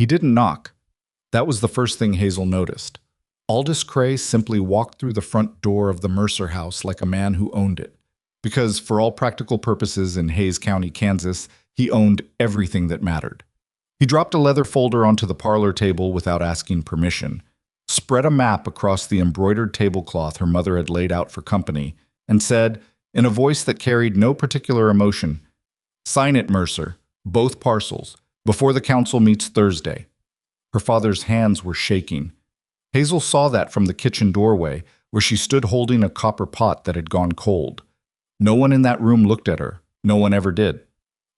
He didn't knock. That was the first thing Hazel noticed. Aldous Cray simply walked through the front door of the Mercer house like a man who owned it. Because, for all practical purposes in Hays County, Kansas, he owned everything that mattered. He dropped a leather folder onto the parlor table without asking permission, spread a map across the embroidered tablecloth her mother had laid out for company, and said, in a voice that carried no particular emotion, "Sign it, Mercer, both parcels, before the council meets Thursday." Her father's hands were shaking. Hazel saw that from the kitchen doorway, where she stood holding a copper pot that had gone cold. No one in that room looked at her. No one ever did.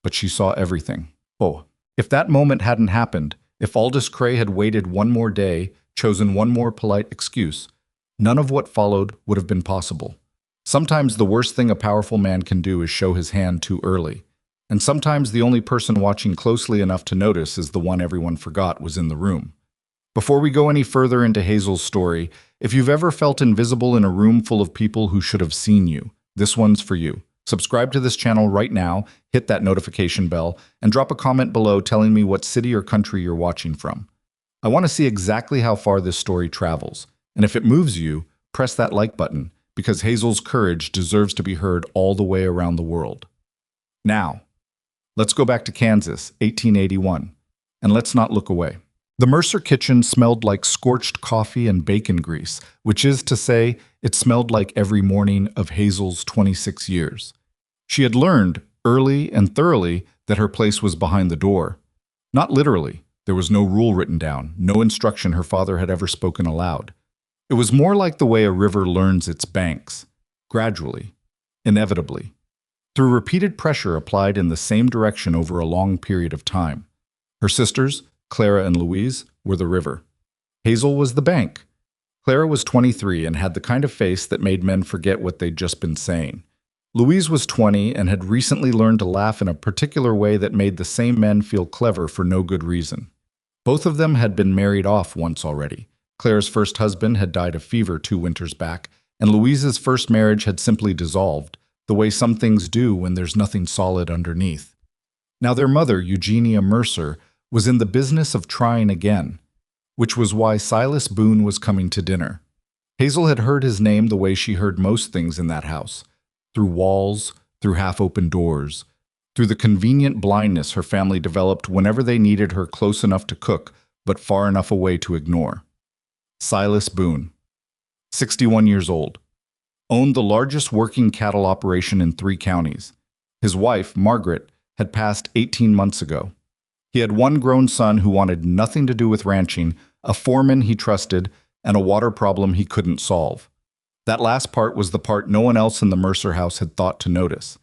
But she saw everything. Oh, if that moment hadn't happened, if Aldous Cray had waited one more day, chosen one more polite excuse, none of what followed would have been possible. Sometimes the worst thing a powerful man can do is show his hand too early. And sometimes the only person watching closely enough to notice is the one everyone forgot was in the room. Before we go any further into Hazel's story, if you've ever felt invisible in a room full of people who should have seen you, this one's for you. Subscribe to this channel right now, hit that notification bell, and drop a comment below telling me what city or country you're watching from. I want to see exactly how far this story travels, and if it moves you, press that like button, because Hazel's courage deserves to be heard all the way around the world. Now, let's go back to Kansas, 1881, and let's not look away. The Mercer kitchen smelled like scorched coffee and bacon grease, which is to say, it smelled like every morning of Hazel's 26 years. She had learned, early and thoroughly, that her place was behind the door. Not literally. There was no rule written down, no instruction her father had ever spoken aloud. It was more like the way a river learns its banks, gradually, inevitably, through repeated pressure applied in the same direction over a long period of time. Her sisters, Clara and Louise, were the river. Hazel was the bank. Clara was 23 and had the kind of face that made men forget what they'd just been saying. Louise was 20 and had recently learned to laugh in a particular way that made the same men feel clever for no good reason. Both of them had been married off once already. Clara's first husband had died of fever 2 winters back, and Louise's first marriage had simply dissolved, the way some things do when there's nothing solid underneath. Now their mother, Eugenia Mercer, was in the business of trying again, which was why Silas Boone was coming to dinner. Hazel had heard his name the way she heard most things in that house, through walls, through half-open doors, through the convenient blindness her family developed whenever they needed her close enough to cook, but far enough away to ignore. Silas Boone, 61 years old, owned the largest working cattle operation in 3 counties. His wife, Margaret, had passed 18 months ago. He had one grown son who wanted nothing to do with ranching, a foreman he trusted, and a water problem he couldn't solve. That last part was the part no one else in the Mercer house had thought to notice.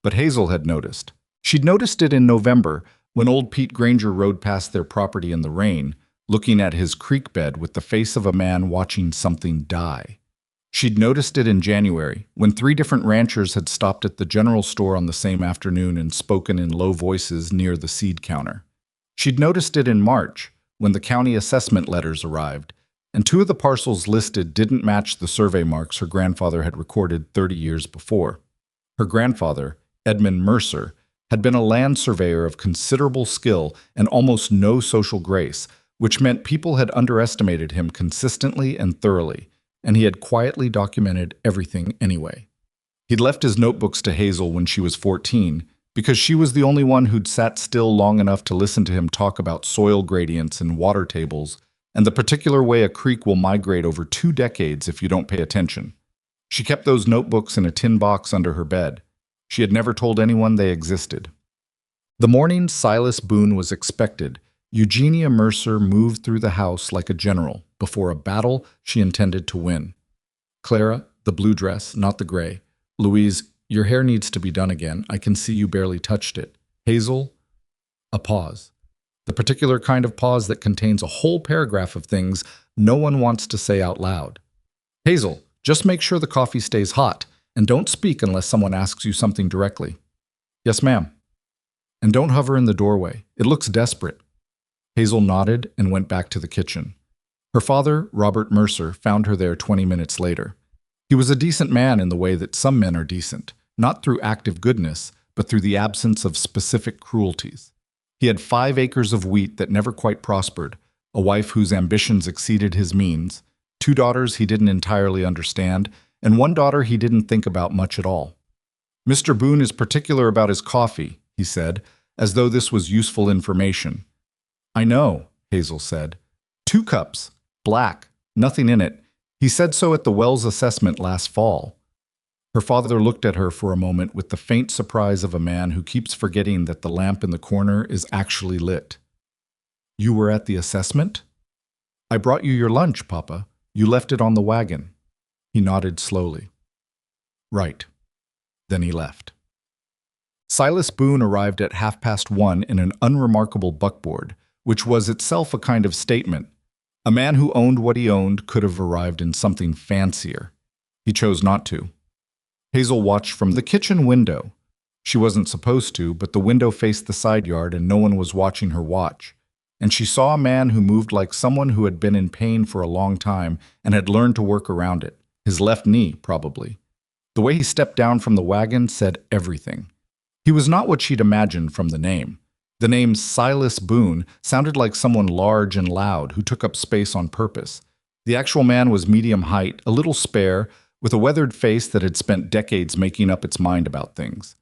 But Hazel had noticed. She'd noticed it in November, when old Pete Granger rode past their property in the rain, looking at his creek bed with the face of a man watching something die. She'd noticed it in January, when 3 different ranchers had stopped at the general store on the same afternoon and spoken in low voices near the seed counter. She'd noticed it in March, when the county assessment letters arrived, and 2 of the parcels listed didn't match the survey marks her grandfather had recorded 30 years before. Her grandfather, Edmund Mercer, had been a land surveyor of considerable skill and almost no social grace, which meant people had underestimated him consistently and thoroughly, and he had quietly documented everything anyway. He'd left his notebooks to Hazel when she was 14, because she was the only one who'd sat still long enough to listen to him talk about soil gradients and water tables, and the particular way a creek will migrate over 2 decades if you don't pay attention. She kept those notebooks in a tin box under her bed. She had never told anyone they existed. The morning Silas Boone was expected, Eugenia Mercer moved through the house like a general before a battle she intended to win. Clara, the blue dress, not the gray. Louise, your hair needs to be done again. I can see you barely touched it. Hazel, a pause. The particular kind of pause that contains a whole paragraph of things no one wants to say out loud. Hazel, just make sure the coffee stays hot, and don't speak unless someone asks you something directly. Yes, ma'am. And don't hover in the doorway. It looks desperate. Hazel nodded and went back to the kitchen. Her father, Robert Mercer, found her there 20 minutes later. He was a decent man in the way that some men are decent, not through active goodness, but through the absence of specific cruelties. He had 5 acres of wheat that never quite prospered, a wife whose ambitions exceeded his means, 2 daughters he didn't entirely understand, and 1 daughter he didn't think about much at all. Mr. Boone is particular about his coffee, he said, as though this was useful information. I know, Hazel said. 2 cups, black, nothing in it. He said so at the Wells assessment last fall. Her father looked at her for a moment with the faint surprise of a man who keeps forgetting that the lamp in the corner is actually lit. You were at the assessment? I brought you your lunch, Papa. You left it on the wagon. He nodded slowly. Right. Then he left. Silas Boone arrived at 1:30 in an unremarkable buckboard, which was itself a kind of statement. A man who owned what he owned could have arrived in something fancier. He chose not to. Hazel watched from the kitchen window. She wasn't supposed to, but the window faced the side yard and no one was watching her watch. And she saw a man who moved like someone who had been in pain for a long time and had learned to work around it. His left knee, probably. The way he stepped down from the wagon said everything. He was not what she'd imagined from the name. The name Silas Boone sounded like someone large and loud who took up space on purpose. The actual man was medium height, a little spare, with a weathered face that had spent decades making up its mind about things.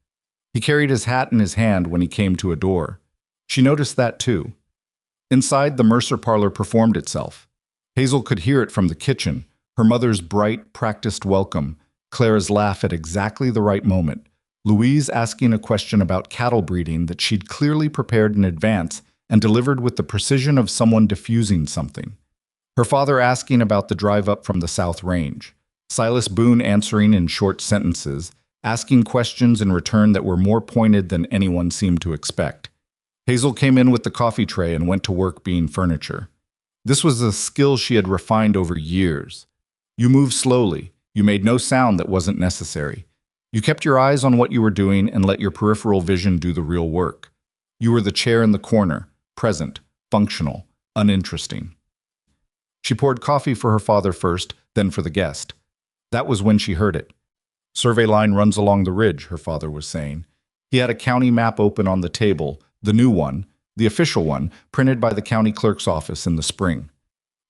He carried his hat in his hand when he came to a door. She noticed that too. Inside, the Mercer parlor performed itself. Hazel could hear it from the kitchen, her mother's bright, practiced welcome, Clara's laugh at exactly the right moment, Louise asking a question about cattle breeding that she'd clearly prepared in advance and delivered with the precision of someone diffusing something. Her father asking about the drive up from the South Range. Silas Boone answering in short sentences, asking questions in return that were more pointed than anyone seemed to expect. Hazel came in with the coffee tray and went to work being furniture. This was a skill she had refined over years. You moved slowly. You made no sound that wasn't necessary. You kept your eyes on what you were doing and let your peripheral vision do the real work. You were the chair in the corner, present, functional, uninteresting. She poured coffee for her father first, then for the guest. That was when she heard it. Survey line runs along the ridge, her father was saying. He had a county map open on the table, the new one, the official one, printed by the county clerk's office in the spring.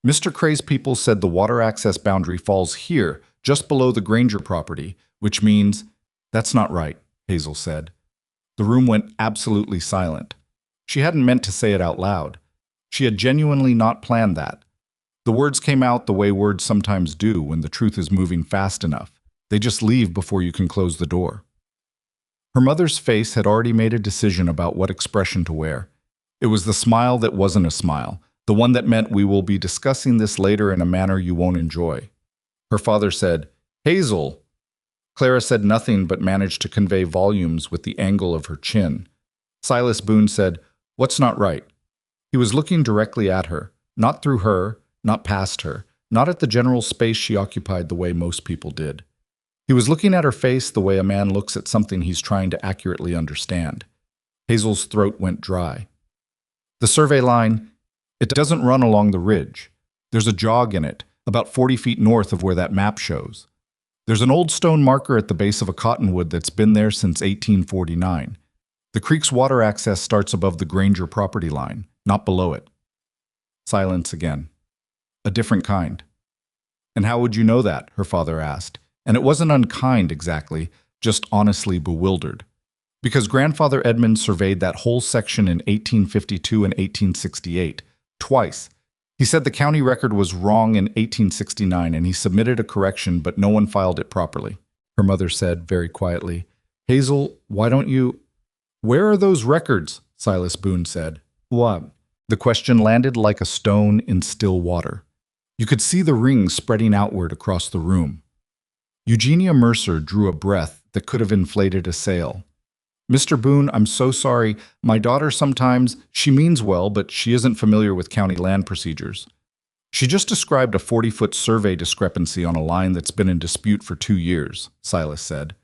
Mr. Cray's people said the water access boundary falls here, just below the Granger property, which means, that's not right, Hazel said. The room went absolutely silent. She hadn't meant to say it out loud. She had genuinely not planned that. The words came out the way words sometimes do when the truth is moving fast enough. They just leave before you can close the door. Her mother's face had already made a decision about what expression to wear. It was the smile that wasn't a smile, the one that meant we will be discussing this later in a manner you won't enjoy. Her father said, Hazel. Clara said nothing but managed to convey volumes with the angle of her chin. Silas Boone said, What's not right? He was looking directly at her, not through her, not past her, not at the general space she occupied the way most people did. He was looking at her face the way a man looks at something he's trying to accurately understand. Hazel's throat went dry. The survey line, it doesn't run along the ridge. There's a jog in it, about 40 feet north of where that map shows. There's an old stone marker at the base of a cottonwood that's been there since 1849. The creek's water access starts above the Granger property line, not below it. Silence again. A different kind. And how would you know that? Her father asked. And it wasn't unkind exactly, just honestly bewildered. Because Grandfather Edmund surveyed that whole section in 1852 and 1868, twice. He said the county record was wrong in 1869 and he submitted a correction, but no one filed it properly. Her mother said very quietly, Hazel, why don't you... Where are those records? Silas Boone said. What? The question landed like a stone in still water. You could see the rings spreading outward across the room. Eugenia Mercer drew a breath that could have inflated a sail. Mr. Boone, I'm so sorry. My daughter sometimes, she means well, but she isn't familiar with county land procedures. She just described a 40-foot survey discrepancy on a line that's been in dispute for 2 years, Silas said.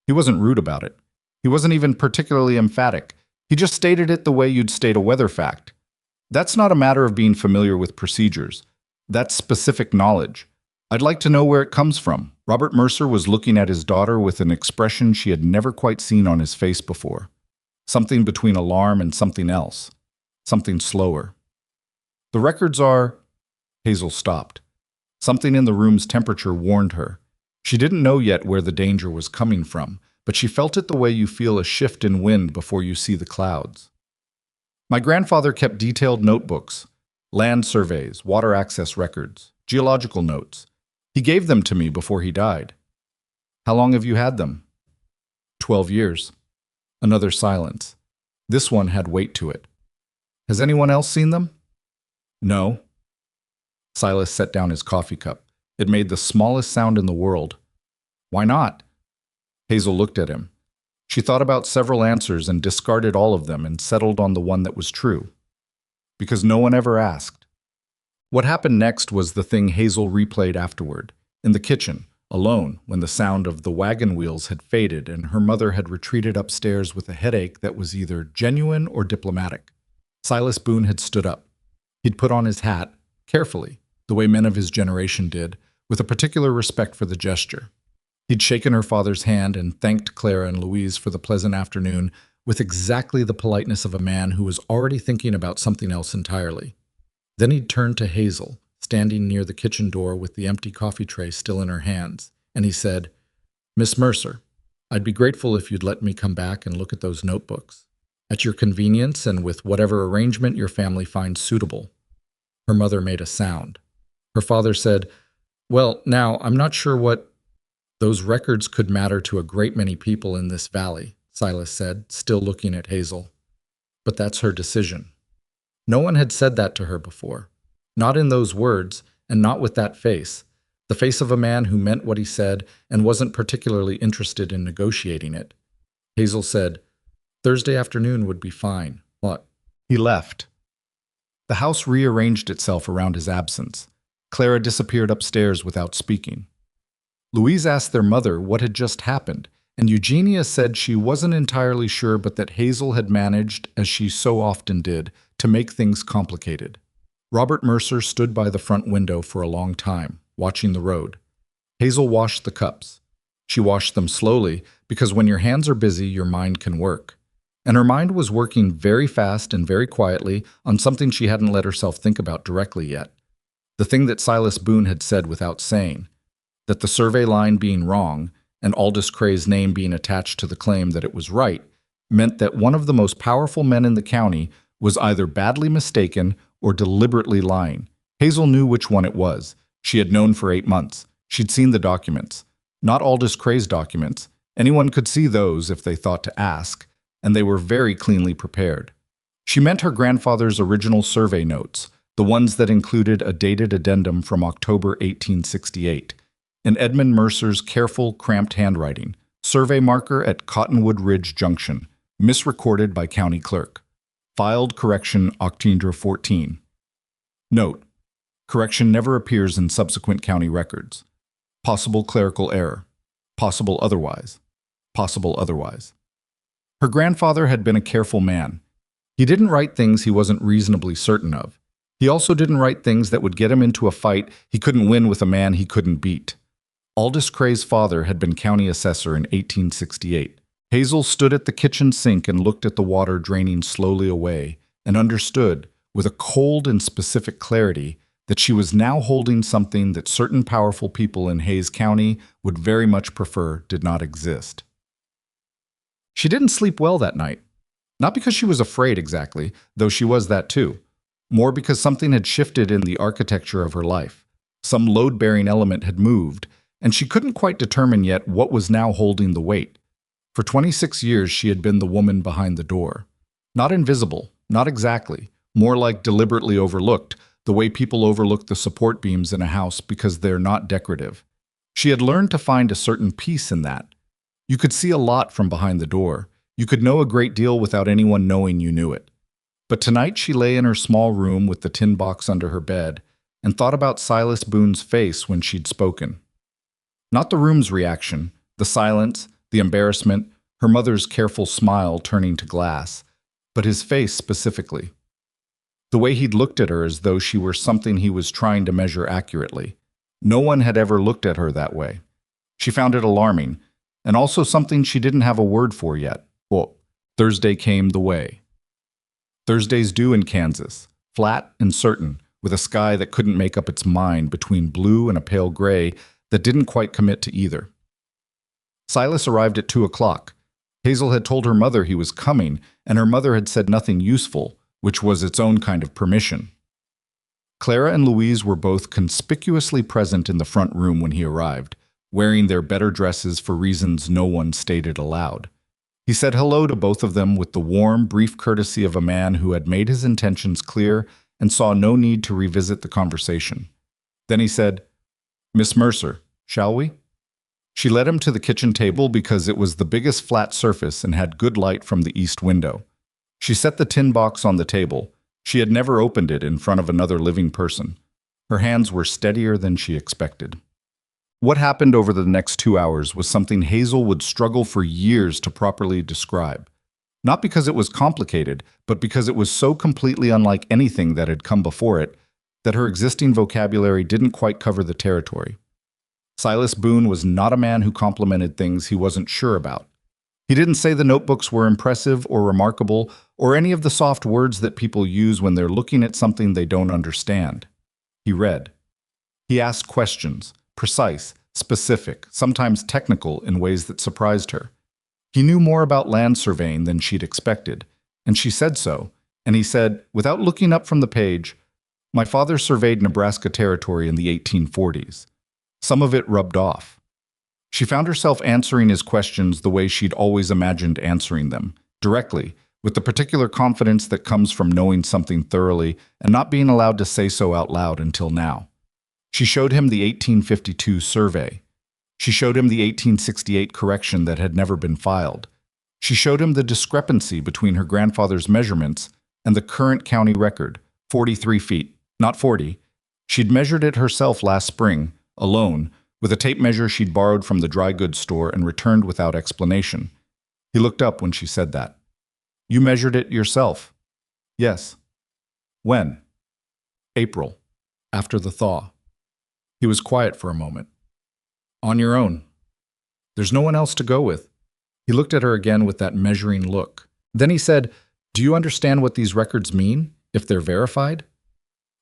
He wasn't rude about it. He wasn't even particularly emphatic. He just stated it the way you'd state a weather fact. That's not a matter of being familiar with procedures. That's specific knowledge. I'd like to know where it comes from. Robert Mercer was looking at his daughter with an expression she had never quite seen on his face before. something between alarm and something else, something slower. The records are... Hazel stopped. Something in the room's temperature warned her. She didn't know yet where the danger was coming from, but she felt it the way you feel a shift in wind before you see the clouds. My grandfather kept detailed notebooks, land surveys, water access records, geological notes. He gave them to me before he died. How long have you had them? 12 years. Another silence. This one had weight to it. Has anyone else seen them? No. Silas set down his coffee cup. It made the smallest sound in the world. Why not? Hazel looked at him. She thought about several answers and discarded all of them and settled on the one that was true. Because no one ever asked. What happened next was the thing Hazel replayed afterward, in the kitchen, alone, when the sound of the wagon wheels had faded and her mother had retreated upstairs with a headache that was either genuine or diplomatic. Silas Boone had stood up. He'd put on his hat, carefully, the way men of his generation did, with a particular respect for the gesture. He'd shaken her father's hand and thanked Clara and Louise for the pleasant afternoon with exactly the politeness of a man who was already thinking about something else entirely. Then he'd turned to Hazel, standing near the kitchen door with the empty coffee tray still in her hands, and he said, "Miss Mercer, I'd be grateful if you'd let me come back and look at those notebooks, at your convenience and with whatever arrangement your family finds suitable." Her mother made a sound. Her father said, "Well, now, I'm not sure what—" "Those records could matter to a great many people in this valley," Silas said, still looking at Hazel. "But that's her decision." No one had said that to her before. Not in those words, and not with that face. The face of a man who meant what he said and wasn't particularly interested in negotiating it. Hazel said, "Thursday afternoon would be fine." What? He left. The house rearranged itself around his absence. Clara disappeared upstairs without speaking. Louise asked their mother what had just happened, and Eugenia said she wasn't entirely sure but that Hazel had managed, as she so often did, to make things complicated. Robert Mercer stood by the front window for a long time, watching the road. Hazel washed the cups. She washed them slowly, because when your hands are busy, your mind can work. And her mind was working very fast and very quietly on something she hadn't let herself think about directly yet. The thing that Silas Boone had said without saying, that the survey line being wrong, and Aldous Cray's name being attached to the claim that it was right, meant that one of the most powerful men in the county was either badly mistaken or deliberately lying. Hazel knew which one it was. She had known for 8 months. She'd seen the documents. Not Aldous Cray's documents. Anyone could see those if they thought to ask, and they were very cleanly prepared. She meant her grandfather's original survey notes, the ones that included a dated addendum from October 1868, and Edmund Mercer's careful, cramped handwriting, survey marker at Cottonwood Ridge Junction, misrecorded by county clerk. Filed correction October 14. Note: correction never appears in subsequent county records. Possible clerical error. Possible otherwise. Possible otherwise. Her grandfather had been a careful man. He didn't write things he wasn't reasonably certain of. He also didn't write things that would get him into a fight he couldn't win with a man he couldn't beat. Aldous Cray's father had been county assessor in 1868. Hazel stood at the kitchen sink and looked at the water draining slowly away, and understood, with a cold and specific clarity, that she was now holding something that certain powerful people in Hays County would very much prefer did not exist. She didn't sleep well that night. Not because she was afraid exactly, though she was that too. More because something had shifted in the architecture of her life. Some load-bearing element had moved, and she couldn't quite determine yet what was now holding the weight. For 26 years she had been the woman behind the door. Not invisible, not exactly, more like deliberately overlooked, the way people overlook the support beams in a house because they're not decorative. She had learned to find a certain peace in that. You could see a lot from behind the door. You could know a great deal without anyone knowing you knew it. But tonight she lay in her small room with the tin box under her bed and thought about Silas Boone's face when she'd spoken. Not the room's reaction, the silence, the embarrassment, her mother's careful smile turning to glass, but his face specifically. The way he'd looked at her as though she were something he was trying to measure accurately. No one had ever looked at her that way. She found it alarming, and also something she didn't have a word for yet. Well, Thursday came the way. Thursdays do in Kansas, flat and certain, with a sky that couldn't make up its mind between blue and a pale gray that didn't quite commit to either. Silas arrived at 2 o'clock. Hazel had told her mother he was coming, and her mother had said nothing useful, which was its own kind of permission. Clara and Louise were both conspicuously present in the front room when he arrived, wearing their better dresses for reasons no one stated aloud. He said hello to both of them with the warm, brief courtesy of a man who had made his intentions clear and saw no need to revisit the conversation. Then he said, "Miss Mercer, shall we?" She led him to the kitchen table because it was the biggest flat surface and had good light from the east window. She set the tin box on the table. She had never opened it in front of another living person. Her hands were steadier than she expected. What happened over the next 2 hours was something Hazel would struggle for years to properly describe. Not because it was complicated, but because it was so completely unlike anything that had come before it that her existing vocabulary didn't quite cover the territory. Silas Boone was not a man who complimented things he wasn't sure about. He didn't say the notebooks were impressive or remarkable or any of the soft words that people use when they're looking at something they don't understand. He read. He asked questions, precise, specific, sometimes technical in ways that surprised her. He knew more about land surveying than she'd expected, and she said so, and he said, without looking up from the page, "My father surveyed Nebraska territory in the 1840s. Some of it rubbed off." She found herself answering his questions the way she'd always imagined answering them, directly, with the particular confidence that comes from knowing something thoroughly and not being allowed to say so out loud until now. She showed him the 1852 survey. She showed him the 1868 correction that had never been filed. She showed him the discrepancy between her grandfather's measurements and the current county record, 43 feet, not 40. She'd measured it herself last spring, alone, with a tape measure she'd borrowed from the dry goods store and returned without explanation. He looked up when she said that. "You measured it yourself?" "Yes." "When?" "April, after the thaw." He was quiet for a moment. "On your own. There's no one else to go with." He looked at her again with that measuring look. Then he said, "Do you understand what these records mean, if they're verified?"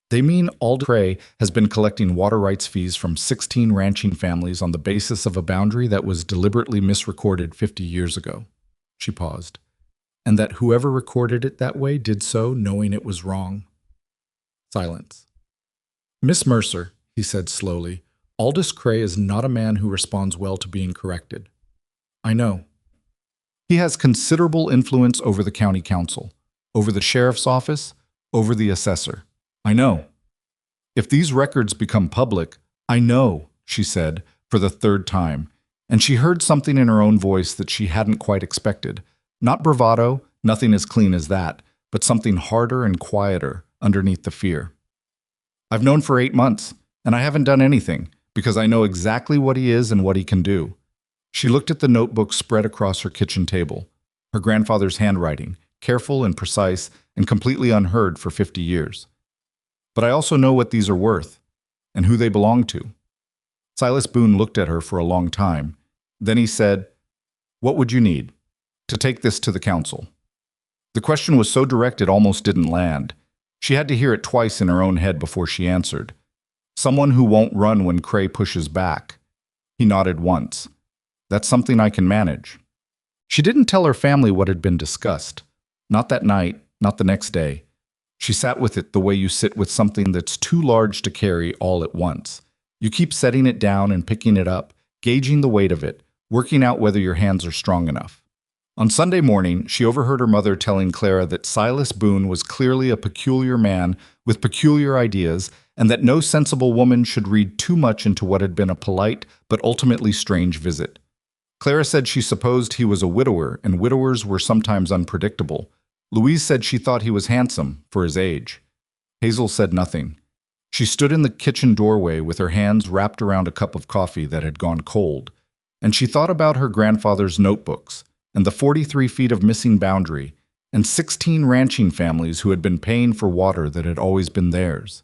"They mean Alden Cray has been collecting water rights fees from 16 ranching families on the basis of a boundary that was deliberately misrecorded 50 years ago." She paused. "And that whoever recorded it that way did so knowing it was wrong." Silence. "Miss Mercer," he said slowly, "Aldous Cray is not a man who responds well to being corrected." "I know." "He has considerable influence over the county council, over the sheriff's office, over the assessor." "I know." "If these records become public," "I know," she said, for the third time, and she heard something in her own voice that she hadn't quite expected. Not bravado, nothing as clean as that, but something harder and quieter underneath the fear. "I've known for 8 months, and I haven't done anything, because I know exactly what he is and what he can do." She looked at the notebook spread across her kitchen table, her grandfather's handwriting, careful and precise and completely unheard for 50 years. "But I also know what these are worth, and who they belong to." Silas Boone looked at her for a long time. Then he said, "What would you need to take this to the council?" The question was so direct it almost didn't land. She had to hear it twice in her own head before she answered. "Someone who won't run when Cray pushes back." He nodded once. "That's something I can manage." She didn't tell her family what had been discussed. Not that night, not the next day. She sat with it the way you sit with something that's too large to carry all at once. You keep setting it down and picking it up, gauging the weight of it, working out whether your hands are strong enough. On Sunday morning, she overheard her mother telling Clara that Silas Boone was clearly a peculiar man with peculiar ideas, and that no sensible woman should read too much into what had been a polite but ultimately strange visit. Clara said she supposed he was a widower, and widowers were sometimes unpredictable. Louise said she thought he was handsome for his age. Hazel said nothing. She stood in the kitchen doorway with her hands wrapped around a cup of coffee that had gone cold, and she thought about her grandfather's notebooks, and the 43 feet of missing boundary, and 16 ranching families who had been paying for water that had always been theirs.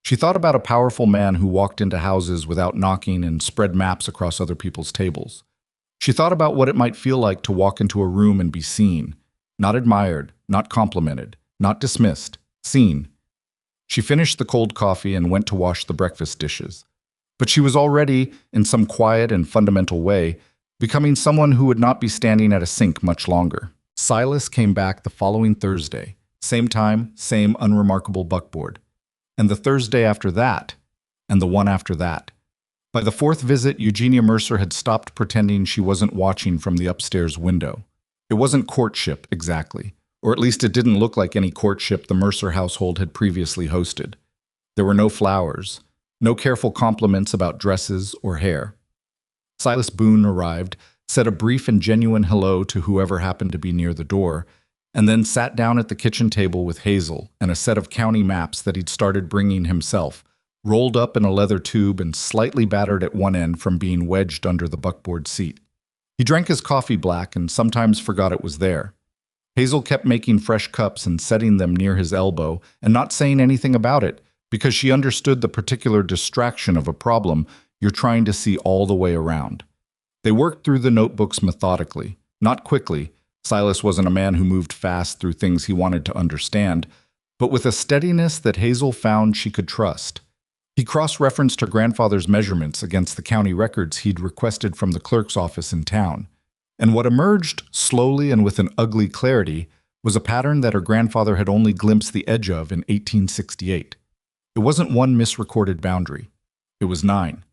She thought about a powerful man who walked into houses without knocking and spread maps across other people's tables. She thought about what it might feel like to walk into a room and be seen, Not admired, not complimented, not dismissed, seen. She finished the cold coffee and went to wash the breakfast dishes. But she was already, in some quiet and fundamental way, becoming someone who would not be standing at a sink much longer. Silas came back the following Thursday. Same time, same unremarkable buckboard. And the Thursday after that, and the one after that. By the fourth visit, Eugenia Mercer had stopped pretending she wasn't watching from the upstairs window. It wasn't courtship, exactly. Or at least it didn't look like any courtship the Mercer household had previously hosted. There were no flowers, no careful compliments about dresses or hair. Silas Boone arrived, said a brief and genuine hello to whoever happened to be near the door, and then sat down at the kitchen table with Hazel and a set of county maps that he'd started bringing himself, rolled up in a leather tube and slightly battered at one end from being wedged under the buckboard seat. He drank his coffee black and sometimes forgot it was there. Hazel kept making fresh cups and setting them near his elbow and not saying anything about it because she understood the particular distraction of a problem you're trying to see all the way around. They worked through the notebooks methodically, not quickly. Silas wasn't a man who moved fast through things he wanted to understand, but with a steadiness that Hazel found she could trust. He cross-referenced her grandfather's measurements against the county records he'd requested from the clerk's office in town. And what emerged, slowly and with an ugly clarity, was a pattern that her grandfather had only glimpsed the edge of in 1868. It wasn't one misrecorded boundary. It was nine.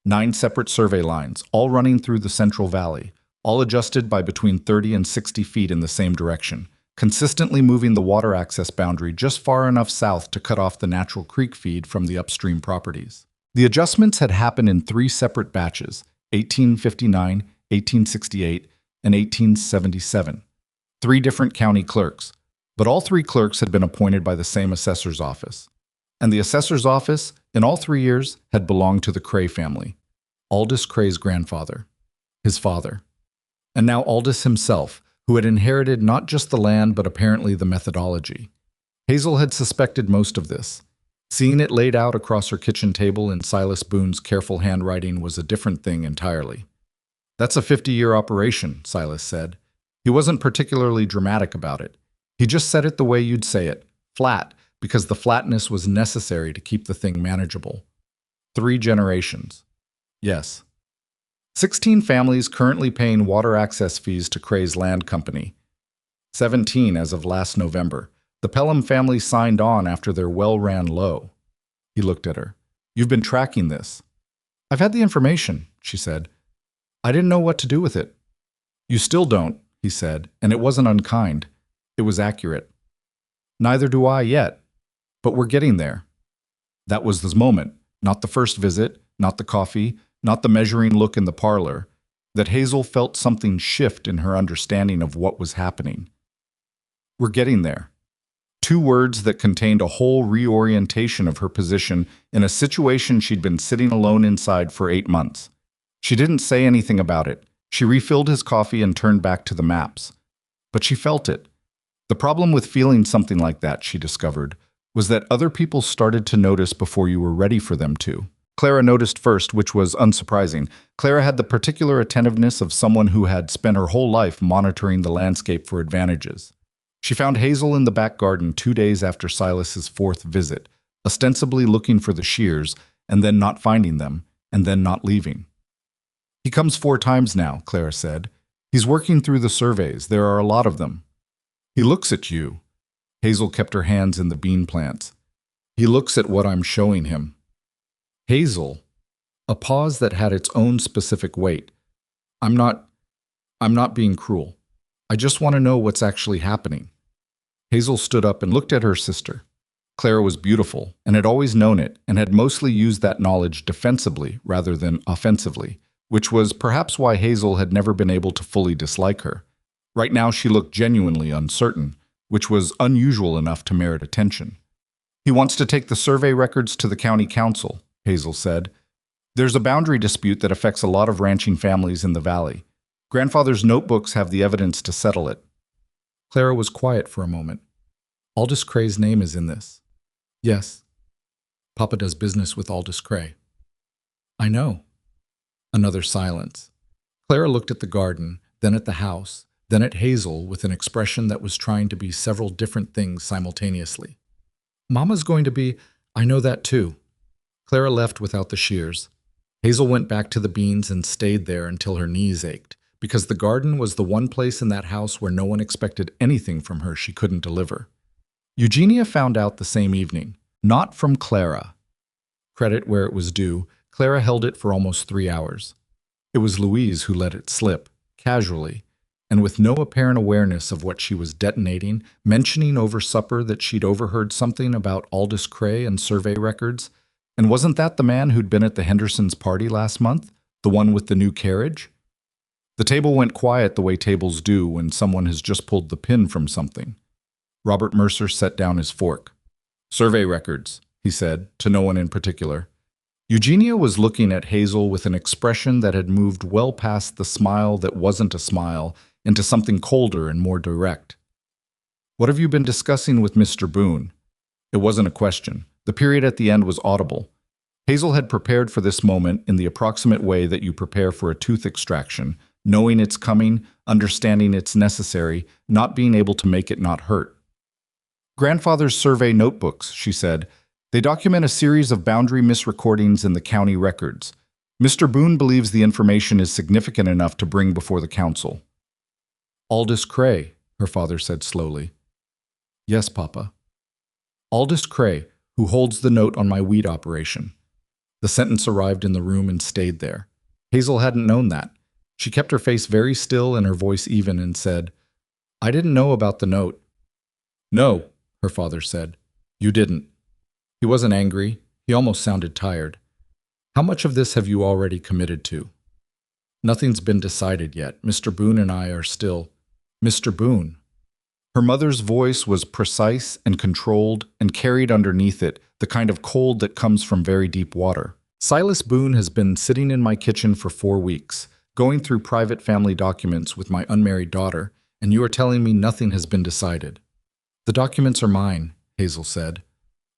9 separate survey lines, all running through the Central Valley, all adjusted by between 30 and 60 feet in the same direction, consistently moving the water access boundary just far enough south to cut off the natural creek feed from the upstream properties. The adjustments had happened in 3 separate batches, 1859, 1868, and 1877. 3 different county clerks, but all 3 clerks had been appointed by the same assessor's office. And the assessor's office, in all 3 years, had belonged to the Cray family. Aldous Cray's grandfather, his father. And now Aldous himself, who had inherited not just the land but apparently the methodology. Hazel had suspected most of this. Seeing it laid out across her kitchen table in Silas Boone's careful handwriting was a different thing entirely. "That's a 50-year operation," Silas said. He wasn't particularly dramatic about it. He just said it the way you'd say it, flat, because the flatness was necessary to keep the thing manageable. 3 generations. Yes. 16 families currently paying water access fees to Cray's land company. 17 as of last November. The Pelham family signed on after their well ran low. He looked at her. "You've been tracking this." "I've had the information," she said. "I didn't know what to do with it." "You still don't," he said, and it wasn't unkind. It was accurate. "Neither do I yet. But we're getting there." That was the moment, not the first visit, not the coffee, not the measuring look in the parlor, that Hazel felt something shift in her understanding of what was happening. "We're getting there." 2 words that contained a whole reorientation of her position in a situation she'd been sitting alone inside for 8 months. She didn't say anything about it. She refilled his coffee and turned back to the maps. But she felt it. The problem with feeling something like that, she discovered, was that other people started to notice before you were ready for them to. Clara noticed first, which was unsurprising. Clara had the particular attentiveness of someone who had spent her whole life monitoring the landscape for advantages. She found Hazel in the back garden 2 days after Silas's 4th visit, ostensibly looking for the shears, and then not finding them, and then not leaving. "He comes 4 times now," Clara said. "He's working through the surveys. There are a lot of them." "He looks at you." Hazel kept her hands in the bean plants. "He looks at what I'm showing him." "Hazel." A pause that had its own specific weight. I'm not being cruel. I just want to know what's actually happening." Hazel stood up and looked at her sister. Clara was beautiful, and had always known it, and had mostly used that knowledge defensively rather than offensively, which was perhaps why Hazel had never been able to fully dislike her. Right now she looked genuinely uncertain, which was unusual enough to merit attention. "He wants to take the survey records to the county council," Hazel said. "There's a boundary dispute that affects a lot of ranching families in the valley. Grandfather's notebooks have the evidence to settle it." Clara was quiet for a moment. "Aldous Cray's name is in this." "Yes. Papa does business with Aldous Cray." "I know." Another silence. Clara looked at the garden, then at the house, then at Hazel with an expression that was trying to be several different things simultaneously. Mama's going to be, I know that too. Clara left without the shears. Hazel went back to the beans and stayed there until her knees ached, because the garden was the one place in that house where no one expected anything from her she couldn't deliver. Eugenia found out the same evening, not from Clara. Credit where it was due, Clara held it for almost 3 hours. It was Louise who let it slip, casually, and with no apparent awareness of what she was detonating, mentioning over supper that she'd overheard something about Aldous Cray and survey records. And wasn't that the man who'd been at the Hendersons' party last month? The one with the new carriage? The table went quiet the way tables do when someone has just pulled the pin from something. Robert Mercer set down his fork. Survey records, he said, to no one in particular. Eugenia was looking at Hazel with an expression that had moved well past the smile that wasn't a smile into something colder and more direct. What have you been discussing with Mr. Boone? It wasn't a question. The period at the end was audible. Hazel had prepared for this moment in the approximate way that you prepare for a tooth extraction, knowing it's coming, understanding it's necessary, not being able to make it not hurt. Grandfather's survey notebooks, she said. They document a series of boundary misrecordings in the county records. Mr. Boone believes the information is significant enough to bring before the council. Aldous Cray, her father said slowly. Yes, Papa. Aldous Cray, who holds the note on my weed operation. The sentence arrived in the room and stayed there. Hazel hadn't known that. She kept her face very still and her voice even and said, I didn't know about the note. No, her father said. You didn't. He wasn't angry. He almost sounded tired. How much of this have you already committed to? Nothing's been decided yet. Mr. Boone and I are still... Mr. Boone. Her mother's voice was precise and controlled and carried underneath it the kind of cold that comes from very deep water. Silas Boone has been sitting in my kitchen for 4 weeks, going through private family documents with my unmarried daughter, and you are telling me nothing has been decided. The documents are mine, Hazel said.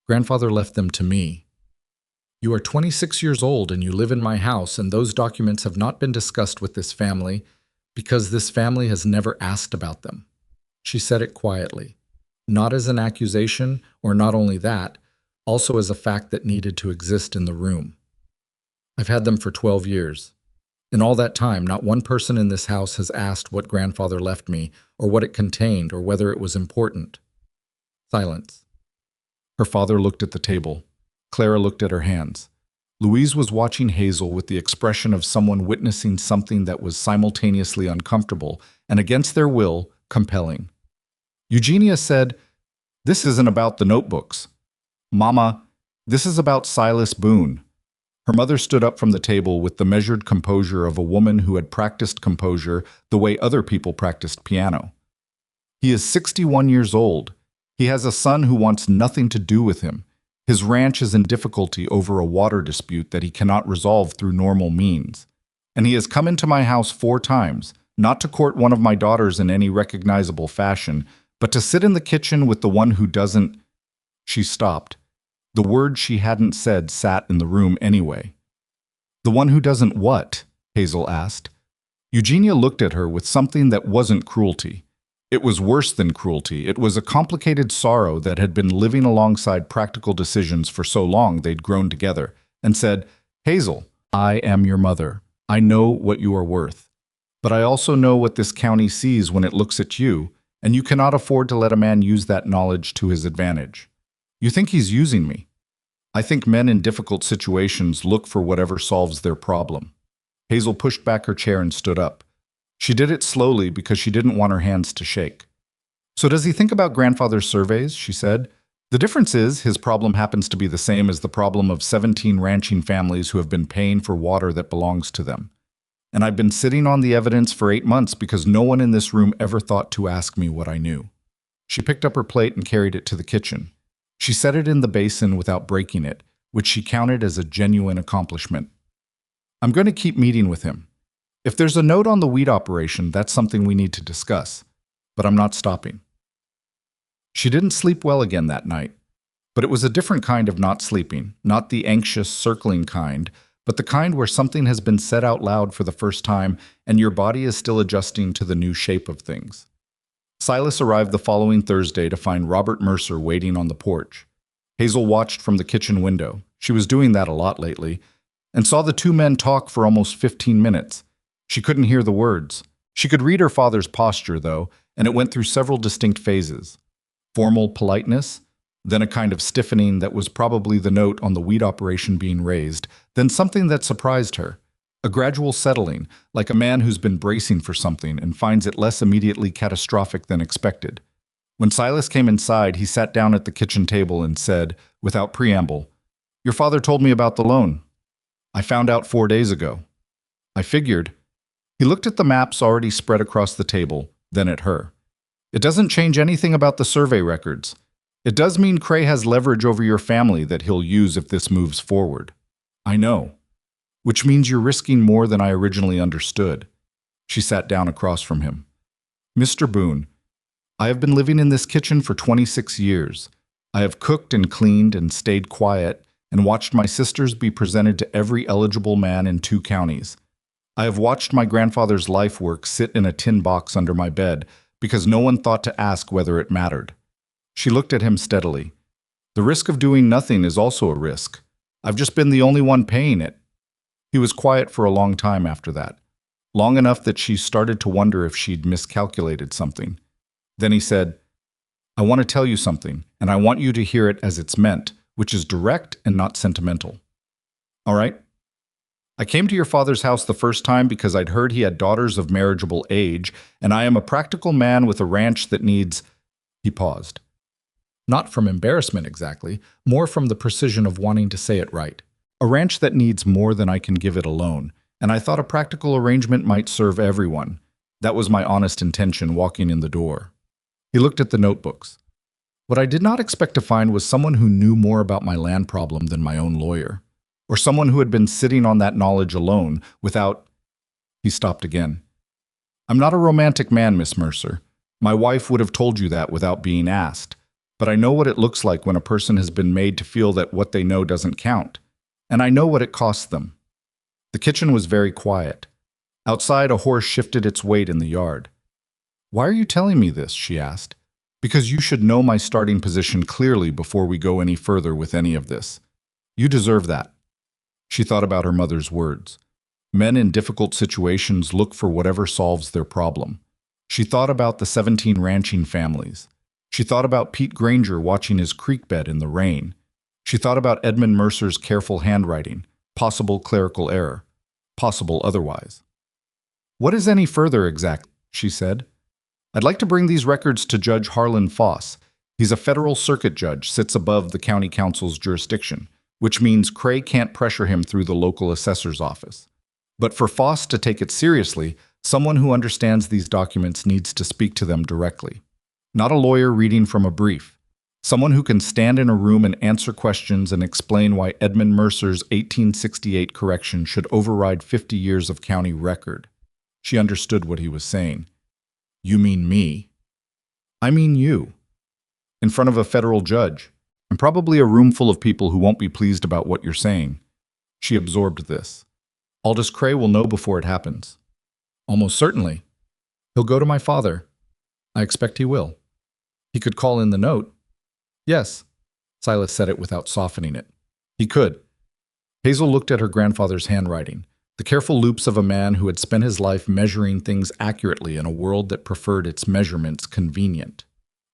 Grandfather left them to me. You are 26 years old and you live in my house, and those documents have not been discussed with this family because this family has never asked about them. She said it quietly, not as an accusation, or not only that, also as a fact that needed to exist in the room. I've had them for 12 years. In all that time, not one person in this house has asked what grandfather left me, or what it contained, or whether it was important. Silence. Her father looked at the table. Clara looked at her hands. Louise was watching Hazel with the expression of someone witnessing something that was simultaneously uncomfortable and, against their will, compelling. Eugenia said, This isn't about the notebooks. Mama, this is about Silas Boone. Her mother stood up from the table with the measured composure of a woman who had practiced composure the way other people practiced piano. He is 61 years old. He has a son who wants nothing to do with him. His ranch is in difficulty over a water dispute that he cannot resolve through normal means. And he has come into my house 4 times, not to court one of my daughters in any recognizable fashion, but to sit in the kitchen with the one who doesn't... She stopped. The word she hadn't said sat in the room anyway. The one who doesn't what? Hazel asked. Eugenia looked at her with something that wasn't cruelty. It was worse than cruelty. It was a complicated sorrow that had been living alongside practical decisions for so long they'd grown together, and said, Hazel, I am your mother. I know what you are worth. But I also know what this county sees when it looks at you, and you cannot afford to let a man use that knowledge to his advantage. You think he's using me. I think men in difficult situations look for whatever solves their problem. Hazel pushed back her chair and stood up. She did it slowly because she didn't want her hands to shake. So does he think about grandfather's surveys? She said. The difference is his problem happens to be the same as the problem of 17 ranching families who have been paying for water that belongs to them. And I've been sitting on the evidence for 8 months because no one in this room ever thought to ask me what I knew. She picked up her plate and carried it to the kitchen. She set it in the basin without breaking it, which she counted as a genuine accomplishment. I'm going to keep meeting with him. If there's a note on the wheat operation, that's something we need to discuss. But I'm not stopping. She didn't sleep well again that night. But it was a different kind of not sleeping, not the anxious, circling kind, but the kind where something has been said out loud for the first time and your body is still adjusting to the new shape of things. Silas arrived the following Thursday to find Robert Mercer waiting on the porch. Hazel watched from the kitchen window. She was doing that a lot lately, and saw the two men talk for almost 15 minutes. She couldn't hear the words. She could read her father's posture, though, and it went through several distinct phases. Formal politeness, then a kind of stiffening that was probably the note on the wheat operation being raised, then something that surprised her. A gradual settling, like a man who's been bracing for something and finds it less immediately catastrophic than expected. When Silas came inside, he sat down at the kitchen table and said, without preamble, "Your father told me about the loan. I found out 4 days ago. I figured." He looked at the maps already spread across the table, then at her. "It doesn't change anything about the survey records. It does mean Cray has leverage over your family that he'll use if this moves forward." "I know. Which means you're risking more than I originally understood." She sat down across from him. "Mr. Boone, I have been living in this kitchen for 26 years. I have cooked and cleaned and stayed quiet and watched my sisters be presented to every eligible man in 2 counties. I have watched my grandfather's life work sit in a tin box under my bed because no one thought to ask whether it mattered." She looked at him steadily. "The risk of doing nothing is also a risk. I've just been the only one paying it." He was quiet for a long time after that, long enough that she started to wonder if she'd miscalculated something. Then he said, "I want to tell you something, and I want you to hear it as it's meant, which is direct and not sentimental. All right? I came to your father's house the first time because I'd heard he had daughters of marriageable age, and I am a practical man with a ranch that needs—" He paused. Not from embarrassment exactly, more from the precision of wanting to say it right. "A ranch that needs more than I can give it alone, and I thought a practical arrangement might serve everyone. That was my honest intention walking in the door." He looked at the notebooks. "What I did not expect to find was someone who knew more about my land problem than my own lawyer, or someone who had been sitting on that knowledge alone without—" He stopped again. "I'm not a romantic man, Miss Mercer. My wife would have told you that without being asked. But I know what it looks like when a person has been made to feel that what they know doesn't count. And I know what it costs them." The kitchen was very quiet. Outside, a horse shifted its weight in the yard. "Why are you telling me this?" she asked. "Because you should know my starting position clearly before we go any further with any of this. You deserve that." She thought about her mother's words. Men in difficult situations look for whatever solves their problem. She thought about the 17 ranching families. She thought about Pete Granger watching his creek bed in the rain. She thought about Edmund Mercer's careful handwriting, possible clerical error, possible otherwise. "What is any further exact?" she said. "I'd like to bring these records to Judge Harlan Foss. He's a federal circuit judge, sits above the county council's jurisdiction, which means Cray can't pressure him through the local assessor's office. But for Foss to take it seriously, someone who understands these documents needs to speak to them directly. Not a lawyer reading from a brief. Someone who can stand in a room and answer questions and explain why Edmund Mercer's 1868 correction should override 50 years of county record." She understood what he was saying. "You mean me?" "I mean you. In front of a federal judge, and probably a room full of people who won't be pleased about what you're saying." She absorbed this. "Aldous Cray will know before it happens." "Almost certainly. He'll go to my father. I expect he will. He could call in the note." "Yes." Silas said it without softening it. "He could." Hazel looked at her grandfather's handwriting, the careful loops of a man who had spent his life measuring things accurately in a world that preferred its measurements convenient.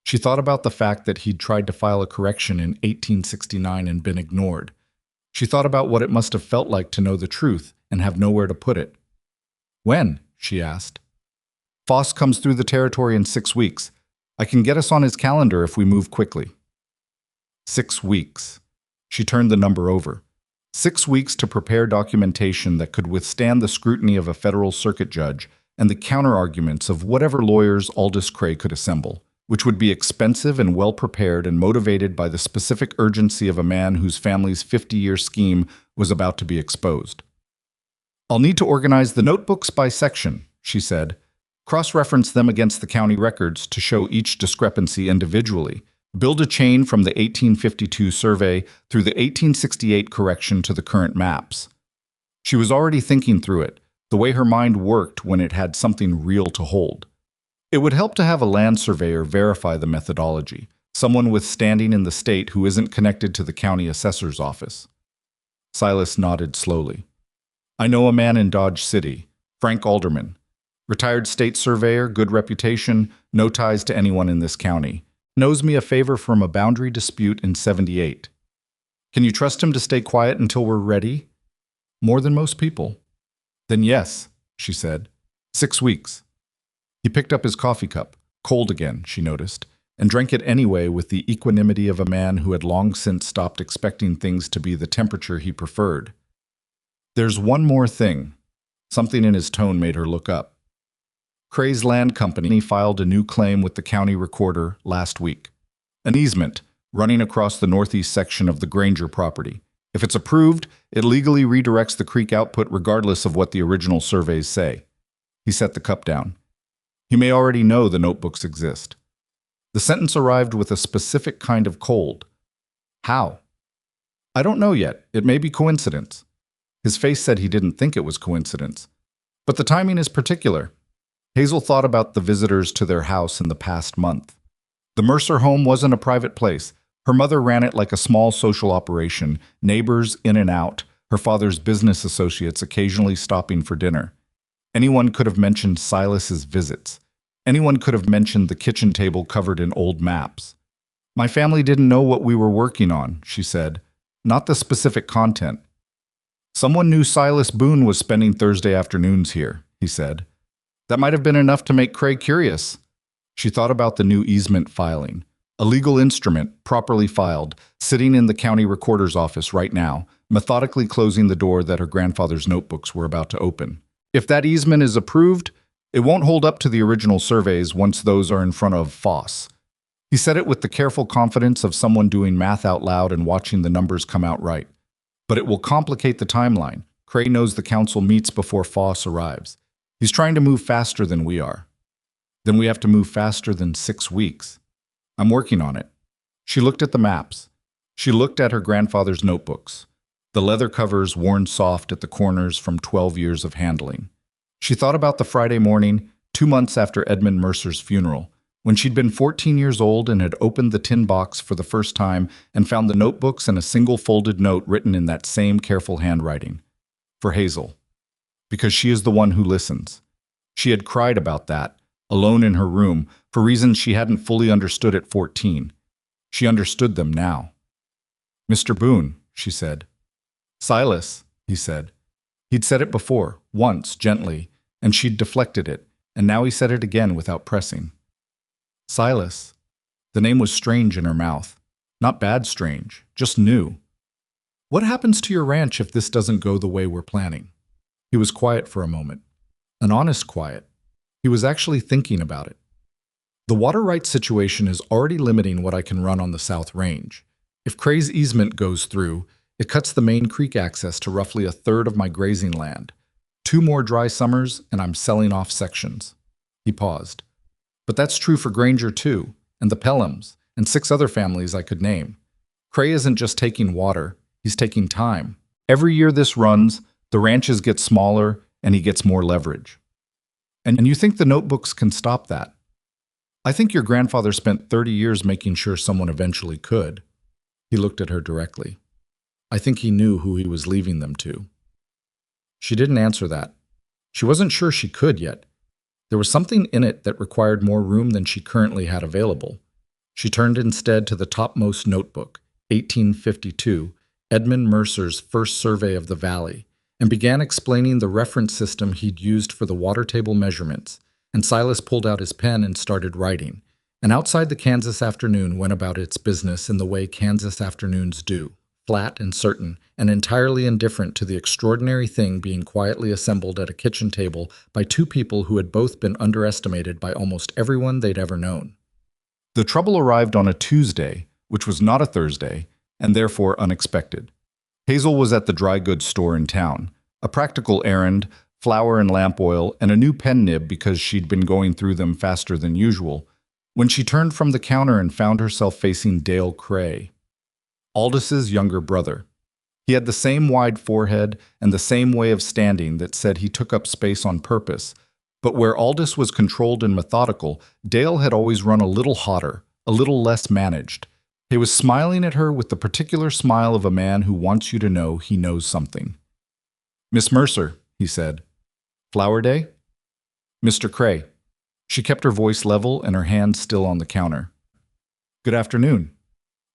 She thought about the fact that he'd tried to file a correction in 1869 and been ignored. She thought about what it must have felt like to know the truth and have nowhere to put it. "When?" she asked. "Foss comes through the territory in 6 weeks. I can get us on his calendar if we move quickly." 6 weeks. She turned the number over. 6 weeks to prepare documentation that could withstand the scrutiny of a federal circuit judge and the counterarguments of whatever lawyers Aldous Cray could assemble, which would be expensive and well-prepared and motivated by the specific urgency of a man whose family's 50-year scheme was about to be exposed. "I'll need to organize the notebooks by section," she said. "Cross-reference them against the county records to show each discrepancy individually. Build a chain from the 1852 survey through the 1868 correction to the current maps." She was already thinking through it, the way her mind worked when it had something real to hold. It would help to have a land surveyor verify the methodology, someone with standing in the state who isn't connected to the county assessor's office. Silas nodded slowly. I know a man in Dodge City, Frank Alderman. Retired state surveyor, good reputation, no ties to anyone in this county. Knows me a favor from a boundary dispute in '78. Can you trust him to stay quiet until we're ready? More than most people. Then yes, she said. 6 weeks. He picked up his coffee cup, cold again, she noticed, and drank it anyway with the equanimity of a man who had long since stopped expecting things to be the temperature he preferred. There's one more thing. Something in his tone made her look up. Cray's Land Company filed a new claim with the county recorder last week. An easement running across the northeast section of the Granger property. If it's approved, it legally redirects the creek output regardless of what the original surveys say. He set the cup down. You may already know the notebooks exist. The sentence arrived with a specific kind of cold. How? I don't know yet. It may be coincidence. His face said he didn't think it was coincidence. But the timing is particular. Hazel thought about the visitors to their house in the past month. The Mercer home wasn't a private place. Her mother ran it like a small social operation, neighbors in and out, her father's business associates occasionally stopping for dinner. Anyone could have mentioned Silas's visits. Anyone could have mentioned the kitchen table covered in old maps. My family didn't know what we were working on, she said, not the specific content. Someone knew Silas Boone was spending Thursday afternoons here, he said. That might have been enough to make Cray curious. She thought about the new easement filing, a legal instrument, properly filed, sitting in the county recorder's office right now, methodically closing the door that her grandfather's notebooks were about to open. If that easement is approved, it won't hold up to the original surveys once those are in front of Foss. He said it with the careful confidence of someone doing math out loud and watching the numbers come out right. But it will complicate the timeline. Cray knows the council meets before Foss arrives. He's trying to move faster than we are. Then we have to move faster than 6 weeks. I'm working on it. She looked at the maps. She looked at her grandfather's notebooks, the leather covers worn soft at the corners from 12 years of handling. She thought about the Friday morning, 2 months after Edmund Mercer's funeral, when she'd been 14 years old and had opened the tin box for the first time and found the notebooks and a single folded note written in that same careful handwriting. For Hazel. Because she is the one who listens. She had cried about that, alone in her room, for reasons she hadn't fully understood at 14. She understood them now. Mr. Boone, she said. Silas, he said. He'd said it before, once, gently, and she'd deflected it, and now he said it again without pressing. Silas. The name was strange in her mouth. Not bad strange, just new. What happens to your ranch if this doesn't go the way we're planning? He was quiet for a moment. An honest quiet. He was actually thinking about it. The water rights situation is already limiting what I can run on the South Range. If Cray's easement goes through, it cuts the main creek access to roughly a third of my grazing land. 2 more dry summers, and I'm selling off sections. He paused. But that's true for Granger too, and the Pelhams, and 6 other families I could name. Cray isn't just taking water, he's taking time. Every year this runs, the ranches get smaller, and he gets more leverage. And you think the notebooks can stop that? I think your grandfather spent 30 years making sure someone eventually could. He looked at her directly. I think he knew who he was leaving them to. She didn't answer that. She wasn't sure she could yet. There was something in it that required more room than she currently had available. She turned instead to the topmost notebook, 1852, Edmund Mercer's first survey of the valley, and began explaining the reference system he'd used for the water table measurements, and Silas pulled out his pen and started writing, and outside the Kansas afternoon went about its business in the way Kansas afternoons do, flat and certain, and entirely indifferent to the extraordinary thing being quietly assembled at a kitchen table by 2 people who had both been underestimated by almost everyone they'd ever known. The trouble arrived on a Tuesday, which was not a Thursday, and therefore unexpected. Hazel was at the dry goods store in town, a practical errand, flour and lamp oil, and a new pen nib because she'd been going through them faster than usual, when she turned from the counter and found herself facing Dale Cray, Aldis's younger brother. He had the same wide forehead and the same way of standing that said he took up space on purpose. But where Aldous was controlled and methodical, Dale had always run a little hotter, a little less managed. He was smiling at her with the particular smile of a man who wants you to know he knows something. "Miss Mercer," he said. "Flower Day?" "Mr. Cray." She kept her voice level and her hands still on the counter. "Good afternoon.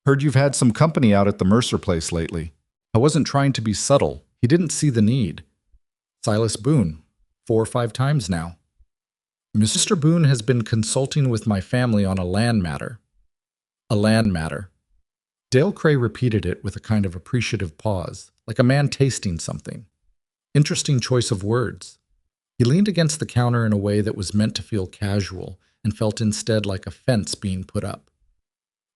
Heard you've had some company out at the Mercer place lately." I wasn't trying to be subtle. He didn't see the need. "Silas Boone, 4 or 5 times now." "Mr. Boone has been consulting with my family on a land matter." "A land matter." Dale Cray repeated it with a kind of appreciative pause, like a man tasting something. Interesting choice of words. He leaned against the counter in a way that was meant to feel casual and felt instead like a fence being put up.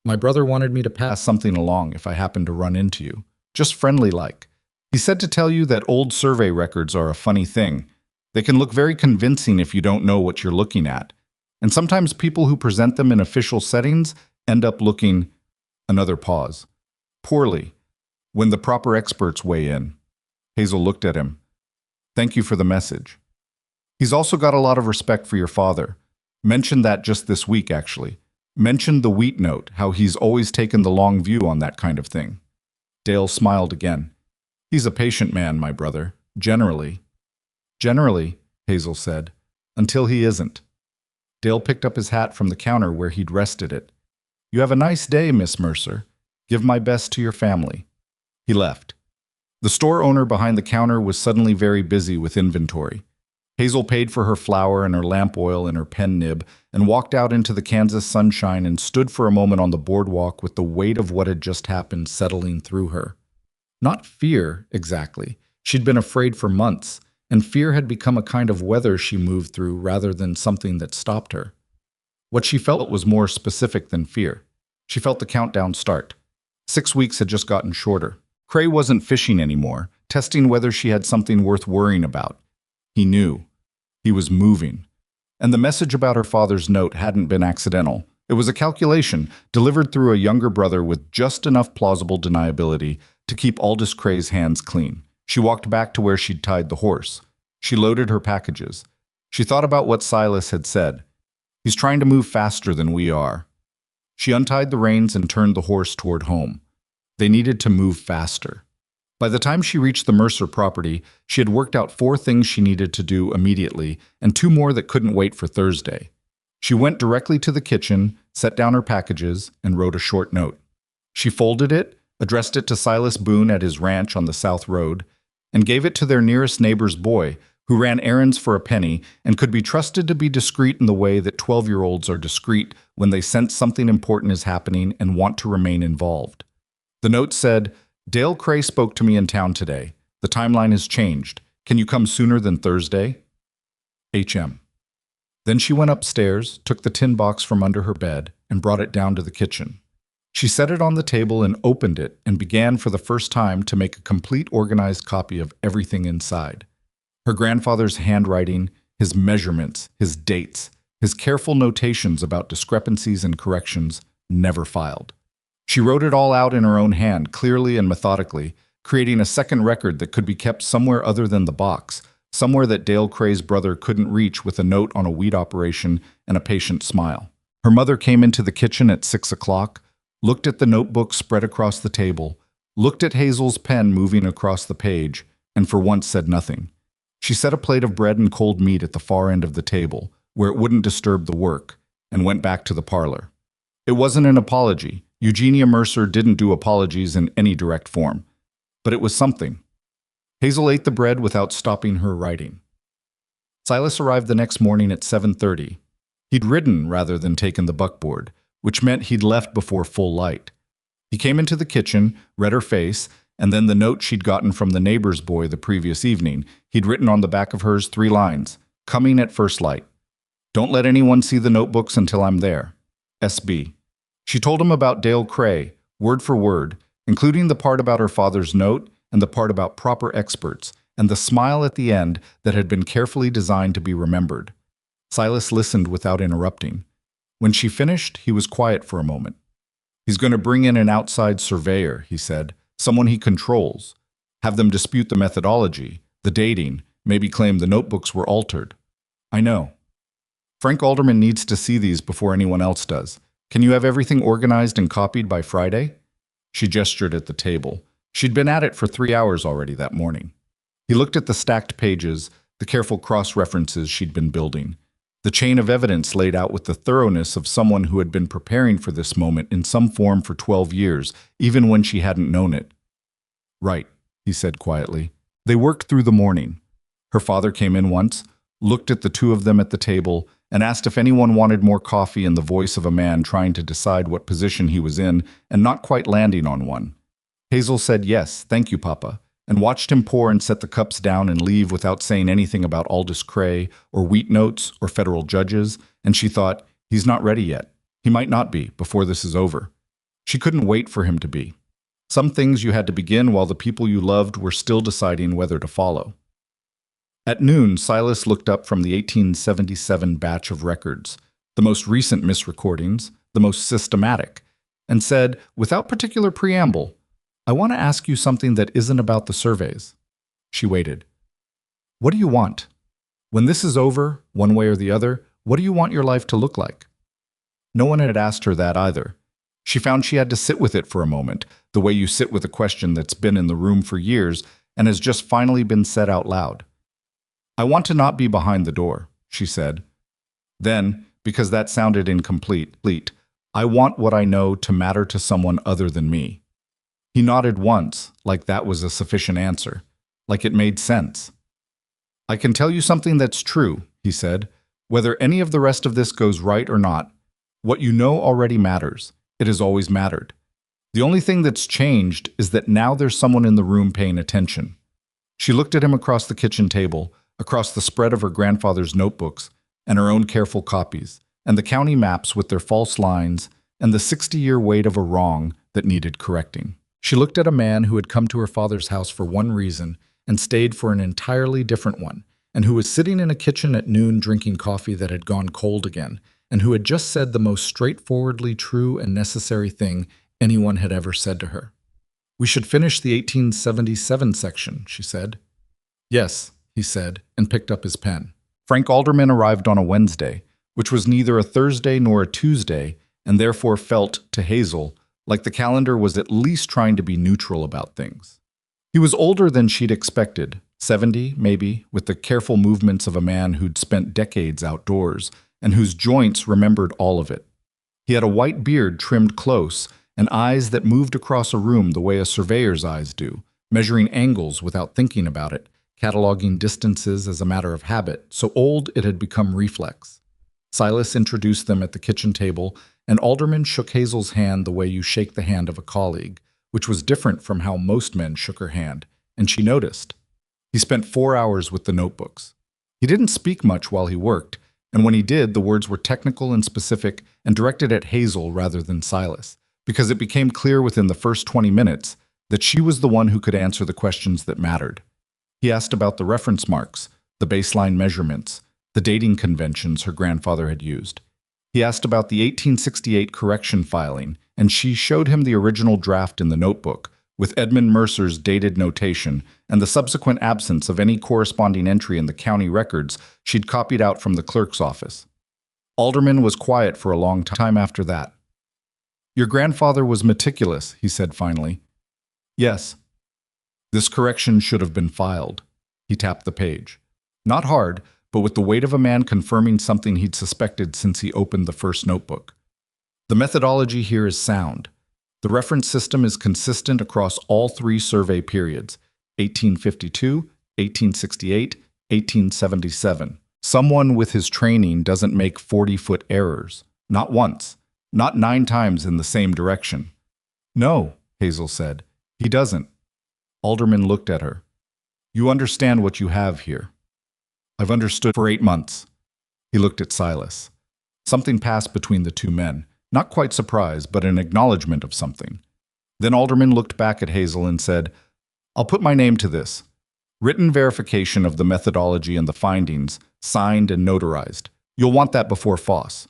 "My brother wanted me to pass something along if I happened to run into you. Just friendly-like. He said to tell you that old survey records are a funny thing. They can look very convincing if you don't know what you're looking at. And sometimes people who present them in official settings end up looking—" Another pause. "Poorly. When the proper experts weigh in." Hazel looked at him. "Thank you for the message. He's also got a lot of respect for your father. Mentioned that just this week, actually. Mentioned the wheat note, how he's always taken the long view on that kind of thing." Dale smiled again. "He's a patient man, my brother. Generally." "Generally," Hazel said, "until he isn't." Dale picked up his hat from the counter where he'd rested it. "You have a nice day, Miss Mercer. Give my best to your family." He left. The store owner behind the counter was suddenly very busy with inventory. Hazel paid for her flour and her lamp oil and her pen nib and walked out into the Kansas sunshine and stood for a moment on the boardwalk with the weight of what had just happened settling through her. Not fear, exactly. She'd been afraid for months, and fear had become a kind of weather she moved through rather than something that stopped her. What she felt was more specific than fear. She felt the countdown start. 6 weeks had just gotten shorter. Cray wasn't fishing anymore, testing whether she had something worth worrying about. He knew. He was moving. And the message about her father's note hadn't been accidental. It was a calculation, delivered through a younger brother with just enough plausible deniability to keep Aldous Cray's hands clean. She walked back to where she'd tied the horse. She loaded her packages. She thought about what Silas had said. "He's trying to move faster than we are." She untied the reins and turned the horse toward home. They needed to move faster. By the time she reached the Mercer property, she had worked out 4 things she needed to do immediately and 2 more that couldn't wait for Thursday. She went directly to the kitchen, set down her packages, and wrote a short note. She folded it, addressed it to Silas Boone at his ranch on the South Road, and gave it to their nearest neighbor's boy, who ran errands for a penny and could be trusted to be discreet in the way that 12-year-olds are discreet when they sense something important is happening and want to remain involved. The note said, "Dale Cray spoke to me in town today. The timeline has changed. Can you come sooner than Thursday? HM." Then she went upstairs, took the tin box from under her bed, and brought it down to the kitchen. She set it on the table and opened it and began for the first time to make a complete organized copy of everything inside. Her grandfather's handwriting, his measurements, his dates, his careful notations about discrepancies and corrections, never filed. She wrote it all out in her own hand, clearly and methodically, creating a second record that could be kept somewhere other than the box, somewhere that Dale Cray's brother couldn't reach with a note on a wheat operation and a patient smile. Her mother came into the kitchen at 6 o'clock, looked at the notebook spread across the table, looked at Hazel's pen moving across the page, and for once said nothing. She set a plate of bread and cold meat at the far end of the table, where it wouldn't disturb the work, and went back to the parlor. It wasn't an apology. Eugenia Mercer didn't do apologies in any direct form. But it was something. Hazel ate the bread without stopping her writing. Silas arrived the next morning at 7:30. He'd ridden rather than taken the buckboard, which meant he'd left before full light. He came into the kitchen, read her face, and then the note she'd gotten from the neighbor's boy the previous evening. He'd written on the back of hers 3 lines, "Coming at first light. Don't let anyone see the notebooks until I'm there. SB." She told him about Dale Cray, word for word, including the part about her father's note and the part about proper experts, and the smile at the end that had been carefully designed to be remembered. Silas listened without interrupting. When she finished, he was quiet for a moment. "He's going to bring in an outside surveyor," he said, "someone he controls. Have them dispute the methodology, the dating, maybe claim the notebooks were altered. I know. Frank Alderman needs to see these before anyone else does. Can you have everything organized and copied by Friday? She gestured at the table. She'd been at it for 3 hours already that morning. He looked at the stacked pages, the careful cross-references she'd been building, the chain of evidence laid out with the thoroughness of someone who had been preparing for this moment in some form for 12 years, even when she hadn't known it. Right, he said quietly. They worked through the morning. Her father came in once, looked at the two of them at the table, and asked if anyone wanted more coffee in the voice of a man trying to decide what position he was in and not quite landing on one. Hazel said yes, thank you, Papa, and watched him pour and set the cups down and leave without saying anything about Aldous Cray or wheat notes or federal judges, and she thought, he's not ready yet. He might not be before this is over. She couldn't wait for him to be. Some things you had to begin while the people you loved were still deciding whether to follow. At noon, Silas looked up from the 1877 batch of records, the most recent misrecordings, the most systematic, and said, without particular preamble, I want to ask you something that isn't about the surveys. She waited. What do you want? When this is over, one way or the other, what do you want your life to look like? No one had asked her that either. She found she had to sit with it for a moment, the way you sit with a question that's been in the room for years and has just finally been said out loud. I want to not be behind the door, she said. Then, because that sounded incomplete, I want what I know to matter to someone other than me. He nodded once, like that was a sufficient answer, like it made sense. I can tell you something that's true, he said. Whether any of the rest of this goes right or not, what you know already matters. It has always mattered. The only thing that's changed is that now there's someone in the room paying attention. She looked at him across the kitchen table, across the spread of her grandfather's notebooks, and her own careful copies, and the county maps with their false lines, and the 60-year weight of a wrong that needed correcting. She looked at a man who had come to her father's house for one reason and stayed for an entirely different one, and who was sitting in a kitchen at noon drinking coffee that had gone cold again, and who had just said the most straightforwardly true and necessary thing anyone had ever said to her. We should finish the 1877 section, she said. Yes, he said, and picked up his pen. Frank Alderman arrived on a Wednesday, which was neither a Thursday nor a Tuesday, and therefore felt, to Hazel, like the calendar was at least trying to be neutral about things. He was older than she'd expected, 70, maybe, with the careful movements of a man who'd spent decades outdoors, and whose joints remembered all of it. He had a white beard trimmed close, and eyes that moved across a room the way a surveyor's eyes do, measuring angles without thinking about it, cataloging distances as a matter of habit, so old it had become reflex. Silas introduced them at the kitchen table, and Alderman shook Hazel's hand the way you shake the hand of a colleague, which was different from how most men shook her hand, and she noticed. He spent 4 hours with the notebooks. He didn't speak much while he worked, and when he did, the words were technical and specific and directed at Hazel rather than Silas, because it became clear within the first 20 minutes that she was the one who could answer the questions that mattered. He asked about the reference marks, the baseline measurements, the dating conventions her grandfather had used. He asked about the 1868 correction filing, and she showed him the original draft in the notebook, with Edmund Mercer's dated notation and the subsequent absence of any corresponding entry in the county records she'd copied out from the clerk's office. Alderman was quiet for a long time after that. Your grandfather was meticulous, he said finally. Yes. This correction should have been filed. He tapped the page. Not hard, but with the weight of a man confirming something he'd suspected since he opened the first notebook. The methodology here is sound. The reference system is consistent across all 3 survey periods, 1852, 1868, 1877. Someone with his training doesn't make 40-foot errors. Not once. Not 9 times in the same direction. No, Hazel said. He doesn't. Alderman looked at her. You understand what you have here. I've understood for 8 months. He looked at Silas. Something passed between the two men, not quite surprise, but an acknowledgement of something. Then Alderman looked back at Hazel and said, I'll put my name to this. Written verification of the methodology and the findings, signed and notarized. You'll want that before Foss.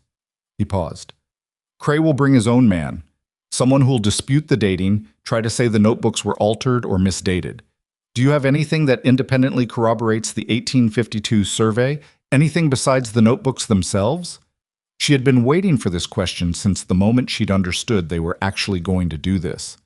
He paused. Cray will bring his own man, someone who'll dispute the dating, try to say the notebooks were altered or misdated. Do you have anything that independently corroborates the 1852 survey? Anything besides the notebooks themselves? She had been waiting for this question since the moment she'd understood they were actually going to do this.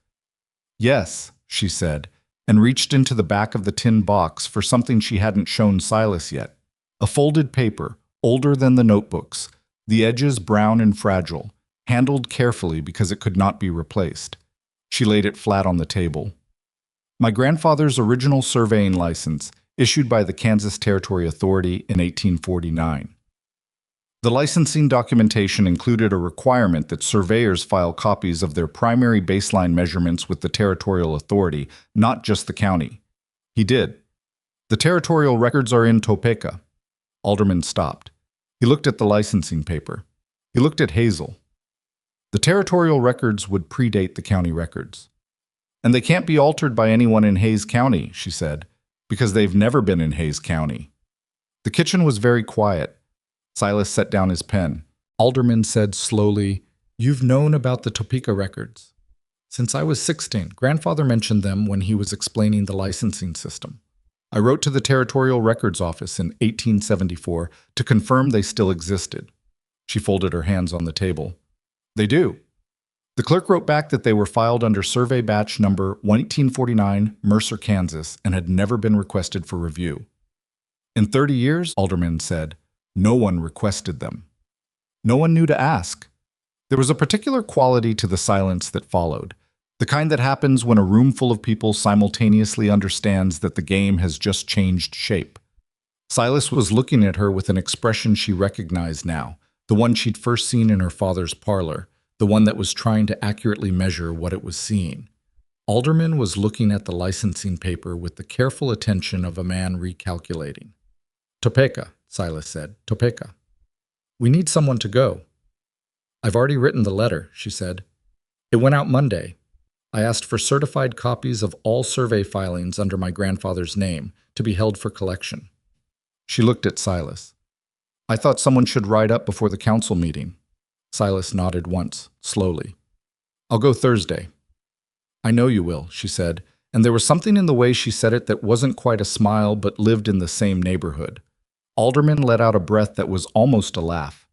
Yes, she said, and reached into the back of the tin box for something she hadn't shown Silas yet. A folded paper, older than the notebooks, the edges brown and fragile, handled carefully because it could not be replaced. She laid it flat on the table. My grandfather's original surveying license, issued by the Kansas Territory Authority in 1849. The licensing documentation included a requirement that surveyors file copies of their primary baseline measurements with the Territorial Authority, not just the county. He did. The territorial records are in Topeka. Alderman stopped. He looked at the licensing paper. He looked at Hazel. The territorial records would predate the county records. And they can't be altered by anyone in Hays County, she said, because they've never been in Hays County. The kitchen was very quiet. Silas set down his pen. Alderman said slowly, "You've known about the Topeka records. Since I was 16, Grandfather mentioned them when he was explaining the licensing system. I wrote to the Territorial Records Office in 1874 to confirm they still existed." She folded her hands on the table. "They do." The clerk wrote back that they were filed under Survey Batch Number 1849, Mercer, Kansas, and had never been requested for review. In 30 years, Alderman said, no one requested them. No one knew to ask. There was a particular quality to the silence that followed, the kind that happens when a room full of people simultaneously understands that the game has just changed shape. Silas was looking at her with an expression she recognized now, the one she'd first seen in her father's parlor, the one that was trying to accurately measure what it was seeing. Alderman was looking at the licensing paper with the careful attention of a man recalculating. "Topeka," Silas said. "Topeka. We need someone to go." "I've already written the letter," she said. "It went out Monday. I asked for certified copies of all survey filings under my grandfather's name to be held for collection." She looked at Silas. "I thought someone should write up before the council meeting." Silas nodded once, slowly. "I'll go Thursday." "I know you will," she said, and there was something in the way she said it that wasn't quite a smile but lived in the same neighborhood. Alderman let out a breath that was almost a laugh.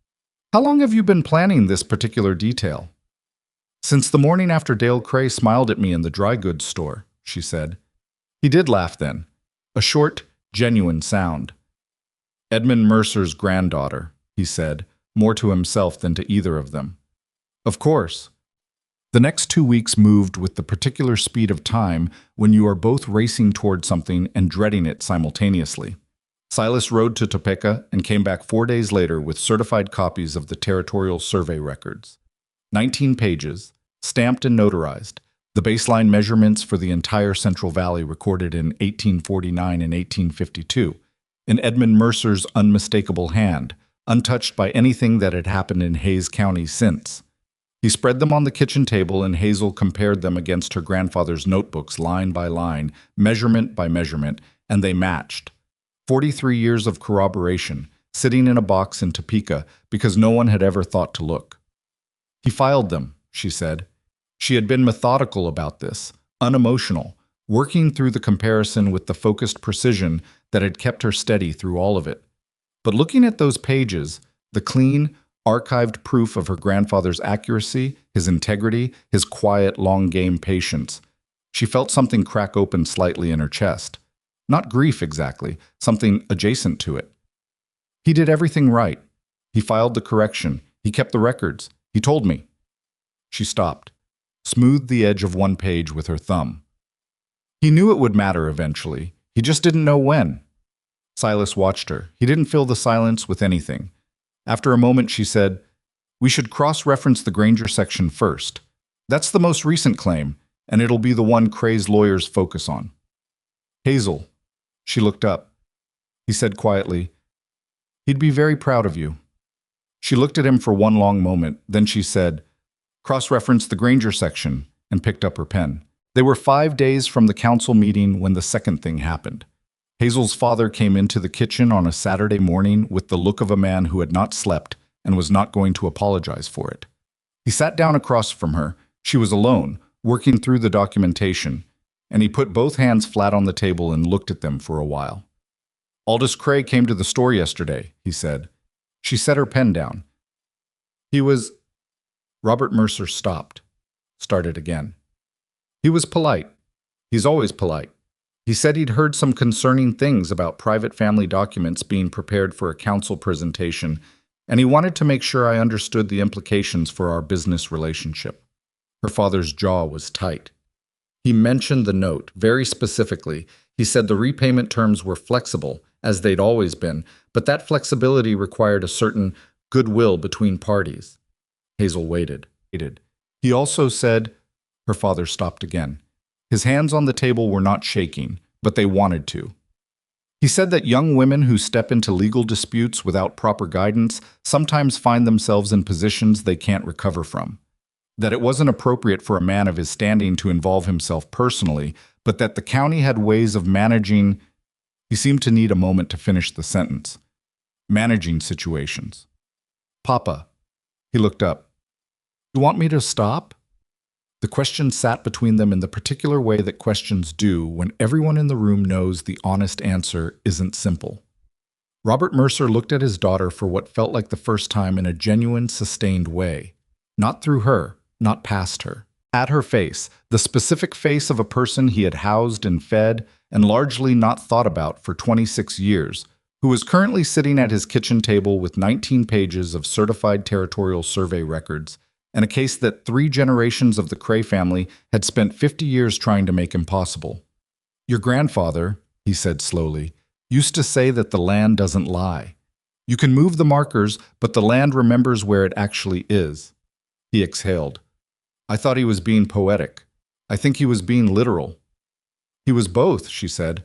"How long have you been planning this particular detail?" "Since the morning after Dale Cray smiled at me in the dry goods store," she said. He did laugh then, a short, genuine sound. "Edmund Mercer's granddaughter," he said, more to himself than to either of them. "Of course." The next 2 weeks moved with the particular speed of time when you are both racing toward something and dreading it simultaneously. Silas rode to Topeka and came back 4 days later with certified copies of the territorial survey records. 19 pages, stamped and notarized, the baseline measurements for the entire Central Valley recorded in 1849 and 1852, in Edmund Mercer's unmistakable hand, untouched by anything that had happened in Hays County since. He spread them on the kitchen table and Hazel compared them against her grandfather's notebooks line by line, measurement by measurement, and they matched. 43 years of corroboration, sitting in a box in Topeka because no one had ever thought to look. "He filed them," she said. She had been methodical about this, unemotional, working through the comparison with the focused precision that had kept her steady through all of it. But looking at those pages, the clean, archived proof of her grandfather's accuracy, his integrity, his quiet, long-game patience, she felt something crack open slightly in her chest. Not grief exactly, something adjacent to it. He did everything right. He filed the correction. He kept the records. He told me. She stopped, smoothed the edge of one page with her thumb. He knew it would matter eventually. He just didn't know when. Silas watched her. He didn't fill the silence with anything. After a moment, she said, "We should cross-reference the Granger section first. That's the most recent claim, and it'll be the one Cray's lawyers focus on." "Hazel." She looked up. He said quietly, "He'd be very proud of you." She looked at him for one long moment, then she said, "Cross-reference the Granger section," and picked up her pen. They were 5 days from the council meeting when the second thing happened. Hazel's father came into the kitchen on a Saturday morning with the look of a man who had not slept and was not going to apologize for it. He sat down across from her. She was alone, working through the documentation. and he put both hands flat on the table and looked at them for a while. Aldous Cray came to the store yesterday, he said. She set her pen down. He was... Robert Mercer stopped. Started again. He was polite. He's always polite. He said he'd heard some concerning things about private family documents being prepared for a council presentation, and he wanted to make sure I understood the implications for our business relationship. Her father's jaw was tight. He mentioned the note very specifically. He said the repayment terms were flexible, as they'd always been, but that flexibility required a certain goodwill between parties. Hazel waited. He also said... Her father stopped again. His hands on the table were not shaking, but they wanted to. He said that young women who step into legal disputes without proper guidance sometimes find themselves in positions they can't recover from. That it wasn't appropriate for a man of his standing to involve himself personally, but that the county had ways of managing... He seemed to need a moment to finish the sentence. Managing situations. Papa. He looked up. You want me to stop? The question sat between them in the particular way that questions do when everyone in the room knows the honest answer isn't simple. Robert Mercer looked at his daughter for what felt like the first time in a genuine, sustained way. Not through her, not past her. At her face, the specific face of a person he had housed and fed and largely not thought about for 26 years, who was currently sitting at his kitchen table with 19 pages of certified territorial survey records and a case that 3 generations of the Cray family had spent 50 years trying to make impossible. Your grandfather, he said slowly, used to say that the land doesn't lie. You can move the markers, but the land remembers where it actually is. He exhaled. I thought he was being poetic. I think he was being literal. He was both, she said.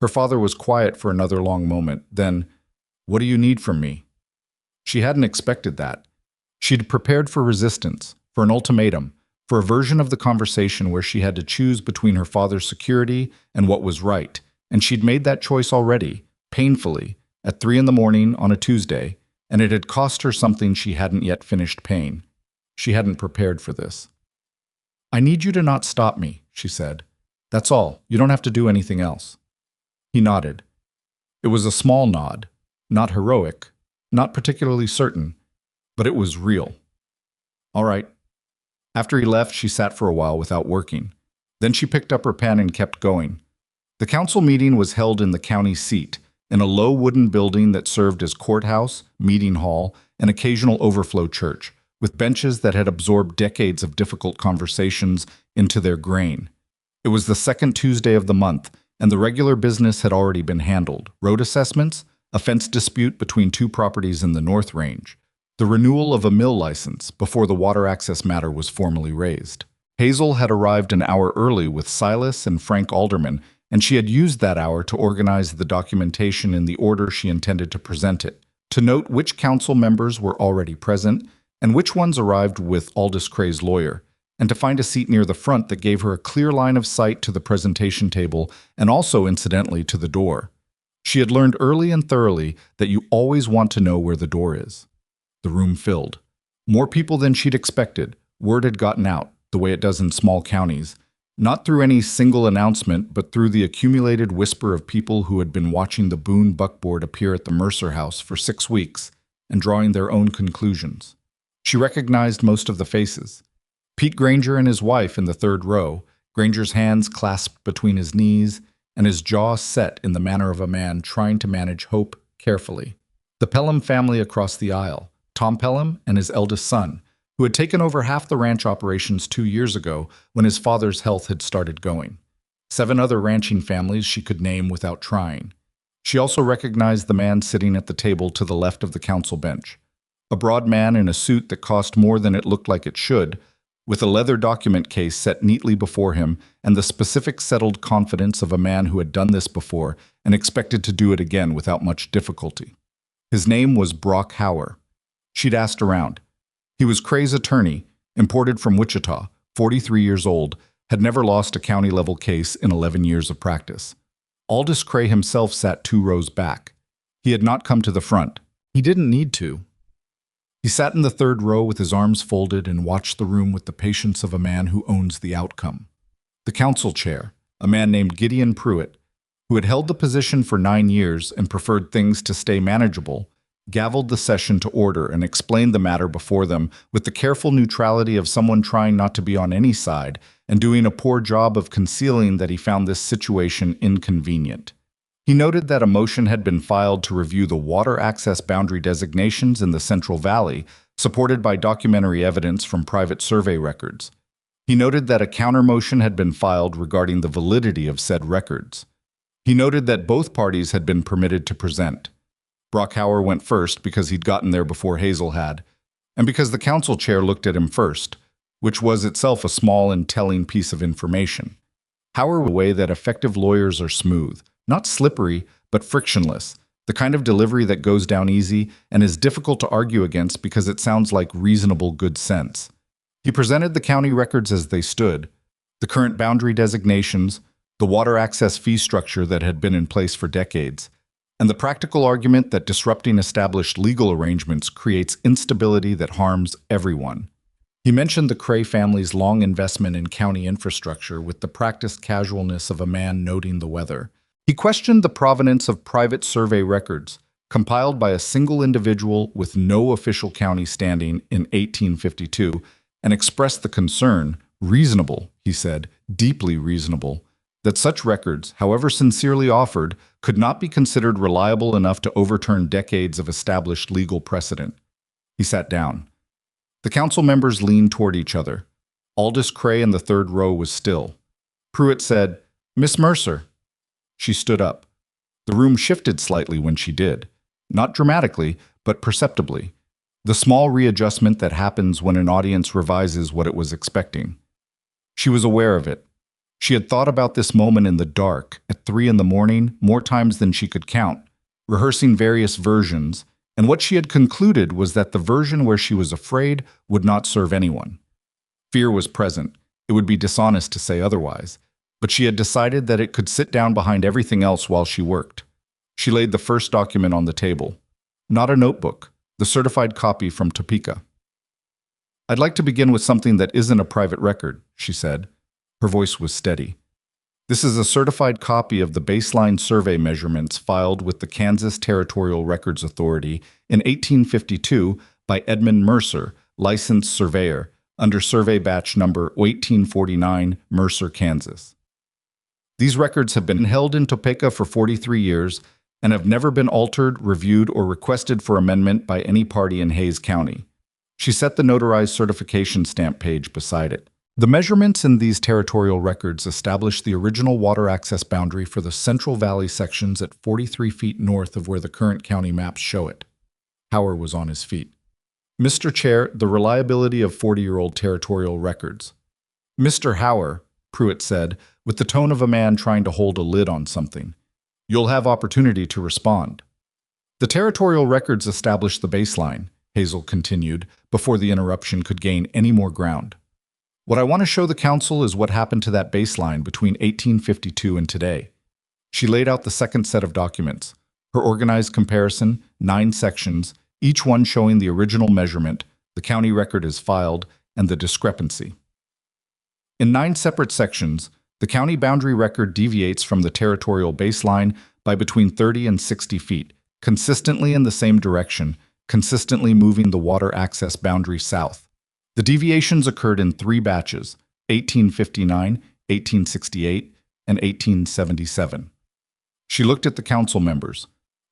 Her father was quiet for another long moment. Then, what do you need from me? She hadn't expected that. She'd prepared for resistance, for an ultimatum, for a version of the conversation where she had to choose between her father's security and what was right, and she'd made that choice already, painfully, at 3 a.m. on a Tuesday, and it had cost her something she hadn't yet finished paying. She hadn't prepared for this. I need you to not stop me, she said. That's all. You don't have to do anything else. He nodded. It was a small nod, not heroic, not particularly certain, but it was real. All right. After he left, she sat for a while without working. Then she picked up her pen and kept going. The council meeting was held in the county seat, in a low wooden building that served as courthouse, meeting hall, and occasional overflow church, with benches that had absorbed decades of difficult conversations into their grain. It was the second Tuesday of the month, and the regular business had already been handled. Road assessments, a fence dispute between 2 properties in the North Range, the renewal of a mill license before the water access matter was formally raised. Hazel had arrived an hour early with Silas and Frank Alderman, and she had used that hour to organize the documentation in the order she intended to present it, to note which council members were already present and which ones arrived with Aldous Cray's lawyer, and to find a seat near the front that gave her a clear line of sight to the presentation table and also, incidentally, to the door. She had learned early and thoroughly that you always want to know where the door is. The room filled. More people than she'd expected. Word had gotten out, the way it does in small counties, not through any single announcement, but through the accumulated whisper of people who had been watching the Boone buckboard appear at the Mercer house for 6 weeks and drawing their own conclusions. She recognized most of the faces. Pete Granger and his wife in the 3rd row, Granger's hands clasped between his knees and his jaw set in the manner of a man trying to manage hope carefully. The Pelham family across the aisle, Tom Pelham and his eldest son, who had taken over half the ranch operations 2 years ago when his father's health had started going. 7 other ranching families she could name without trying. She also recognized the man sitting at the table to the left of the council bench. A broad man in a suit that cost more than it looked like it should, with a leather document case set neatly before him and the specific settled confidence of a man who had done this before and expected to do it again without much difficulty. His name was Brock Hauer. She'd asked around. He was Cray's attorney, imported from Wichita, 43 years old, had never lost a county-level case in 11 years of practice. Aldous Cray himself sat 2 rows back. He had not come to the front. He didn't need to. He sat in the 3rd row with his arms folded and watched the room with the patience of a man who owns the outcome. The council chair, a man named Gideon Pruitt, who had held the position for 9 years and preferred things to stay manageable, gavelled the session to order and explained the matter before them with the careful neutrality of someone trying not to be on any side and doing a poor job of concealing that he found this situation inconvenient. He noted that a motion had been filed to review the water access boundary designations in the Central Valley, supported by documentary evidence from private survey records. He noted that a counter-motion had been filed regarding the validity of said records. He noted that both parties had been permitted to present. Brockhauer went first because he'd gotten there before Hazel had, and because the council chair looked at him first, which was itself a small and telling piece of information. Hauer, the way that effective lawyers are smooth, not slippery, but frictionless, the kind of delivery that goes down easy and is difficult to argue against because it sounds like reasonable good sense. He presented the county records as they stood, the current boundary designations, the water access fee structure that had been in place for decades, and the practical argument that disrupting established legal arrangements creates instability that harms everyone. He mentioned the Cray family's long investment in county infrastructure with the practiced casualness of a man noting the weather. He questioned the provenance of private survey records, compiled by a single individual with no official county standing in 1852, and expressed the concern, reasonable, he said, deeply reasonable, that such records, however sincerely offered, could not be considered reliable enough to overturn decades of established legal precedent. He sat down. The council members leaned toward each other. Aldous Cray in the third row was still. Pruitt said, "Miss Mercer." She stood up. The room shifted slightly when she did. Not dramatically, but perceptibly. The small readjustment that happens when an audience revises what it was expecting. She was aware of it. She had thought about this moment in the dark, at 3 in the morning, more times than she could count, rehearsing various versions, and what she had concluded was that the version where she was afraid would not serve anyone. Fear was present. It would be dishonest to say otherwise. But she had decided that it could sit down behind everything else while she worked. She laid the first document on the table. Not a notebook, the certified copy from Topeka. "I'd like to begin with something that isn't a private record," she said. Her voice was steady. "This is a certified copy of the baseline survey measurements filed with the Kansas Territorial Records Authority in 1852 by Edmund Mercer, licensed surveyor, under survey batch number 1849, Mercer, Kansas. These records have been held in Topeka for 43 years and have never been altered, reviewed, or requested for amendment by any party in Hays County." She set the notarized certification stamp page beside it. "The measurements in these territorial records establish the original water access boundary for the Central Valley sections at 43 feet north of where the current county maps show it." Hauer was on his feet. "Mr. Chair, the reliability of 40-year-old territorial records." "Mr. Hauer," Pruitt said, with the tone of a man trying to hold a lid on something, "you'll have opportunity to respond." "The territorial records establish the baseline," Hazel continued, before the interruption could gain any more ground. "What I want to show the council is what happened to that baseline between 1852 and today." She laid out the second set of documents, her organized comparison, 9 sections, each one showing the original measurement, the county record is filed, and the discrepancy. In 9 separate sections, the county boundary record deviates from the territorial baseline by between 30 and 60 feet, consistently in the same direction, consistently moving the water access boundary south. The deviations occurred in 3 batches, 1859, 1868, and 1877. She looked at the council members,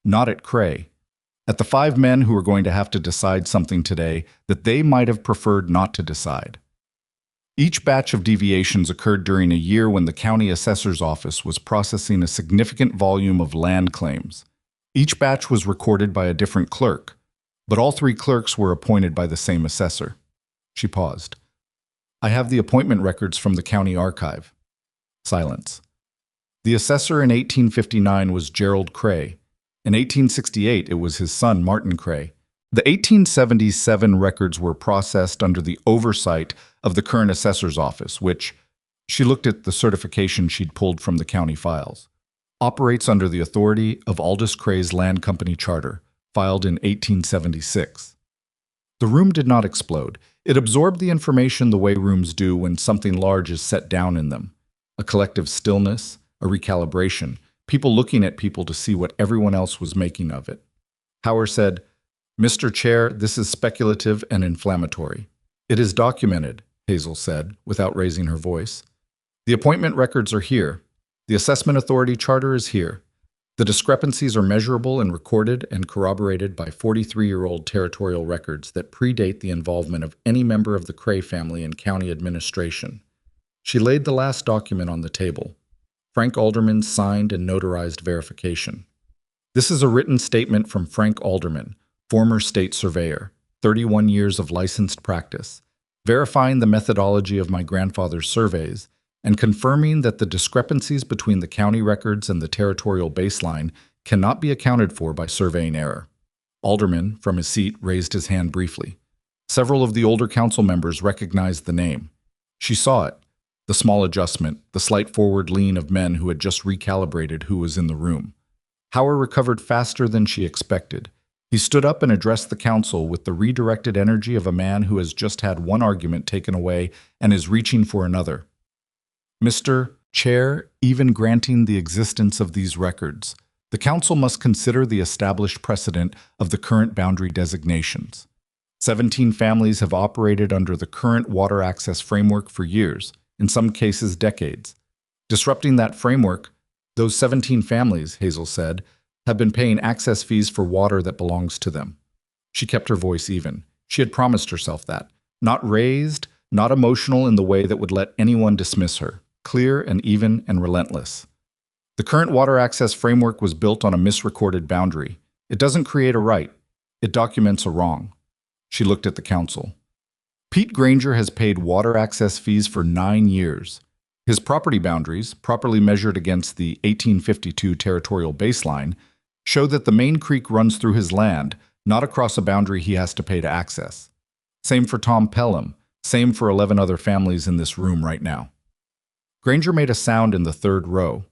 not at Cray, at the 5 men who were going to have to decide something today that they might have preferred not to decide. Each batch of deviations occurred during a year when the county assessor's office was processing a significant volume of land claims. Each batch was recorded by a different clerk, but all 3 clerks were appointed by the same assessor. She paused. "I have the appointment records from the county archive." Silence. The assessor in 1859 was Gerald Cray. In 1868, it was his son, Martin Cray. The 1877 records were processed under the oversight of the current assessor's office, which, she looked at the certification she'd pulled from the county files, operates under the authority of Aldous Cray's Land Company Charter, filed in 1876. The room did not explode. It absorbed the information the way rooms do when something large is set down in them. a collective stillness, a recalibration, people looking at people to see what everyone else was making of it. Howard said, "Mr. Chair, this is speculative and inflammatory." "It is documented," Hazel said, without raising her voice. "The appointment records are here. The assessment authority charter is here. The discrepancies are measurable and recorded and corroborated by 43-year-old territorial records that predate the involvement of any member of the Cray family in county administration." She laid the last document on the table. Frank Alderman's signed and notarized verification. "This is a written statement from Frank Alderman, former state surveyor, 31 years of licensed practice, verifying the methodology of my grandfather's surveys and confirming that the discrepancies between the county records and the territorial baseline cannot be accounted for by surveying error." Alderman, from his seat, raised his hand briefly. Several of the older council members recognized the name. She saw it, the small adjustment, the slight forward lean of men who had just recalibrated who was in the room. Howard recovered faster than she expected. He stood up and addressed the council with the redirected energy of a man who has just had one argument taken away and is reaching for another. "Mr. Chair, even granting the existence of these records, the council must consider the established precedent of the current boundary designations. 17 families have operated under the current water access framework for years, in some cases decades. Disrupting that framework, those 17 families," Hazel said, "have been paying access fees for water that belongs to them." She kept her voice even. She had promised herself that. Not raised, not emotional in the way that would let anyone dismiss her. Clear and even and relentless. "The current water access framework was built on a misrecorded boundary. It doesn't create a right. It documents a wrong." She looked at the council. "Pete Granger has paid water access fees for 9 years. His property boundaries, properly measured against the 1852 territorial baseline, show that the main creek runs through his land, not across a boundary he has to pay to access. Same for Tom Pelham, same for 11 other families in this room right now." Granger made a sound in the third row.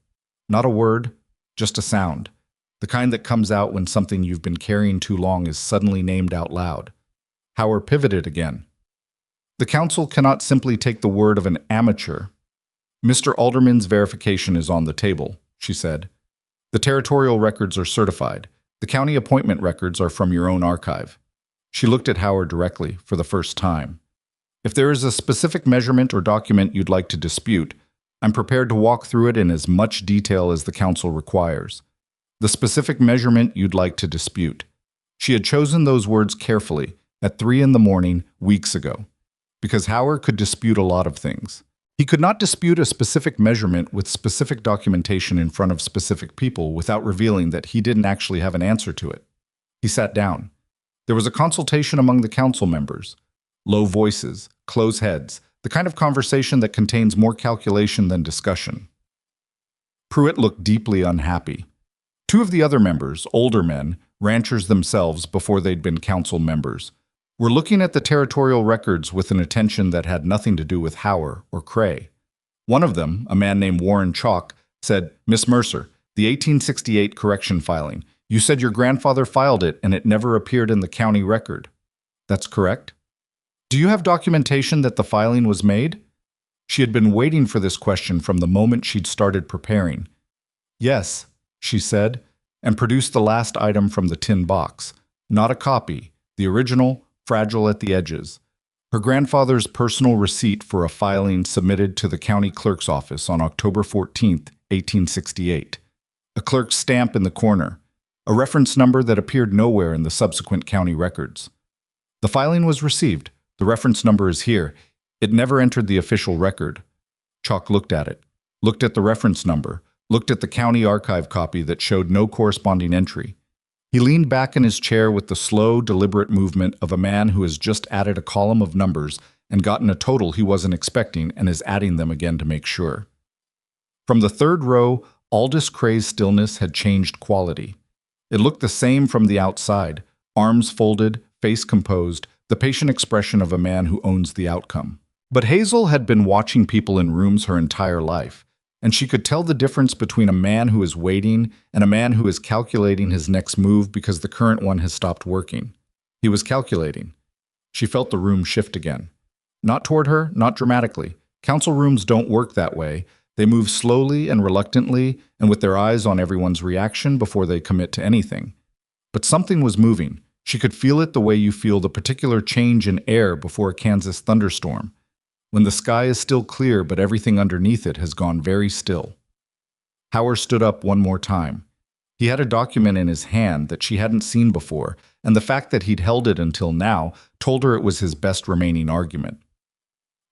Not a word, just a sound. The kind that comes out when something you've been carrying too long is suddenly named out loud. Howard pivoted again. "The council cannot simply take the word of an amateur." "Mr. Alderman's verification is on the table," she said. "The territorial records are certified. The county appointment records are from your own archive." She looked at Howard directly, for the first time. "If there is a specific measurement or document you'd like to dispute, I'm prepared to walk through it in as much detail as the council requires. The specific measurement you'd like to dispute." She had chosen those words carefully, at 3 in the morning, weeks ago, because Howard could dispute a lot of things. He could not dispute a specific measurement with specific documentation in front of specific people without revealing that he didn't actually have an answer to it. He sat down. There was a consultation among the council members. Low voices, closed heads, the kind of conversation that contains more calculation than discussion. Pruitt looked deeply unhappy. 2 of the other members, older men, ranchers themselves before they'd been council members, were looking at the territorial records with an attention that had nothing to do with Howard or Cray. One of them, a man named Warren Chalk, said, "Miss Mercer, the 1868 correction filing. You said your grandfather filed it and it never appeared in the county record." "That's correct." "Do you have documentation that the filing was made?" She had been waiting for this question from the moment she'd started preparing. "Yes," she said, and produced the last item from the tin box. Not a copy, the original, fragile at the edges. Her grandfather's personal receipt for a filing submitted to the county clerk's office on October 14, 1868. A clerk's stamp in the corner, a reference number that appeared nowhere in the subsequent county records. "The filing was received. The reference number is here. It never entered the official record." Chalk looked at it, looked at the reference number, looked at the county archive copy that showed no corresponding entry. He leaned back in his chair with the slow, deliberate movement of a man who has just added a column of numbers and gotten a total he wasn't expecting and is adding them again to make sure. From the third row, Aldous Cray's stillness had changed quality. It looked the same from the outside, arms folded, face composed, the patient expression of a man who owns the outcome. But Hazel had been watching people in rooms her entire life, and she could tell the difference between a man who is waiting and a man who is calculating his next move because the current one has stopped working. He was calculating. She felt the room shift again. Not toward her, not dramatically. Council rooms don't work that way. They move slowly and reluctantly and with their eyes on everyone's reaction before they commit to anything. But something was moving. She could feel it the way you feel the particular change in air before a Kansas thunderstorm, when the sky is still clear but everything underneath it has gone very still. Howard stood up one more time. He had a document in his hand that she hadn't seen before, and the fact that he'd held it until now told her it was his best remaining argument.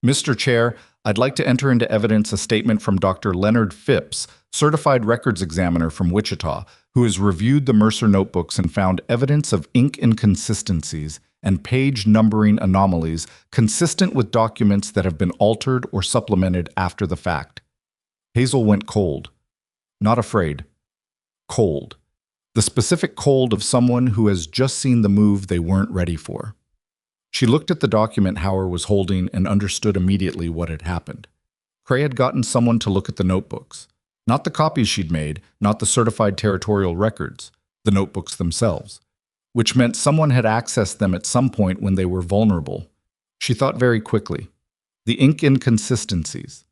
Mr. Chair, I'd like to enter into evidence a statement from Dr. Leonard Phipps, certified records examiner from Wichita, who has reviewed the Mercer notebooks and found evidence of ink inconsistencies and page numbering anomalies consistent with documents that have been altered or supplemented after the fact. Hazel went cold. Not afraid. Cold. The specific cold of someone who has just seen the move they weren't ready for. She looked at the document Howard was holding and understood immediately what had happened. Cray had gotten someone to look at the notebooks. Not the copies she'd made, not the certified territorial records, the notebooks themselves, which meant someone had accessed them at some point when they were vulnerable. She thought very quickly. The ink inconsistencies.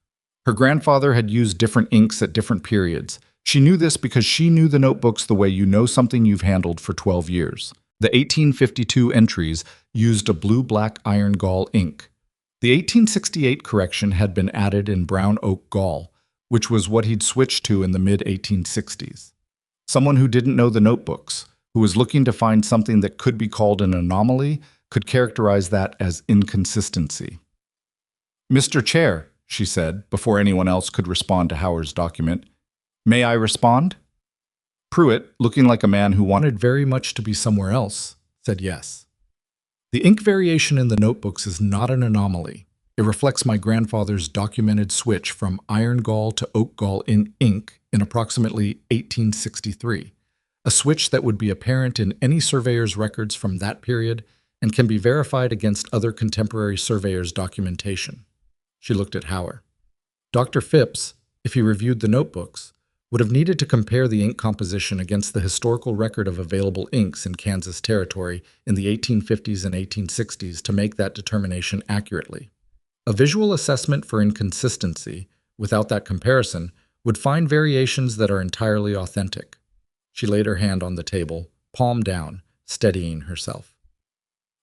Her grandfather had used different inks at different periods. She knew this because she knew the notebooks the way you know something you've handled for 12 years. The 1852 entries used a blue-black iron gall ink. The 1868 correction had been added in brown oak gall, which was what he'd switched to in the mid-1860s. Someone who didn't know the notebooks, who was looking to find something that could be called an anomaly, could characterize that as inconsistency. Mr. Chair, she said, before anyone else could respond to Howard's document, may I respond? Pruitt, looking like a man who wanted very much to be somewhere else, said yes. The ink variation in the notebooks is not an anomaly. It reflects my grandfather's documented switch from iron gall to oak gall in ink in approximately 1863, a switch that would be apparent in any surveyor's records from that period and can be verified against other contemporary surveyors' documentation. She looked at Howard. Dr. Phipps, if he reviewed the notebooks, would have needed to compare the ink composition against the historical record of available inks in Kansas Territory in the 1850s and 1860s to make that determination accurately. A visual assessment for inconsistency, without that comparison, would find variations that are entirely authentic. She laid her hand on the table, palm down, steadying herself.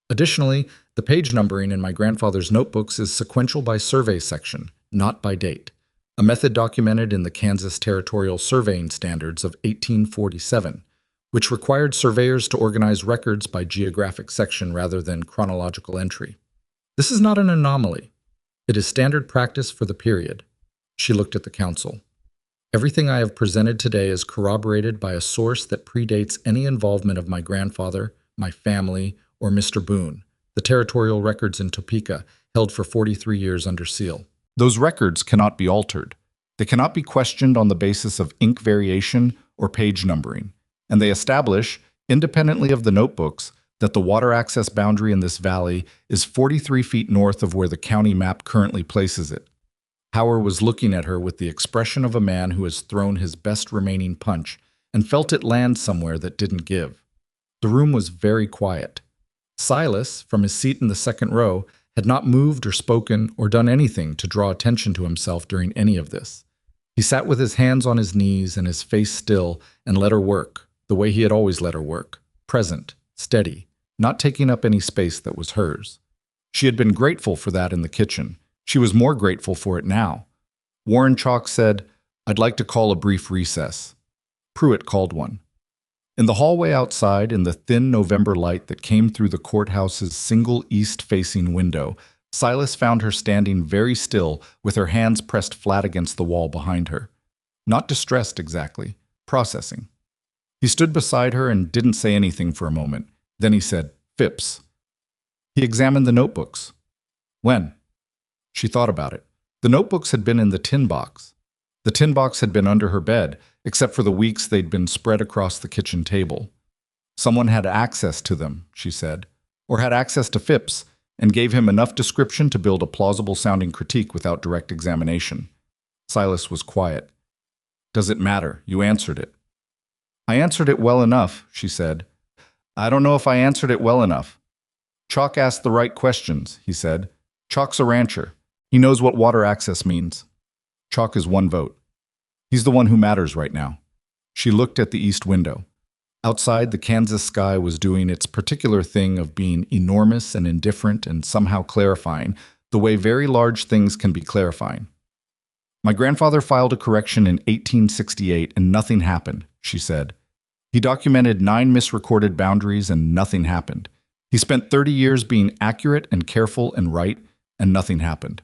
Additionally, the page numbering in my grandfather's notebooks is sequential by survey section, not by date, a method documented in the Kansas Territorial Surveying Standards of 1847, which required surveyors to organize records by geographic section rather than chronological entry. This is not an anomaly. It is standard practice for the period. She looked at the council. Everything I have presented today is corroborated by a source that predates any involvement of my grandfather, my family, or Mr. Boone, the territorial records in Topeka, held for 43 years under seal. Those records cannot be altered. They cannot be questioned on the basis of ink variation or page numbering, and they establish, independently of the notebooks, that the water access boundary in this valley is 43 feet north of where the county map currently places it. Howard was looking at her with the expression of a man who has thrown his best remaining punch and felt it land somewhere that didn't give. The room was very quiet. Silas, from his seat in the second row, had not moved or spoken or done anything to draw attention to himself during any of this. He sat with his hands on his knees and his face still and let her work, the way he had always let her work, present, steady, not taking up any space that was hers. She had been grateful for that in the kitchen. She was more grateful for it now. Warren Chalk said, "I'd like to call a brief recess." Pruitt called one. In the hallway outside, in the thin November light that came through the courthouse's single east-facing window, Silas found her standing very still with her hands pressed flat against the wall behind her. Not distressed exactly, processing. He stood beside her and didn't say anything for a moment. Then he said, "Phipps." He examined the notebooks. When? She thought about it. The notebooks had been in the tin box. The tin box had been under her bed, except for the weeks they'd been spread across the kitchen table. Someone had access to them, she said, or had access to Phipps, and gave him enough description to build a plausible-sounding critique without direct examination. Silas was quiet. "Does it matter? You answered it." "I answered it well enough," she said. "I don't know if I answered it well enough." "Chalk asked the right questions," he said. "Chalk's a rancher. He knows what water access means." Chalk is one vote. He's the one who matters right now. She looked at the east window. Outside, the Kansas sky was doing its particular thing of being enormous and indifferent and somehow clarifying, the way very large things can be clarifying. My grandfather filed a correction in 1868 and nothing happened, she said. He documented 9 misrecorded boundaries and nothing happened. He spent 30 years being accurate and careful and right, and nothing happened.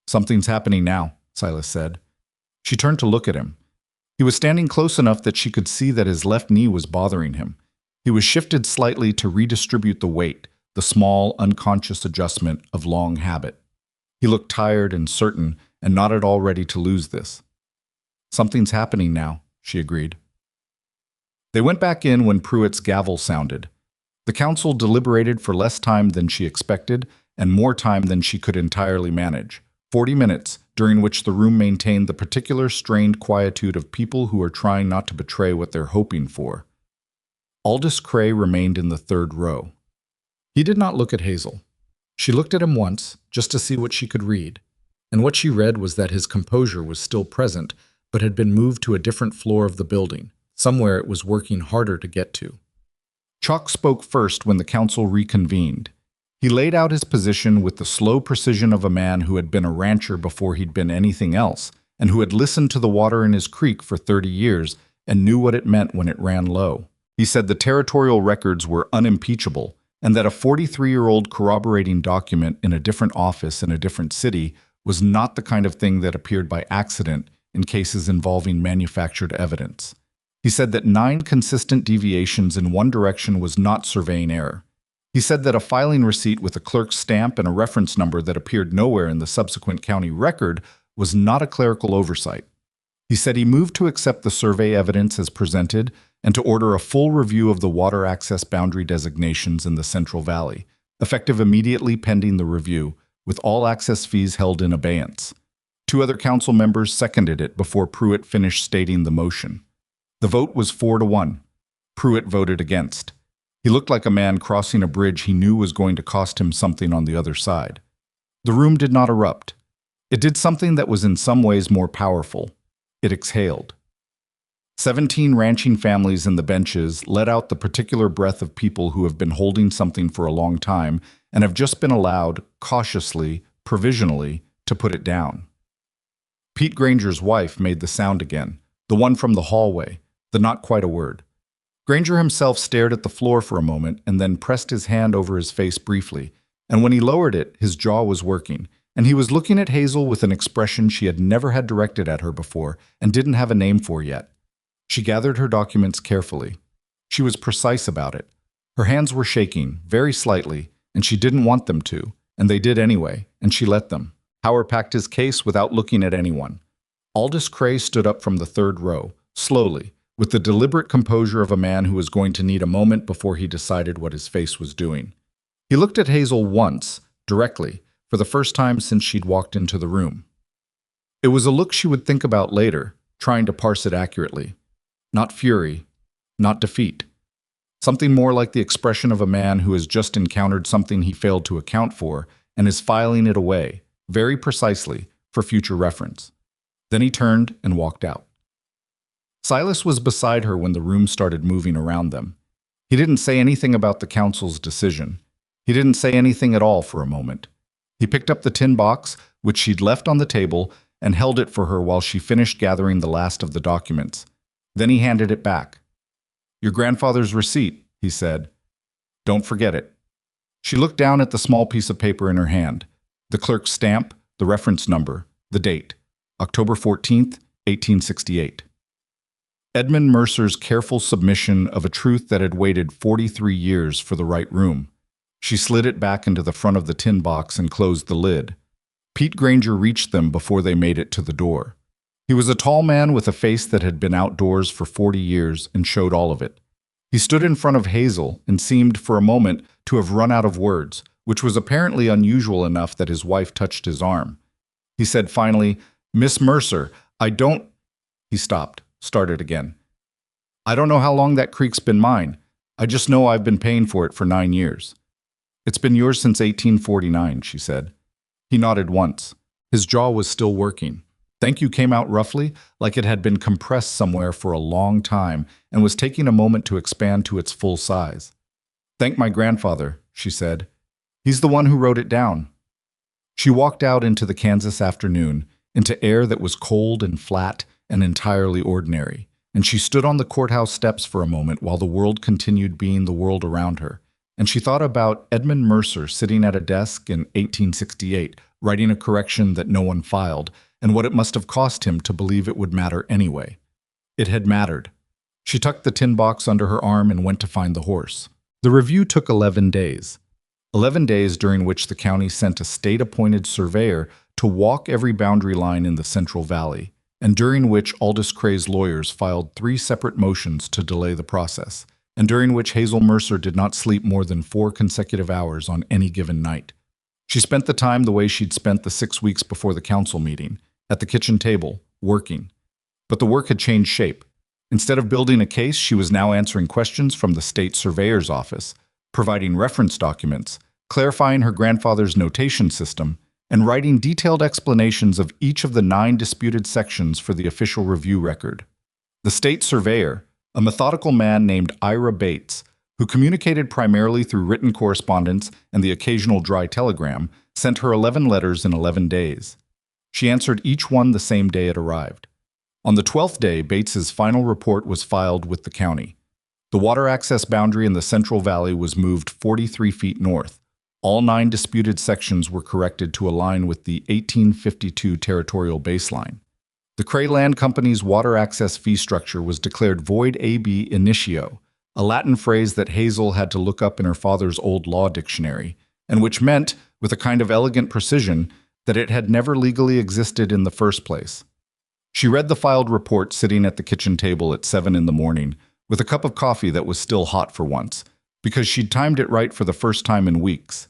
Something's happening now, Silas said. She turned to look at him. He was standing close enough that she could see that his left knee was bothering him. He was shifted slightly to redistribute the weight, the small, unconscious adjustment of long habit. He looked tired and certain, and not at all ready to lose this. Something's happening now, she agreed. They went back in when Pruitt's gavel sounded. The council deliberated for less time than she expected, and more time than she could entirely manage. 40 minutes, during which the room maintained the particular strained quietude of people who are trying not to betray what they're hoping for. Aldous Cray remained in the third row. He did not look at Hazel. She looked at him once, just to see what she could read, and what she read was that his composure was still present, but had been moved to a different floor of the building, somewhere it was working harder to get to. Chalk spoke first when the council reconvened. He laid out his position with the slow precision of a man who had been a rancher before he'd been anything else, and who had listened to the water in his creek for 30 years and knew what it meant when it ran low. He said the territorial records were unimpeachable, and that a 43-year-old corroborating document in a different office in a different city was not the kind of thing that appeared by accident in cases involving manufactured evidence. He said that 9 consistent deviations in one direction was not surveying error. He said that a filing receipt with a clerk's stamp and a reference number that appeared nowhere in the subsequent county record was not a clerical oversight. He said he moved to accept the survey evidence as presented and to order a full review of the water access boundary designations in the Central Valley, effective immediately pending the review, with all access fees held in abeyance. 2 other council members seconded it before Pruitt finished stating the motion. The vote was 4-1. Pruitt voted against. He looked like a man crossing a bridge he knew was going to cost him something on the other side. The room did not erupt. It did something that was in some ways more powerful. It exhaled. 17 ranching families in the benches let out the particular breath of people who have been holding something for a long time and have just been allowed, cautiously, provisionally, to put it down. Pete Granger's wife made the sound again, the one from the hallway, the not quite a word. Granger himself stared at the floor for a moment and then pressed his hand over his face briefly, and when he lowered it, his jaw was working, and he was looking at Hazel with an expression she had never had directed at her before and didn't have a name for yet. She gathered her documents carefully. She was precise about it. Her hands were shaking, very slightly, and she didn't want them to, and they did anyway, and she let them. Howard packed his case without looking at anyone. Aldous Cray stood up from the third row, slowly, with the deliberate composure of a man who was going to need a moment before he decided what his face was doing. He looked at Hazel once, directly, for the first time since she'd walked into the room. It was a look she would think about later, trying to parse it accurately. Not fury, not defeat. Something more like the expression of a man who has just encountered something he failed to account for and is filing it away, very precisely, for future reference. Then he turned and walked out. Silas was beside her when the room started moving around them. He didn't say anything about the council's decision. He didn't say anything at all for a moment. He picked up the tin box, which she'd left on the table, and held it for her while she finished gathering the last of the documents. Then he handed it back. "Your grandfather's receipt," he said. "Don't forget it." She looked down at the small piece of paper in her hand. The clerk's stamp, the reference number, the date, October 14th, 1868. Edmund Mercer's careful submission of a truth that had waited 43 years for the right room. She slid it back into the front of the tin box and closed the lid. Pete Granger reached them before they made it to the door. He was a tall man with a face that had been outdoors for 40 years and showed all of it. He stood in front of Hazel and seemed for a moment to have run out of words, which was apparently unusual enough that his wife touched his arm. He said finally, "Miss Mercer, I don't—" He stopped, started again. "I don't know how long that creek's been mine. I just know I've been paying for it for 9 years." "It's been yours since 1849, she said. He nodded once. His jaw was still working. Thank you came out roughly, like it had been compressed somewhere for a long time and was taking a moment to expand to its full size. Thank my grandfather, she said. He's the one who wrote it down. She walked out into the Kansas afternoon, into air that was cold and flat and entirely ordinary, and she stood on the courthouse steps for a moment while the world continued being the world around her. And she thought about Edmund Mercer sitting at a desk in 1868, writing a correction that no one filed, and what it must have cost him to believe it would matter anyway. It had mattered. She tucked the tin box under her arm and went to find the horse. The review took 11 days. 11 days during which the county sent a state-appointed surveyor to walk every boundary line in the Central Valley, and during which Aldous Cray's lawyers filed 3 separate motions to delay the process, and during which Hazel Mercer did not sleep more than 4 consecutive hours on any given night. She spent the time the way she'd spent the 6 weeks before the council meeting, at the kitchen table, working. But the work had changed shape. Instead of building a case, she was now answering questions from the state surveyor's office, providing reference documents, clarifying her grandfather's notation system, and writing detailed explanations of each of the 9 disputed sections for the official review record. The state surveyor, a methodical man named Ira Bates, who communicated primarily through written correspondence and the occasional dry telegram, sent her 11 letters in 11 days. She answered each one the same day it arrived. On the 12th day, Bates's final report was filed with the county. The water access boundary in the Central Valley was moved 43 feet north. All 9 disputed sections were corrected to align with the 1852 territorial baseline. The Cray Land Company's water access fee structure was declared void ab initio, a Latin phrase that Hazel had to look up in her father's old law dictionary, and which meant, with a kind of elegant precision, that it had never legally existed in the first place. She read the filed report sitting at the kitchen table at 7 in the morning, with a cup of coffee that was still hot for once, because she'd timed it right for the first time in weeks.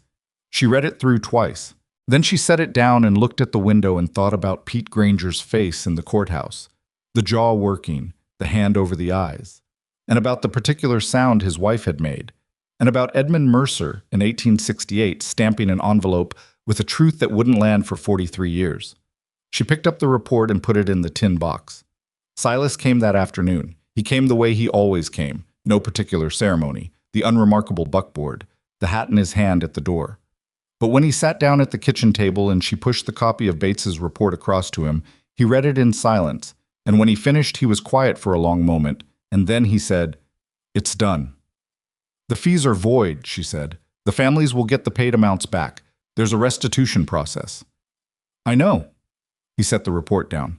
She read it through twice. Then she set it down and looked at the window and thought about Pete Granger's face in the courthouse, the jaw working, the hand over the eyes, and about the particular sound his wife had made, and about Edmund Mercer in 1868 stamping an envelope with a truth that wouldn't land for 43 years. She picked up the report and put it in the tin box. Silas came that afternoon. He came the way he always came, no particular ceremony, the unremarkable buckboard, the hat in his hand at the door. But when he sat down at the kitchen table and she pushed the copy of Bates's report across to him, he read it in silence, and when he finished he was quiet for a long moment, and then he said, "It's done." "The fees are void," she said. "The families will get the paid amounts back. There's a restitution process." "I know." He set the report down.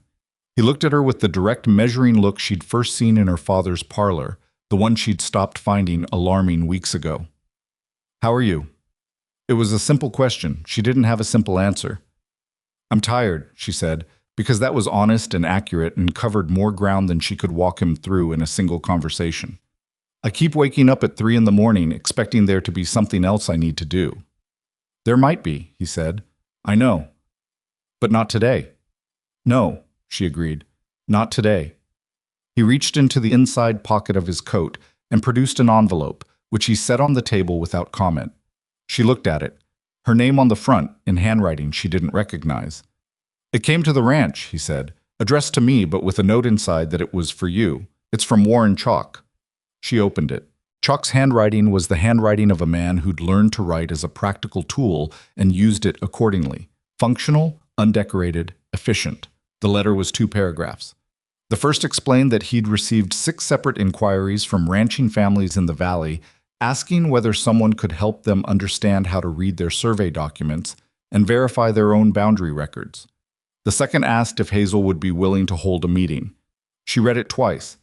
He looked at her with the direct measuring look she'd first seen in her father's parlor, the one she'd stopped finding alarming weeks ago. "How are you?" It was a simple question. She didn't have a simple answer. "I'm tired," she said, because that was honest and accurate and covered more ground than she could walk him through in a single conversation. "I keep waking up at 3 in the morning, expecting there to be something else I need to do." "There might be," he said. "I know. But not today." "No," she agreed. "Not today." He reached into the inside pocket of his coat and produced an envelope, which he set on the table without comment. She looked at it, her name on the front, in handwriting she didn't recognize. "It came to the ranch," he said, "addressed to me, but with a note inside that it was for you. It's from Warren Chalk." She opened it. Chalk's handwriting was the handwriting of a man who'd learned to write as a practical tool and used it accordingly. Functional, undecorated, efficient. The letter was 2 paragraphs. The first explained that he'd received 6 separate inquiries from ranching families in the valley, asking whether someone could help them understand how to read their survey documents and verify their own boundary records. The second asked if Hazel would be willing to hold a meeting. She read it twice.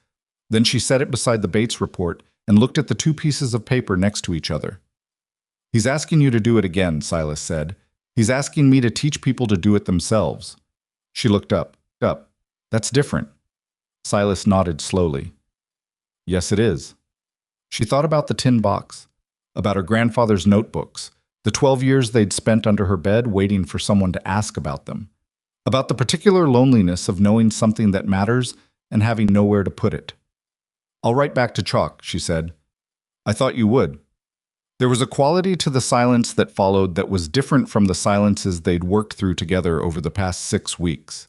Then she set it beside the Bates report and looked at the 2 pieces of paper next to each other. "He's asking you to do it again," Silas said. "He's asking me to teach people to do it themselves." She looked up. "That's different." Silas nodded slowly. "Yes, it is." She thought about the tin box, about her grandfather's notebooks, the 12 years they'd spent under her bed waiting for someone to ask about them, about the particular loneliness of knowing something that matters and having nowhere to put it. "I'll write back to Chalk," she said. "I thought you would." There was a quality to the silence that followed that was different from the silences they'd worked through together over the past 6 weeks.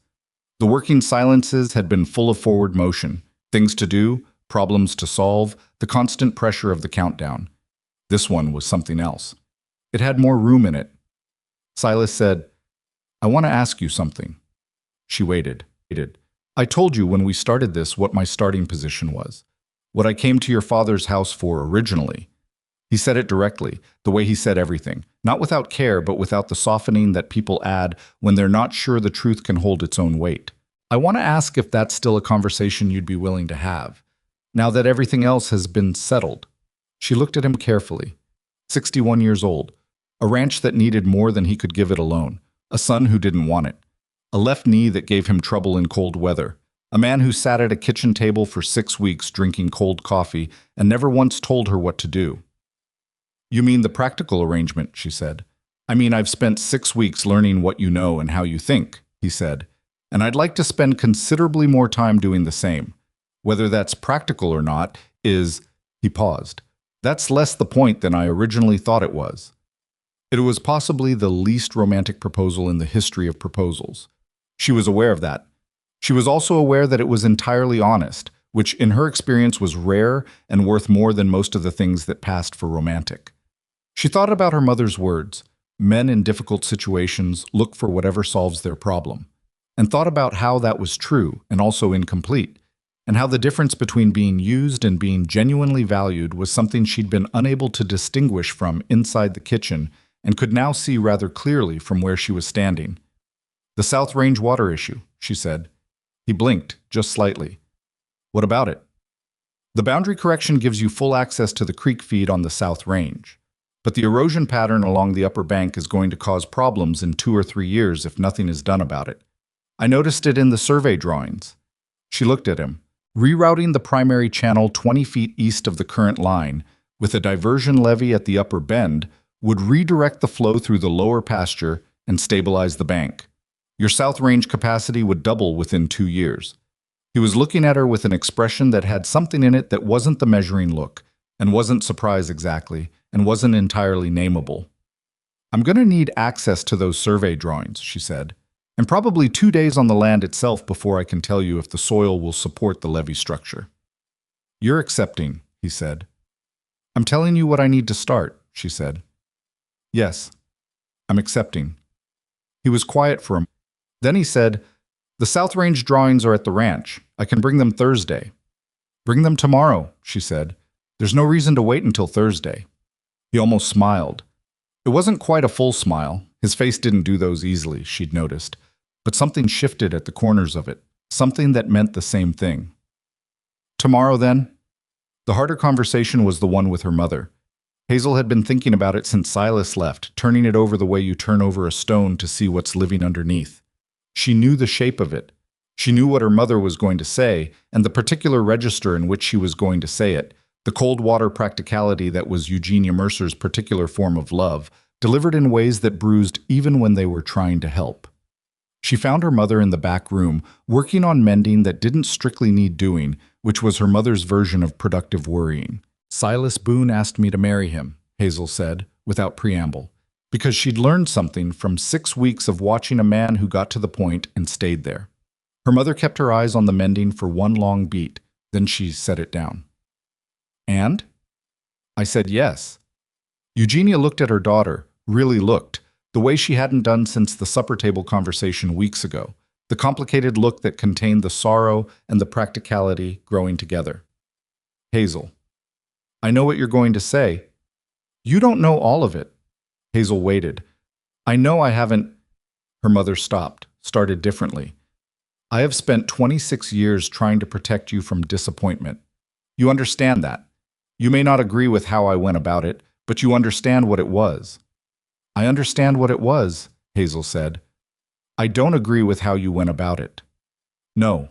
The working silences had been full of forward motion, things to do, problems to solve, the constant pressure of the countdown. This one was something else. It had more room in it. Silas said, "I want to ask you something." She waited. "I told you when we started this what my starting position was, what I came to your father's house for originally." He said it directly, the way he said everything, not without care, but without the softening that people add when they're not sure the truth can hold its own weight. "I want to ask if that's still a conversation you'd be willing to have, now that everything else has been settled." She looked at him carefully. 61 years old, a ranch that needed more than he could give it alone, a son who didn't want it, a left knee that gave him trouble in cold weather, a man who sat at a kitchen table for 6 weeks drinking cold coffee and never once told her what to do. "You mean the practical arrangement," she said. "I mean, I've spent 6 weeks learning what you know and how you think," he said, "and I'd like to spend considerably more time doing the same. Whether that's practical or not is—" He paused. "That's less the point than I originally thought it was." It was possibly the least romantic proposal in the history of proposals. She was aware of that. She was also aware that it was entirely honest, which in her experience was rare and worth more than most of the things that passed for romantic. She thought about her mother's words, "Men in difficult situations look for whatever solves their problem," and thought about how that was true and also incomplete, and how the difference between being used and being genuinely valued was something she'd been unable to distinguish from inside the kitchen and could now see rather clearly from where she was standing. "The South Range water issue," she said. He blinked, just slightly. "What about it?" "The boundary correction gives you full access to the creek feed on the South Range. But the erosion pattern along the upper bank is going to cause problems in 2 or 3 years if nothing is done about it. I noticed it in the survey drawings." She looked at him. "Rerouting the primary channel 20 feet east of the current line, with a diversion levee at the upper bend, would redirect the flow through the lower pasture and stabilize the bank. Your South Range capacity would double within 2 years. He was looking at her with an expression that had something in it that wasn't the measuring look, and wasn't surprise exactly, and wasn't entirely nameable. "I'm going to need access to those survey drawings," she said, "and probably 2 days on the land itself before I can tell you if the soil will support the levee structure." "You're accepting," he said. "I'm telling you what I need to start," she said. "Yes, I'm accepting." He was quiet for a moment. Then he said, "The South Range drawings are at the ranch. I can bring them Thursday." "Bring them tomorrow," she said. "There's no reason to wait until Thursday." He almost smiled. It wasn't quite a full smile. His face didn't do those easily, she'd noticed. But something shifted at the corners of it, something that meant the same thing. "Tomorrow, then?" The harder conversation was the one with her mother. Hazel had been thinking about it since Silas left, turning it over the way you turn over a stone to see what's living underneath. She knew the shape of it. She knew what her mother was going to say, and the particular register in which she was going to say it, the cold water practicality that was Eugenia Mercer's particular form of love, delivered in ways that bruised even when they were trying to help. She found her mother in the back room, working on mending that didn't strictly need doing, which was her mother's version of productive worrying. "Silas Boone asked me to marry him," Hazel said, without preamble, because she'd learned something from 6 weeks of watching a man who got to the point and stayed there. Her mother kept her eyes on the mending for one long beat, then she set it down. "And?" I said yes. Eugenia looked at her daughter, really looked, the way she hadn't done since the supper table conversation weeks ago, the complicated look that contained the sorrow and the practicality growing together. "Hazel, I know what you're going to say." "You don't know all of it." Hazel waited. "I know I haven't—" Her mother stopped, started differently. "I have spent 26 years trying to protect you from disappointment. You understand that. You may not agree with how I went about it, but you understand what it was." "I understand what it was," Hazel said. "I don't agree with how you went about it." "No."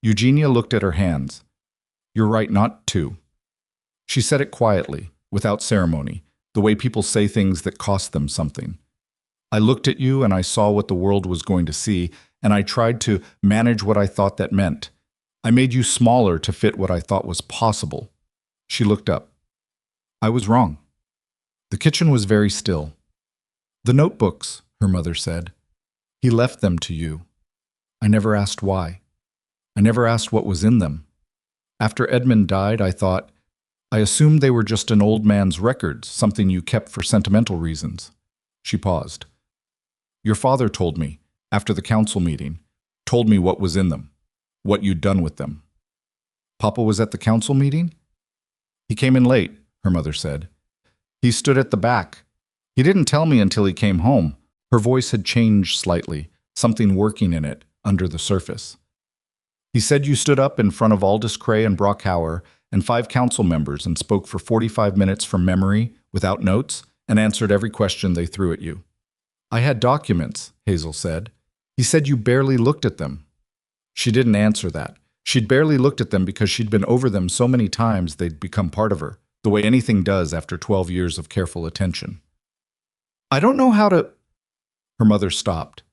Eugenia looked at her hands. "You're right not to." She said it quietly, without ceremony, the way people say things that cost them something. "I looked at you and I saw what the world was going to see, and I tried to manage what I thought that meant. I made you smaller to fit what I thought was possible." She looked up. "I was wrong." The kitchen was very still. "The notebooks," her mother said. "He left them to you." I never asked why. I never asked what was in them. After Edmund died, I assumed they were just an old man's records, something you kept for sentimental reasons. She paused. Your father told me, after the council meeting, told me what was in them, what you'd done with them. Papa was at the council meeting? He came in late, her mother said. He stood at the back. He didn't tell me until he came home. Her voice had changed slightly, something working in it, under the surface. He said you stood up in front of Aldous Cray and Brockhower and 5 council members and spoke for 45 minutes from memory, without notes, and answered every question they threw at you. I had documents, Hazel said. He said you barely looked at them. She didn't answer that. She'd barely looked at them because she'd been over them so many times they'd become part of her, the way anything does after 12 years of careful attention. I don't know how to... Her mother stopped.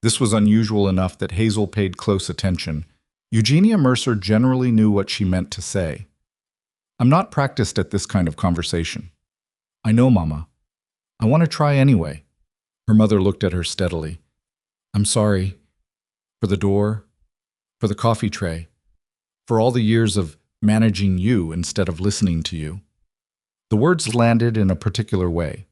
This was unusual enough that Hazel paid close attention. Eugenia Mercer generally knew what she meant to say. I'm not practiced at this kind of conversation. I know, Mama. I want to try anyway. Her mother looked at her steadily. I'm sorry. For the door, for the coffee tray, for all the years of managing you instead of listening to you. The words landed in a particular way.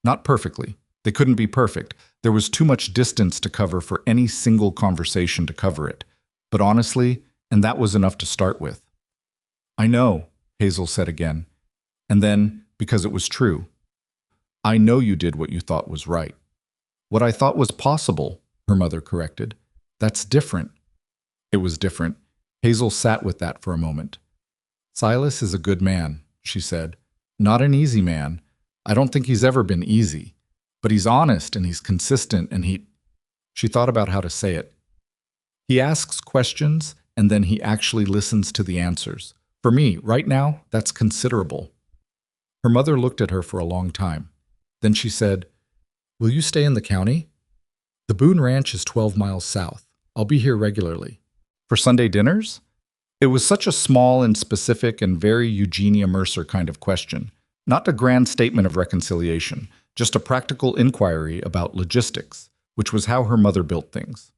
Not perfectly. They couldn't be perfect. There was too much distance to cover for any single conversation to cover it. But honestly, and that was enough to start with. I know, Hazel said again. And then, because it was true. I know you did what you thought was right. What I thought was possible, her mother corrected. That's different. It was different. Hazel sat with that for a moment. Silas is a good man, she said. Not an easy man. I don't think he's ever been easy. But he's honest and he's consistent and She thought about how to say it. He asks questions and then he actually listens to the answers. For me, right now, that's considerable. Her mother looked at her for a long time. Then she said, Will you stay in the county? The Boone Ranch is 12 miles south. I'll be here regularly. For Sunday dinners? It was such a small and specific and very Eugenia Mercer kind of question. Not a grand statement of reconciliation, just a practical inquiry about logistics, which was how her mother built things.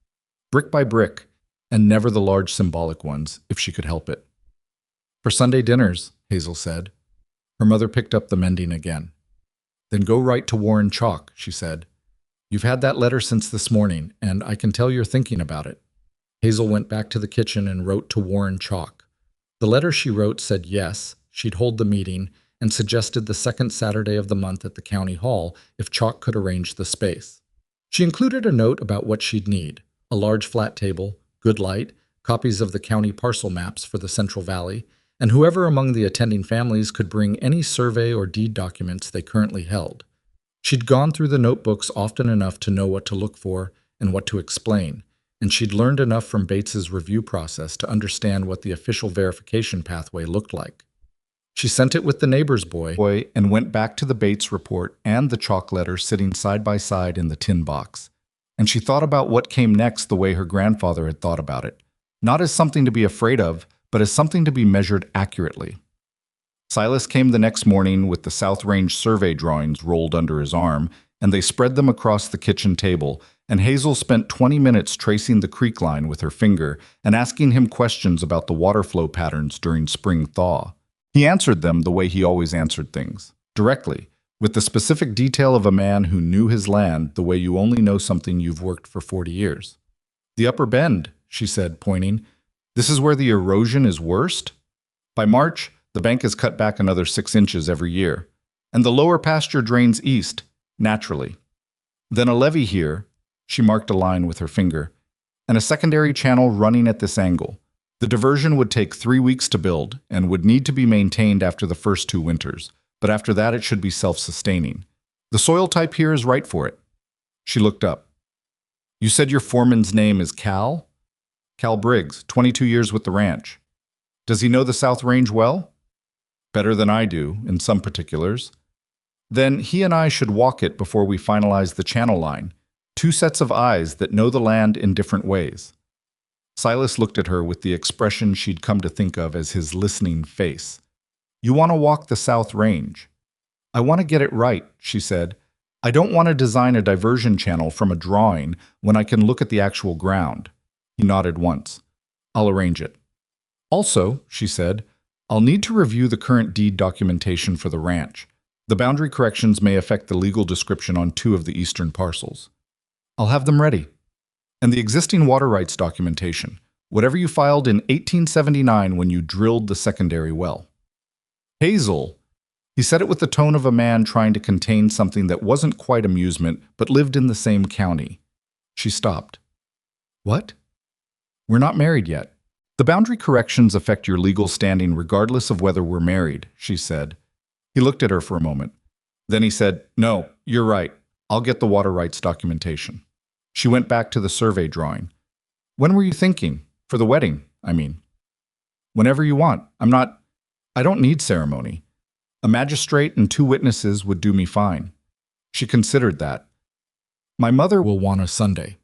Brick by brick, and never the large symbolic ones, if she could help it. For Sunday dinners, Hazel said. Her mother picked up the mending again. Then go right to Warren Chalk, she said. You've had that letter since this morning, and I can tell you're thinking about it. Hazel went back to the kitchen and wrote to Warren Chalk. The letter she wrote said yes, she'd hold the meeting, and suggested the second Saturday of the month at the county hall if Chalk could arrange the space. She included a note about what she'd need, a large flat table, good light, copies of the county parcel maps for the Central Valley, and whoever among the attending families could bring any survey or deed documents they currently held. She'd gone through the notebooks often enough to know what to look for and what to explain, and she'd learned enough from Bates's review process to understand what the official verification pathway looked like. She sent it with the neighbor's boy and went back to the Bates report and the chalk letter sitting side by side in the tin box. And she thought about what came next the way her grandfather had thought about it, not as something to be afraid of, but as something to be measured accurately. Silas came the next morning with the South Range survey drawings rolled under his arm, and they spread them across the kitchen table, and Hazel spent 20 minutes tracing the creek line with her finger and asking him questions about the water flow patterns during spring thaw. He answered them the way he always answered things, directly, with the specific detail of a man who knew his land the way you only know something you've worked for 40 years. The upper bend, she said, pointing. This is where the erosion is worst? By March, the bank is cut back another 6 inches every year, and the lower pasture drains east, naturally. Then a levee here, she marked a line with her finger, and a secondary channel running at this angle. The diversion would take 3 weeks to build and would need to be maintained after the first 2 winters, but after that it should be self-sustaining. The soil type here is right for it. She looked up. You said your foreman's name is Cal? Cal Briggs, 22 years with the ranch. Does he know the South Range well? Better than I do, in some particulars. Then he and I should walk it before we finalize the channel line. 2 sets of eyes that know the land in different ways. Silas looked at her with the expression she'd come to think of as his listening face. You want to walk the South Range. I want to get it right, she said. I don't want to design a diversion channel from a drawing when I can look at the actual ground. He nodded once. I'll arrange it. Also, she said, I'll need to review the current deed documentation for the ranch. The boundary corrections may affect the legal description on 2 of the eastern parcels. I'll have them ready. And the existing water rights documentation, whatever you filed in 1879 when you drilled the secondary well. Hazel, he said it with the tone of a man trying to contain something that wasn't quite amusement but lived in the same county. She stopped. What? We're not married yet. The boundary corrections affect your legal standing regardless of whether we're married, she said. He looked at her for a moment. Then he said, No, you're right. I'll get the water rights documentation. She went back to the survey drawing. When were you thinking? For the wedding, I mean. Whenever you want. I don't need ceremony. A magistrate and 2 witnesses would do me fine. She considered that. My mother will want a Sunday.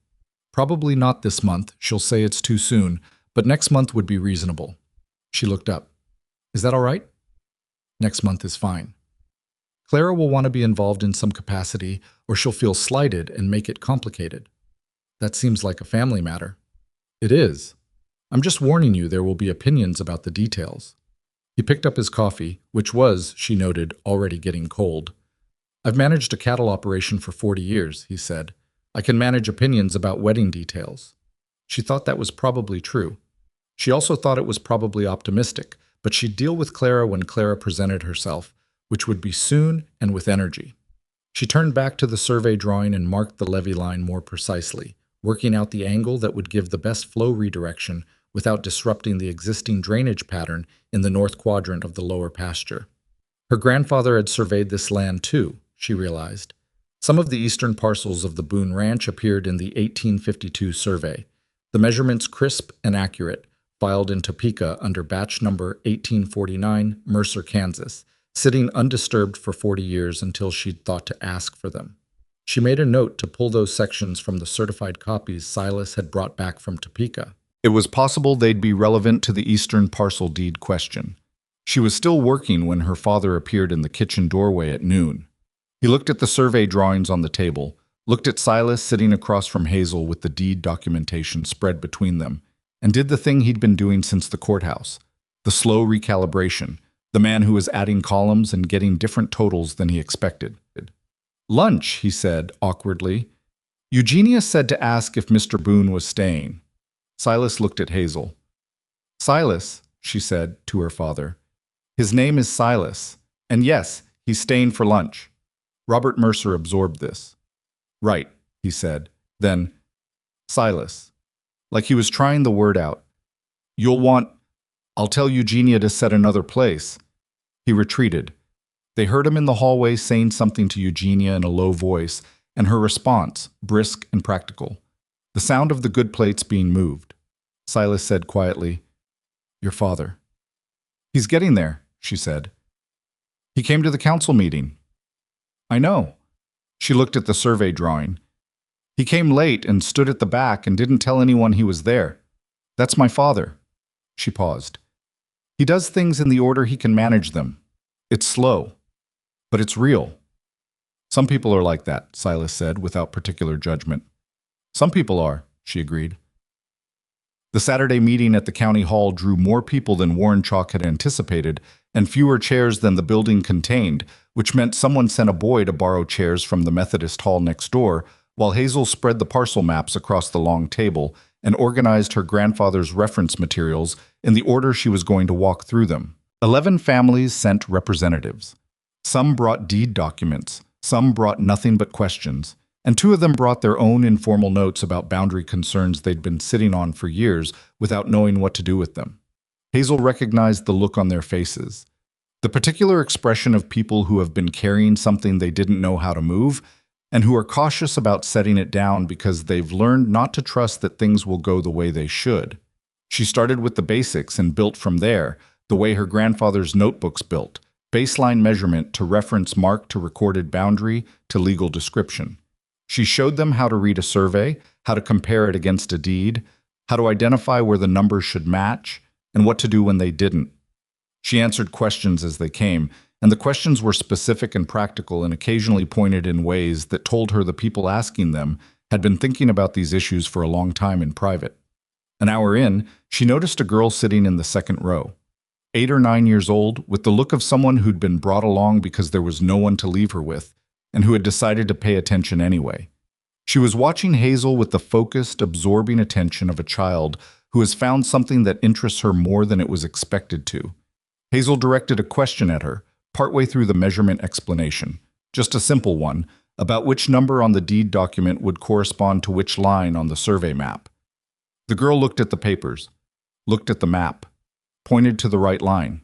Probably not this month. She'll say it's too soon, but next month would be reasonable. She looked up. Is that all right? Next month is fine. Clara will want to be involved in some capacity, or she'll feel slighted and make it complicated. That seems like a family matter. It is. I'm just warning you there will be opinions about the details. He picked up his coffee, which was, she noted, already getting cold. I've managed a cattle operation for 40 years, he said. I can manage opinions about wedding details. She thought that was probably true. She also thought it was probably optimistic, but she'd deal with Clara when Clara presented herself, which would be soon and with energy. She turned back to the survey drawing and marked the levee line more precisely, working out the angle that would give the best flow redirection without disrupting the existing drainage pattern in the north quadrant of the lower pasture. Her grandfather had surveyed this land too, she realized. Some of the eastern parcels of the Boone Ranch appeared in the 1852 survey, the measurements crisp and accurate, filed in Topeka under batch number 1849, Mercer, Kansas, sitting undisturbed for 40 years until she'd thought to ask for them. She made a note to pull those sections from the certified copies Silas had brought back from Topeka. It was possible they'd be relevant to the eastern parcel deed question. She was still working when her father appeared in the kitchen doorway at noon. He looked at the survey drawings on the table, looked at Silas sitting across from Hazel with the deed documentation spread between them, and did the thing he'd been doing since the courthouse, the slow recalibration, the man who was adding columns and getting different totals than he expected. Lunch, he said, awkwardly. Eugenia said to ask if Mr. Boone was staying. Silas looked at Hazel. Silas, she said to her father. His name is Silas, and yes, he's staying for lunch. Robert Mercer absorbed this. Right, he said. Then, Silas, like he was trying the word out. I'll tell Eugenia to set another place. He retreated. They heard him in the hallway saying something to Eugenia in a low voice, and her response, brisk and practical. The sound of the good plates being moved. Silas said quietly, Your father. He's getting there, she said. He came to the council meeting. I know. She looked at the survey drawing. He came late and stood at the back and didn't tell anyone he was there. That's my father. She paused. He does things in the order he can manage them. It's slow, but it's real. Some people are like that, Silas said, without particular judgment. Some people are, she agreed. The Saturday meeting at the county hall drew more people than Warren Chalk had anticipated, and fewer chairs than the building contained, which meant someone sent a boy to borrow chairs from the Methodist hall next door, while Hazel spread the parcel maps across the long table and organized her grandfather's reference materials in the order she was going to walk through them. 11 families sent representatives. Some brought deed documents, some brought nothing but questions, and 2 of them brought their own informal notes about boundary concerns they'd been sitting on for years without knowing what to do with them. Hazel recognized the look on their faces, the particular expression of people who have been carrying something they didn't know how to move and who are cautious about setting it down because they've learned not to trust that things will go the way they should. She started with the basics and built from there, the way her grandfather's notebooks built, baseline measurement to reference mark to recorded boundary to legal description. She showed them how to read a survey, how to compare it against a deed, how to identify where the numbers should match, and what to do when they didn't. She answered questions as they came, and the questions were specific and practical and occasionally pointed in ways that told her the people asking them had been thinking about these issues for a long time in private. An hour in, she noticed a girl sitting in the second row. 8 or 9 years old, with the look of someone who'd been brought along because there was no one to leave her with, and who had decided to pay attention anyway. She was watching Hazel with the focused, absorbing attention of a child who has found something that interests her more than it was expected to. Hazel directed a question at her, partway through the measurement explanation. Just a simple one, about which number on the deed document would correspond to which line on the survey map. The girl looked at the papers, looked at the map, pointed to the right line.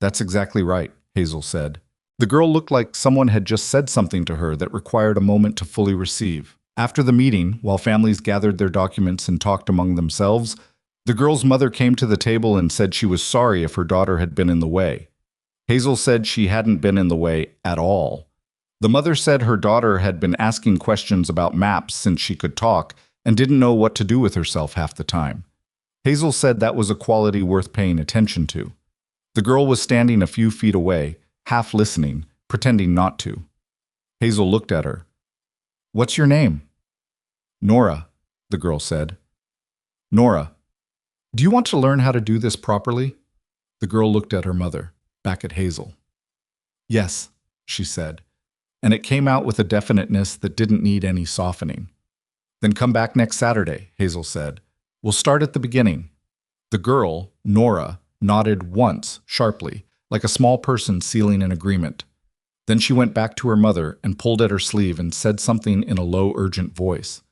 "That's exactly right," Hazel said. The girl looked like someone had just said something to her that required a moment to fully receive. After the meeting, while families gathered their documents and talked among themselves, the girl's mother came to the table and said she was sorry if her daughter had been in the way. Hazel said she hadn't been in the way at all. The mother said her daughter had been asking questions about maps since she could talk and didn't know what to do with herself half the time. Hazel said that was a quality worth paying attention to. The girl was standing a few feet away, half listening, pretending not to. Hazel looked at her. "What's your name?" "Nora," the girl said. "Nora, do you want to learn how to do this properly?" The girl looked at her mother, back at Hazel. "Yes," she said, and it came out with a definiteness that didn't need any softening. "Then come back next Saturday," Hazel said. "We'll start at the beginning." The girl, Nora, nodded once, sharply, like a small person sealing an agreement. Then she went back to her mother and pulled at her sleeve and said something in a low, urgent voice.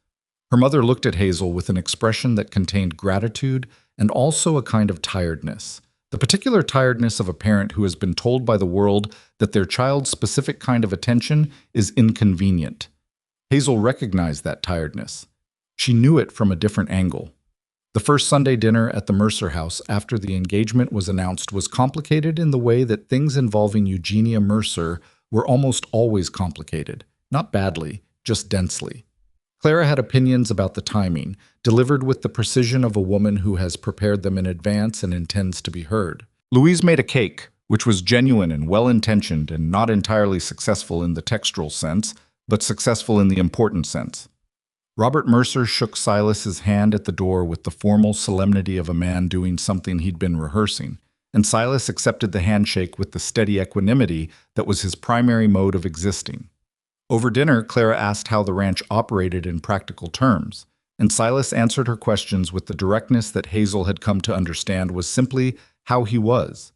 Her mother looked at Hazel with an expression that contained gratitude and also a kind of tiredness. The particular tiredness of a parent who has been told by the world that their child's specific kind of attention is inconvenient. Hazel recognized that tiredness. She knew it from a different angle. The first Sunday dinner at the Mercer house after the engagement was announced was complicated in the way that things involving Eugenia Mercer were almost always complicated, not badly, just densely. Clara had opinions about the timing, delivered with the precision of a woman who has prepared them in advance and intends to be heard. Louise made a cake, which was genuine and well-intentioned and not entirely successful in the textural sense, but successful in the important sense. Robert Mercer shook Silas's hand at the door with the formal solemnity of a man doing something he'd been rehearsing, and Silas accepted the handshake with the steady equanimity that was his primary mode of existing. Over dinner, Clara asked how the ranch operated in practical terms, and Silas answered her questions with the directness that Hazel had come to understand was simply how he was.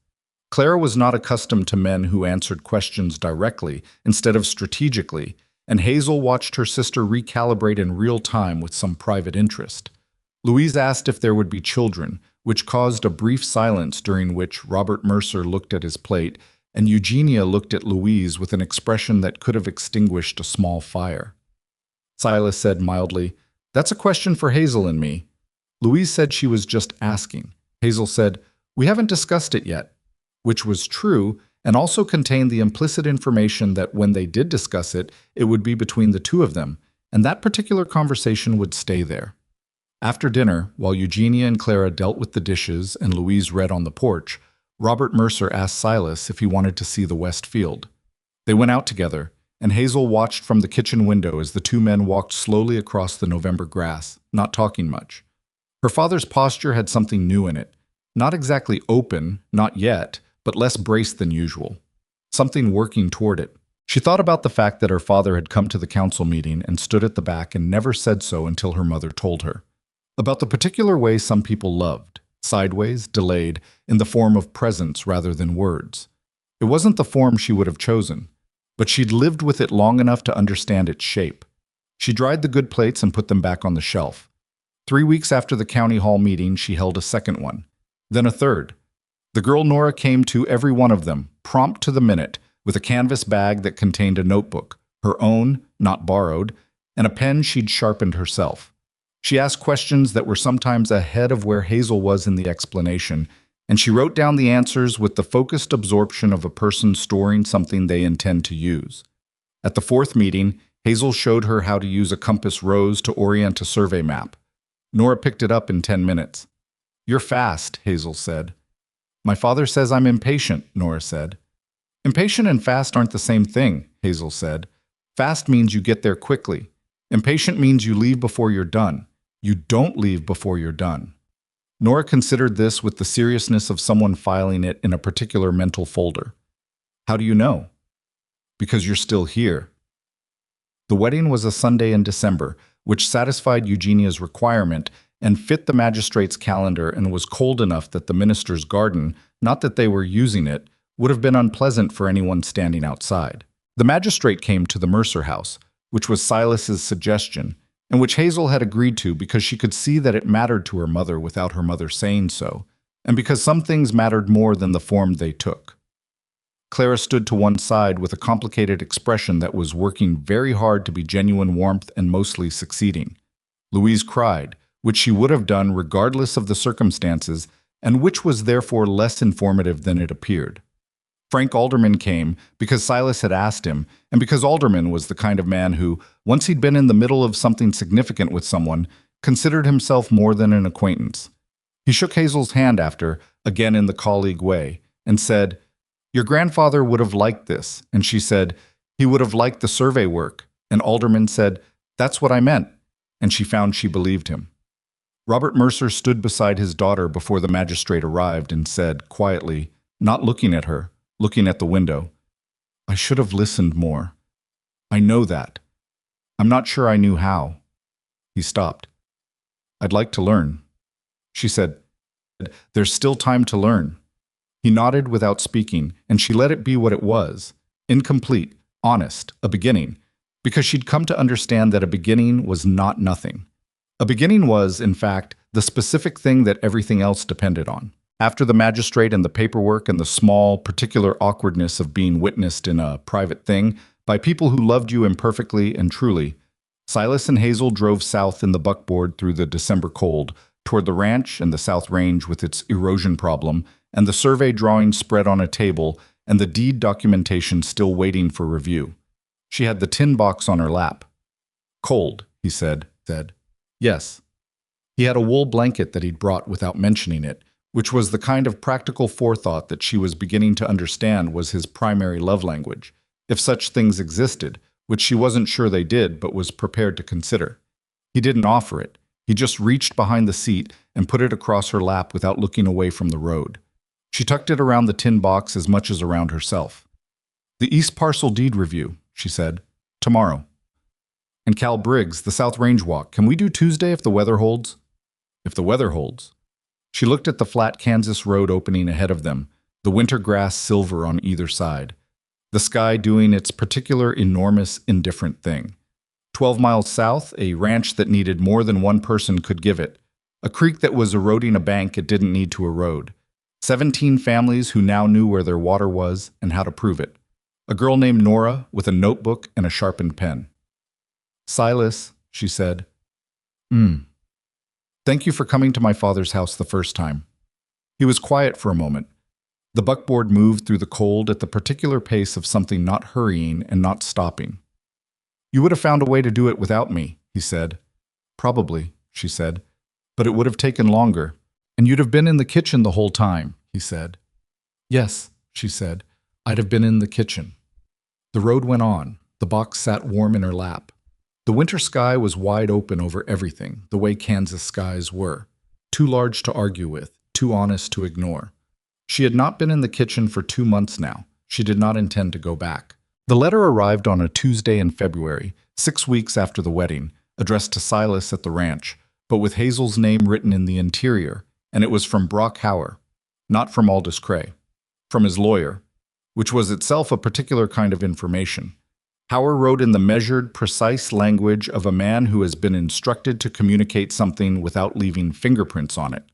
Clara was not accustomed to men who answered questions directly instead of strategically, and Hazel watched her sister recalibrate in real time with some private interest. Louise asked if there would be children, which caused a brief silence during which Robert Mercer looked at his plate, and Eugenia looked at Louise with an expression that could have extinguished a small fire. Silas said mildly, "That's a question for Hazel and me." Louise said she was just asking. Hazel said, "We haven't discussed it yet," which was true, and also contained the implicit information that when they did discuss it, it would be between the two of them, and that particular conversation would stay there. After dinner, while Eugenia and Clara dealt with the dishes and Louise read on the porch, Robert Mercer asked Silas if he wanted to see the West Field. They went out together, and Hazel watched from the kitchen window as the two men walked slowly across the November grass, not talking much. Her father's posture had something new in it. Not exactly open, not yet, but less braced than usual. Something working toward it. She thought about the fact that her father had come to the council meeting and stood at the back and never said so until her mother told her. About the particular way some people loved, sideways, delayed, in the form of presence rather than words. It wasn't the form she would have chosen, but she'd lived with it long enough to understand its shape. She dried the good plates and put them back on the shelf. 3 weeks after the county hall meeting, she held a second one, then a third. The girl Nora came to every one of them, prompt to the minute, with a canvas bag that contained a notebook, her own, not borrowed, and a pen she'd sharpened herself. She asked questions that were sometimes ahead of where Hazel was in the explanation, and she wrote down the answers with the focused absorption of a person storing something they intend to use. At the fourth meeting, Hazel showed her how to use a compass rose to orient a survey map. Nora picked it up in 10 minutes. "You're fast," Hazel said. "My father says I'm impatient," Nora said. "Impatient and fast aren't the same thing," Hazel said. "Fast means you get there quickly. Impatient means you leave before you're done. You don't leave before you're done. Nora considered this with the seriousness of someone filing it in a particular mental folder. How do you know? Because you're still here. The wedding was a Sunday in December, which satisfied Eugenia's requirement and fit the magistrate's calendar, and was cold enough that the minister's garden, not that they were using it, would have been unpleasant for anyone standing outside. The magistrate came to the Mercer house, which was Silas's suggestion, and which Hazel had agreed to because she could see that it mattered to her mother without her mother saying so, and because some things mattered more than the form they took. Clara stood to one side with a complicated expression that was working very hard to be genuine warmth and mostly succeeding. Louise cried, which she would have done regardless of the circumstances, and which was therefore less informative than it appeared. Frank Alderman came because Silas had asked him, and because Alderman was the kind of man who, once he'd been in the middle of something significant with someone, considered himself more than an acquaintance. He shook Hazel's hand after, again in the colleague way, and said, "Your grandfather would have liked this," and she said, "He would have liked the survey work," and Alderman said, "That's what I meant," and she found she believed him. Robert Mercer stood beside his daughter before the magistrate arrived and said, quietly, not looking at her, looking at the window, "I should have listened more. I know that. I'm not sure I knew how." He stopped. "I'd like to learn." She said, "There's still time to learn." He nodded without speaking, and she let it be what it was, incomplete, honest, a beginning, because she'd come to understand that a beginning was not nothing. A beginning was, in fact, the specific thing that everything else depended on. After the magistrate and the paperwork and the small, particular awkwardness of being witnessed in a private thing by people who loved you imperfectly and truly, Silas and Hazel drove south in the buckboard through the December cold, toward the ranch and the South Range with its erosion problem, and the survey drawing spread on a table, and the deed documentation still waiting for review. She had the tin box on her lap. "Cold," he said. "Yes." He had a wool blanket that he'd brought without mentioning it, which was the kind of practical forethought that she was beginning to understand was his primary love language, if such things existed, which she wasn't sure they did but was prepared to consider. He didn't offer it. He just reached behind the seat and put it across her lap without looking away from the road. She tucked it around the tin box as much as around herself. "The East Parcel Deed Review," she said. "Tomorrow." "And Cal Briggs, the South Range Walk. Can we do Tuesday if the weather holds?" "If the weather holds." She looked at the flat Kansas road opening ahead of them, the winter grass silver on either side, the sky doing its particular enormous, indifferent thing. 12 miles south, a ranch that needed more than one person could give it, a creek that was eroding a bank it didn't need to erode, 17 families who now knew where their water was and how to prove it, a girl named Nora with a notebook and a sharpened pen. "Silas," she said. "Thank you for coming to my father's house the first time." He was quiet for a moment. The buckboard moved through the cold at the particular pace of something not hurrying and not stopping. "You would have found a way to do it without me," he said. "Probably," she said, "but it would have taken longer. And you'd have been in the kitchen the whole time," he said. "Yes," she said, "I'd have been in the kitchen." The road went on. The box sat warm in her lap. The winter sky was wide open over everything, the way Kansas skies were. Too large to argue with, too honest to ignore. She had not been in the kitchen for 2 months now. She did not intend to go back. The letter arrived on a Tuesday in February, 6 weeks after the wedding, addressed to Silas at the ranch, but with Hazel's name written in the interior, and it was from Brock Hauer, not from Aldous Cray, from his lawyer, which was itself a particular kind of information. Hauer wrote in the measured, precise language of a man who has been instructed to communicate something without leaving fingerprints on it.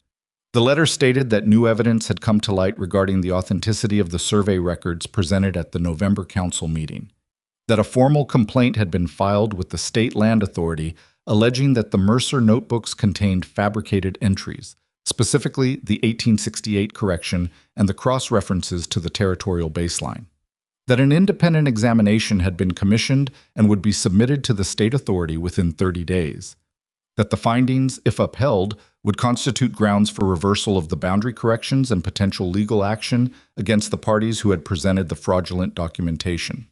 The letter stated that new evidence had come to light regarding the authenticity of the survey records presented at the November council meeting, that a formal complaint had been filed with the state land authority alleging that the Mercer notebooks contained fabricated entries, specifically the 1868 correction and the cross-references to the territorial baseline. That an independent examination had been commissioned and would be submitted to the state authority within 30 days. That the findings, if upheld, would constitute grounds for reversal of the boundary corrections and potential legal action against the parties who had presented the fraudulent documentation.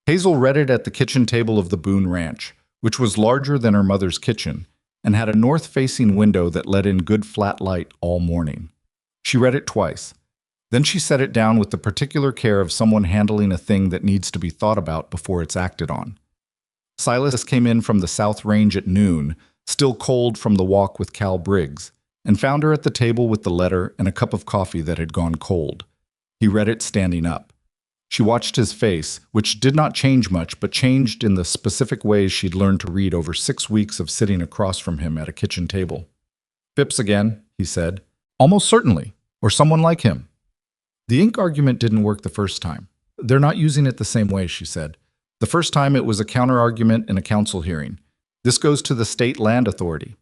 Hazel read it at the kitchen table of the Boone Ranch, which was larger than her mother's kitchen, and had a north-facing window that let in good flat light all morning. She read it twice. Then she set it down with the particular care of someone handling a thing that needs to be thought about before it's acted on. Silas came in from the South Range at noon, still cold from the walk with Cal Briggs, and found her at the table with the letter and a cup of coffee that had gone cold. He read it standing up. She watched his face, which did not change much, but changed in the specific ways she'd learned to read over 6 weeks of sitting across from him at a kitchen table. "Phipps again," he said. "Almost certainly, or someone like him." The ink argument didn't work the first time. "They're not using it the same way," she said. "The first time it was a counter-argument in a council hearing. This goes to the state land authority.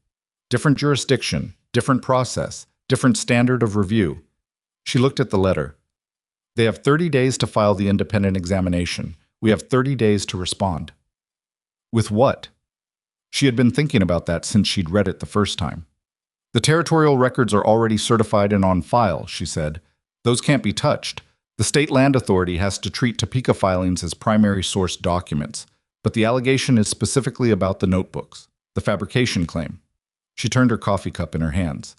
Different jurisdiction, different process, different standard of review." She looked at the letter. "They have 30 days to file the independent examination. We have 30 days to respond." With what? She had been thinking about that since she'd read it the first time. "The territorial records are already certified and on file," she said. "Those can't be touched. The state land authority has to treat Topeka filings as primary source documents, but the allegation is specifically about the notebooks, the fabrication claim." She turned her coffee cup in her hands.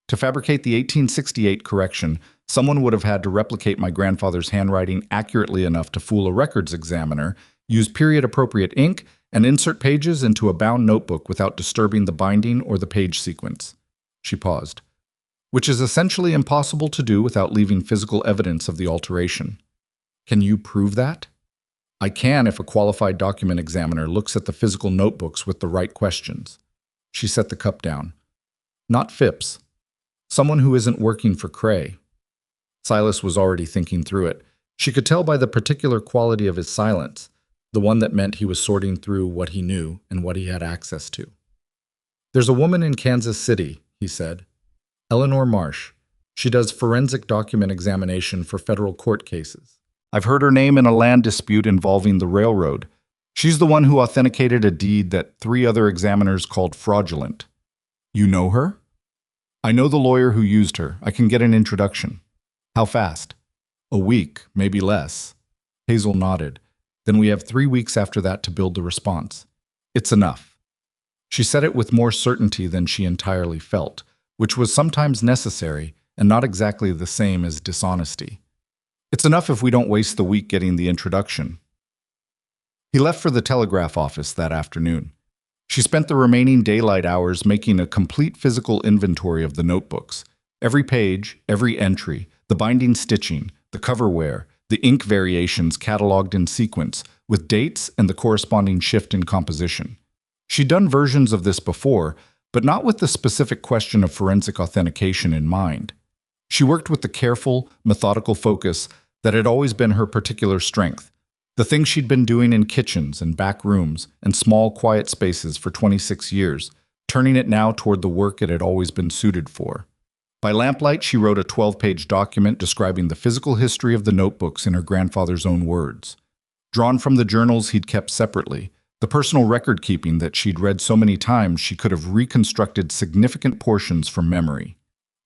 "To fabricate the 1868 correction, someone would have had to replicate my grandfather's handwriting accurately enough to fool a records examiner, use period-appropriate ink, and insert pages into a bound notebook without disturbing the binding or the page sequence." She paused. "Which is essentially impossible to do without leaving physical evidence of the alteration. Can you prove that?" "I can if a qualified document examiner looks at the physical notebooks with the right questions." She set the cup down. "Not Phipps. Someone who isn't working for Cray." Silas was already thinking through it. She could tell by the particular quality of his silence, the one that meant he was sorting through what he knew and what he had access to. "There's a woman in Kansas City," he said. "Eleanor Marsh. She does forensic document examination for federal court cases. I've heard her name in a land dispute involving the railroad. She's the one who authenticated a deed that 3 other examiners called fraudulent." "You know her?" "I know the lawyer who used her. I can get an introduction." "How fast?" "A week, maybe less." Hazel nodded. "Then we have 3 weeks after that to build the response." "It's enough." She said it with more certainty than she entirely felt, which was sometimes necessary and not exactly the same as dishonesty. "It's enough if we don't waste the week getting the introduction." He left for the telegraph office that afternoon. She spent the remaining daylight hours making a complete physical inventory of the notebooks. Every page, every entry, the binding stitching, the cover wear, the ink variations cataloged in sequence, with dates and the corresponding shift in composition. She'd done versions of this before, but not with the specific question of forensic authentication in mind. She worked with the careful, methodical focus that had always been her particular strength, the thing she'd been doing in kitchens and back rooms and small, quiet spaces for 26 years, turning it now toward the work it had always been suited for. By lamplight, she wrote a 12-page document describing the physical history of the notebooks in her grandfather's own words. Drawn from the journals he'd kept separately, the personal record-keeping that she'd read so many times she could have reconstructed significant portions from memory.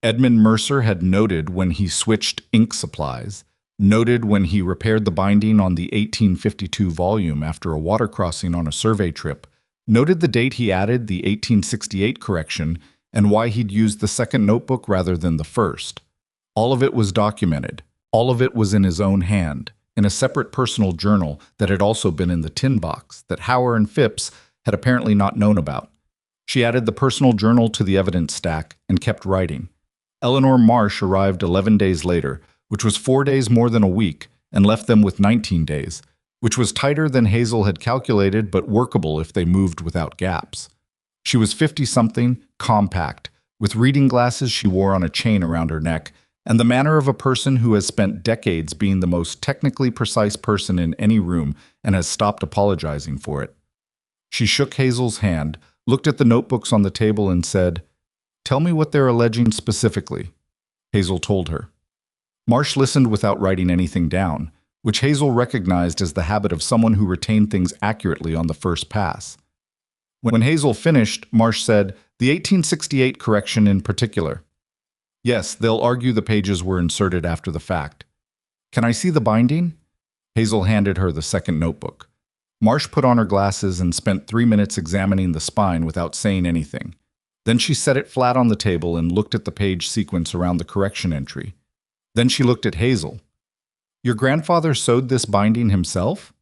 Edmund Mercer had noted when he switched ink supplies, noted when he repaired the binding on the 1852 volume after a water crossing on a survey trip, noted the date he added the 1868 correction, and why he'd used the second notebook rather than the first. All of it was documented. All of it was in his own hand, in a separate personal journal that had also been in the tin box that Hauer and Phipps had apparently not known about. She added the personal journal to the evidence stack and kept writing. Eleanor Marsh arrived 11 days later, which was 4 days more than a week, and left them with 19 days, which was tighter than Hazel had calculated but workable if they moved without gaps. She was 50-something, compact, with reading glasses she wore on a chain around her neck, and the manner of a person who has spent decades being the most technically precise person in any room and has stopped apologizing for it. She shook Hazel's hand, looked at the notebooks on the table and said, "Tell me what they're alleging specifically." Hazel told her. Marsh listened without writing anything down, which Hazel recognized as the habit of someone who retained things accurately on the first pass. When Hazel finished, Marsh said, "The 1868 correction in particular." "Yes, they'll argue the pages were inserted after the fact." "Can I see the binding?" Hazel handed her the second notebook. Marsh put on her glasses and spent 3 minutes examining the spine without saying anything. Then she set it flat on the table and looked at the page sequence around the correction entry. Then she looked at Hazel. Your grandfather sewed this binding himself?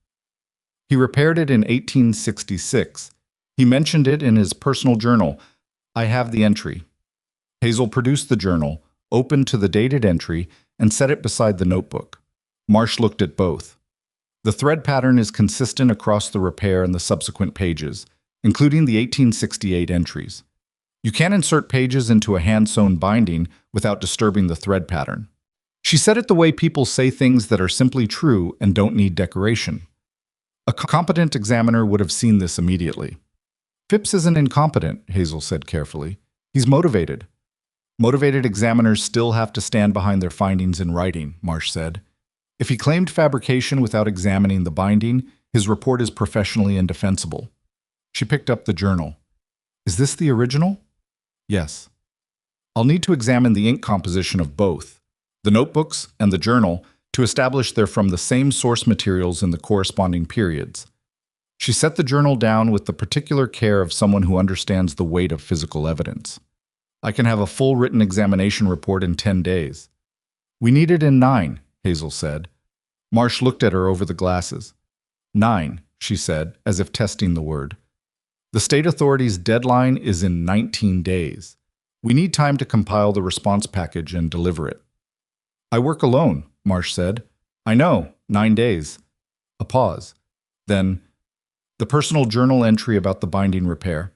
He repaired it in 1866. He mentioned it in his personal journal. I have the entry. Hazel produced the journal, opened to the dated entry, and set it beside the notebook. Marsh looked at both. The thread pattern is consistent across the repair and the subsequent pages, including the 1868 entries. You can't insert pages into a hand-sewn binding without disturbing the thread pattern. She said it the way people say things that are simply true and don't need decoration. A competent examiner would have seen this immediately. Phipps isn't incompetent, Hazel said carefully. He's motivated. Motivated examiners still have to stand behind their findings in writing, Marsh said. If he claimed fabrication without examining the binding, his report is professionally indefensible. She picked up the journal. Is this the original? Yes. I'll need to examine the ink composition of both, the notebooks and the journal, to establish they're from the same source materials in the corresponding periods. She set the journal down with the particular care of someone who understands the weight of physical evidence. I can have a full written examination report in 10 days. We need it in 9, Hazel said. Marsh looked at her over the glasses. 9, she said, as if testing the word. The state authority's deadline is in 19 days. We need time to compile the response package and deliver it. I work alone, Marsh said. I know, 9 days. A pause. Then, the personal journal entry about the binding repair.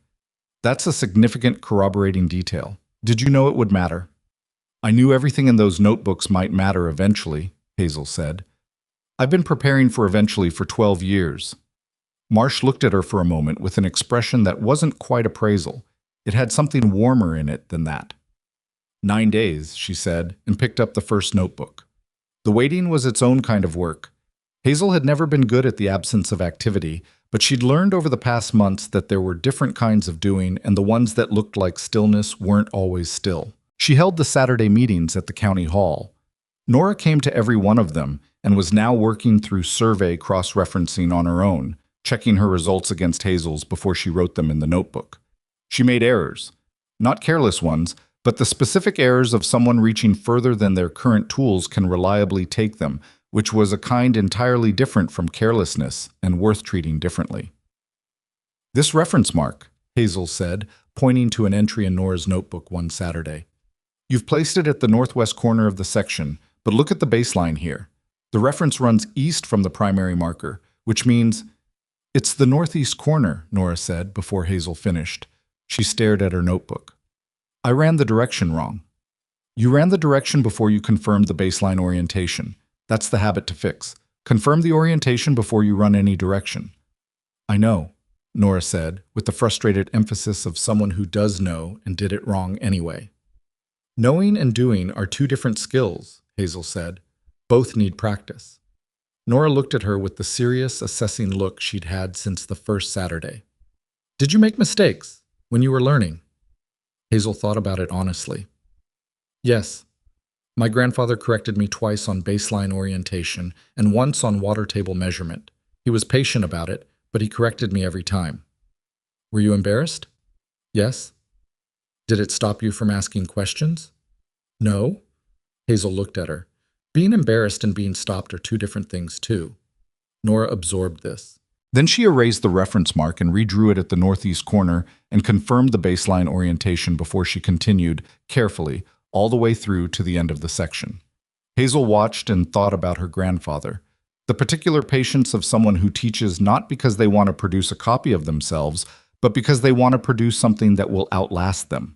That's a significant corroborating detail. Did you know it would matter? I knew everything in those notebooks might matter eventually, Hazel said. I've been preparing for eventually for 12 years. Marsh looked at her for a moment with an expression that wasn't quite appraisal. It had something warmer in it than that. 9 days, she said, and picked up the first notebook. The waiting was its own kind of work. Hazel had never been good at the absence of activity, but she'd learned over the past months that there were different kinds of doing, and the ones that looked like stillness weren't always still. She held the Saturday meetings at the county hall. Nora came to every one of them and was now working through survey cross-referencing on her own, checking her results against Hazel's before she wrote them in the notebook. She made errors. Not careless ones, but the specific errors of someone reaching further than their current tools can reliably take them, which was a kind entirely different from carelessness and worth treating differently. This reference mark, Hazel said, pointing to an entry in Nora's notebook one Saturday. You've placed it at the northwest corner of the section, but look at the baseline here. The reference runs east from the primary marker, which means it's the northeast corner, Nora said before Hazel finished. She stared at her notebook. I ran the direction wrong. You ran the direction before you confirmed the baseline orientation. That's the habit to fix. Confirm the orientation before you run any direction. I know, Nora said, with the frustrated emphasis of someone who does know and did it wrong anyway. Knowing and doing are two different skills, Hazel said. Both need practice. Nora looked at her with the serious, assessing look she'd had since the first Saturday. Did you make mistakes when you were learning? Hazel thought about it honestly. Yes. My grandfather corrected me twice on baseline orientation and once on water table measurement. He was patient about it, but he corrected me every time. Were you embarrassed? Yes. Did it stop you from asking questions? No. Hazel looked at her. Being embarrassed and being stopped are two different things, too. Nora absorbed this. Then she erased the reference mark and redrew it at the northeast corner and confirmed the baseline orientation before she continued, carefully, all the way through to the end of the section. Hazel watched and thought about her grandfather, the particular patience of someone who teaches not because they want to produce a copy of themselves, but because they want to produce something that will outlast them.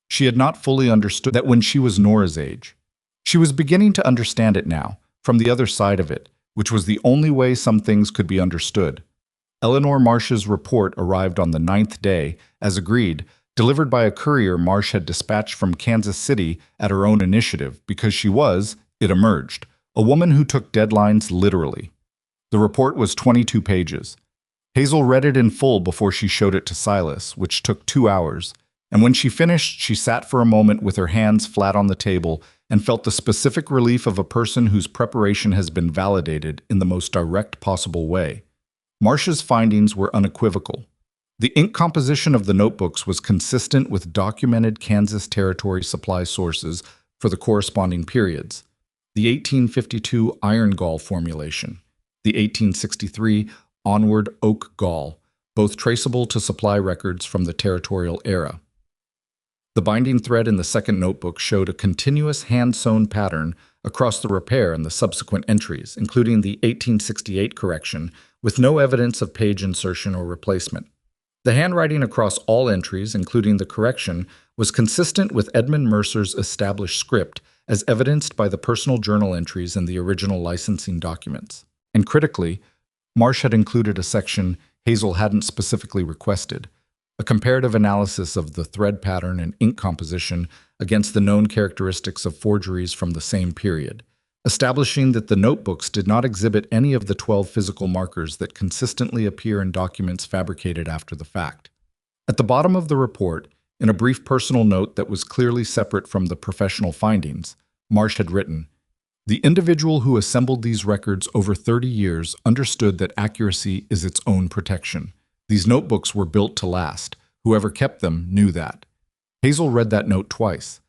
She had not fully understood that when she was Nora's age. She was beginning to understand it now, from the other side of it, which was the only way some things could be understood. Eleanor Marsh's report arrived on the 9th day, as agreed, delivered by a courier Marsh had dispatched from Kansas City at her own initiative because she was, it emerged, a woman who took deadlines literally. The report was 22 pages. Hazel read it in full before she showed it to Silas, which took 2 hours, and when she finished, she sat for a moment with her hands flat on the table and felt the specific relief of a person whose preparation has been validated in the most direct possible way. Marsh's findings were unequivocal. The ink composition of the notebooks was consistent with documented Kansas Territory supply sources for the corresponding periods. The 1852 iron gall formulation, the 1863 onward oak gall, both traceable to supply records from the territorial era. The binding thread in the second notebook showed a continuous hand-sewn pattern across the repair and the subsequent entries, including the 1868 correction, with no evidence of page insertion or replacement. The handwriting across all entries, including the correction, was consistent with Edmund Mercer's established script, as evidenced by the personal journal entries in the original licensing documents. And critically, Marsh had included a section Hazel hadn't specifically requested, a comparative analysis of the thread pattern and ink composition against the known characteristics of forgeries from the same period, establishing that the notebooks did not exhibit any of the 12 physical markers that consistently appear in documents fabricated after the fact. At the bottom of the report, in a brief personal note that was clearly separate from the professional findings, Marsh had written, "The individual who assembled these records over 30 years understood that accuracy is its own protection. These notebooks were built to last. Whoever kept them knew that." Hazel read that note twice.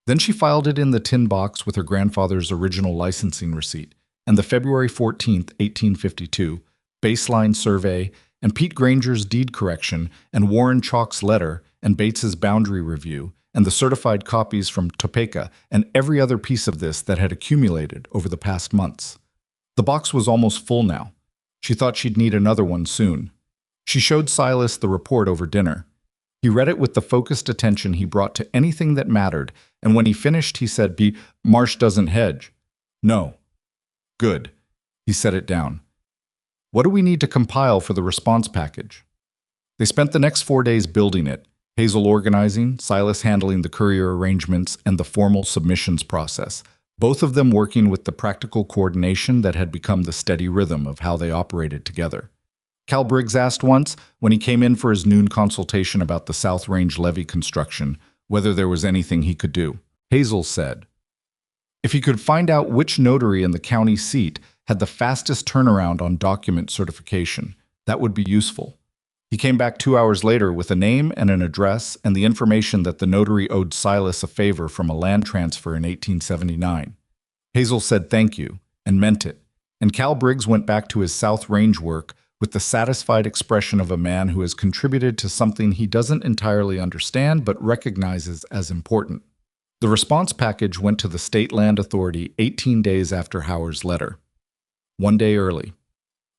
Then she filed it in the tin box with her grandfather's original licensing receipt, and the February 14, 1852, baseline survey, and Pete Granger's deed correction, and Warren Chalk's letter, and Bates's boundary review, and the certified copies from Topeka, and every other piece of this that had accumulated over the past months. The box was almost full now. She thought she'd need another one soon. She showed Silas the report over dinner. He read it with the focused attention he brought to anything that mattered, and when he finished, he said, "Marsh doesn't hedge." "No." "Good." He set it down. "What do we need to compile for the response package?" They spent the next 4 days building it, Hazel organizing, Silas handling the courier arrangements and the formal submissions process, both of them working with the practical coordination that had become the steady rhythm of how they operated together. Cal Briggs asked once, when he came in for his noon consultation about the South Range levee construction, whether there was anything he could do. Hazel said, "If he could find out which notary in the county seat had the fastest turnaround on document certification, that would be useful." He came back 2 hours later with a name and an address and the information that the notary owed Silas a favor from a land transfer in 1879. Hazel said thank you, and meant it, and Cal Briggs went back to his South Range work with the satisfied expression of a man who has contributed to something he doesn't entirely understand but recognizes as important. The response package went to the State Land Authority 18 days after Howard's letter. 1 day early.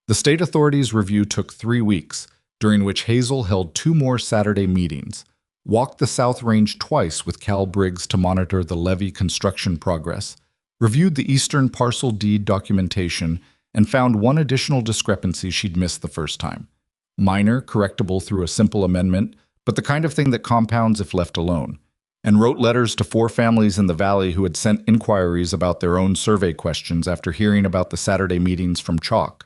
The state authorities' review took 3 weeks, during which Hazel held 2 more Saturday meetings, walked the South Range twice with Cal Briggs to monitor the levee construction progress, reviewed the Eastern parcel deed documentation, and found one additional discrepancy she'd missed the first time. Minor, correctable through a simple amendment, but the kind of thing that compounds if left alone, and wrote letters to 4 families in the valley who had sent inquiries about their own survey questions after hearing about the Saturday meetings from Chalk.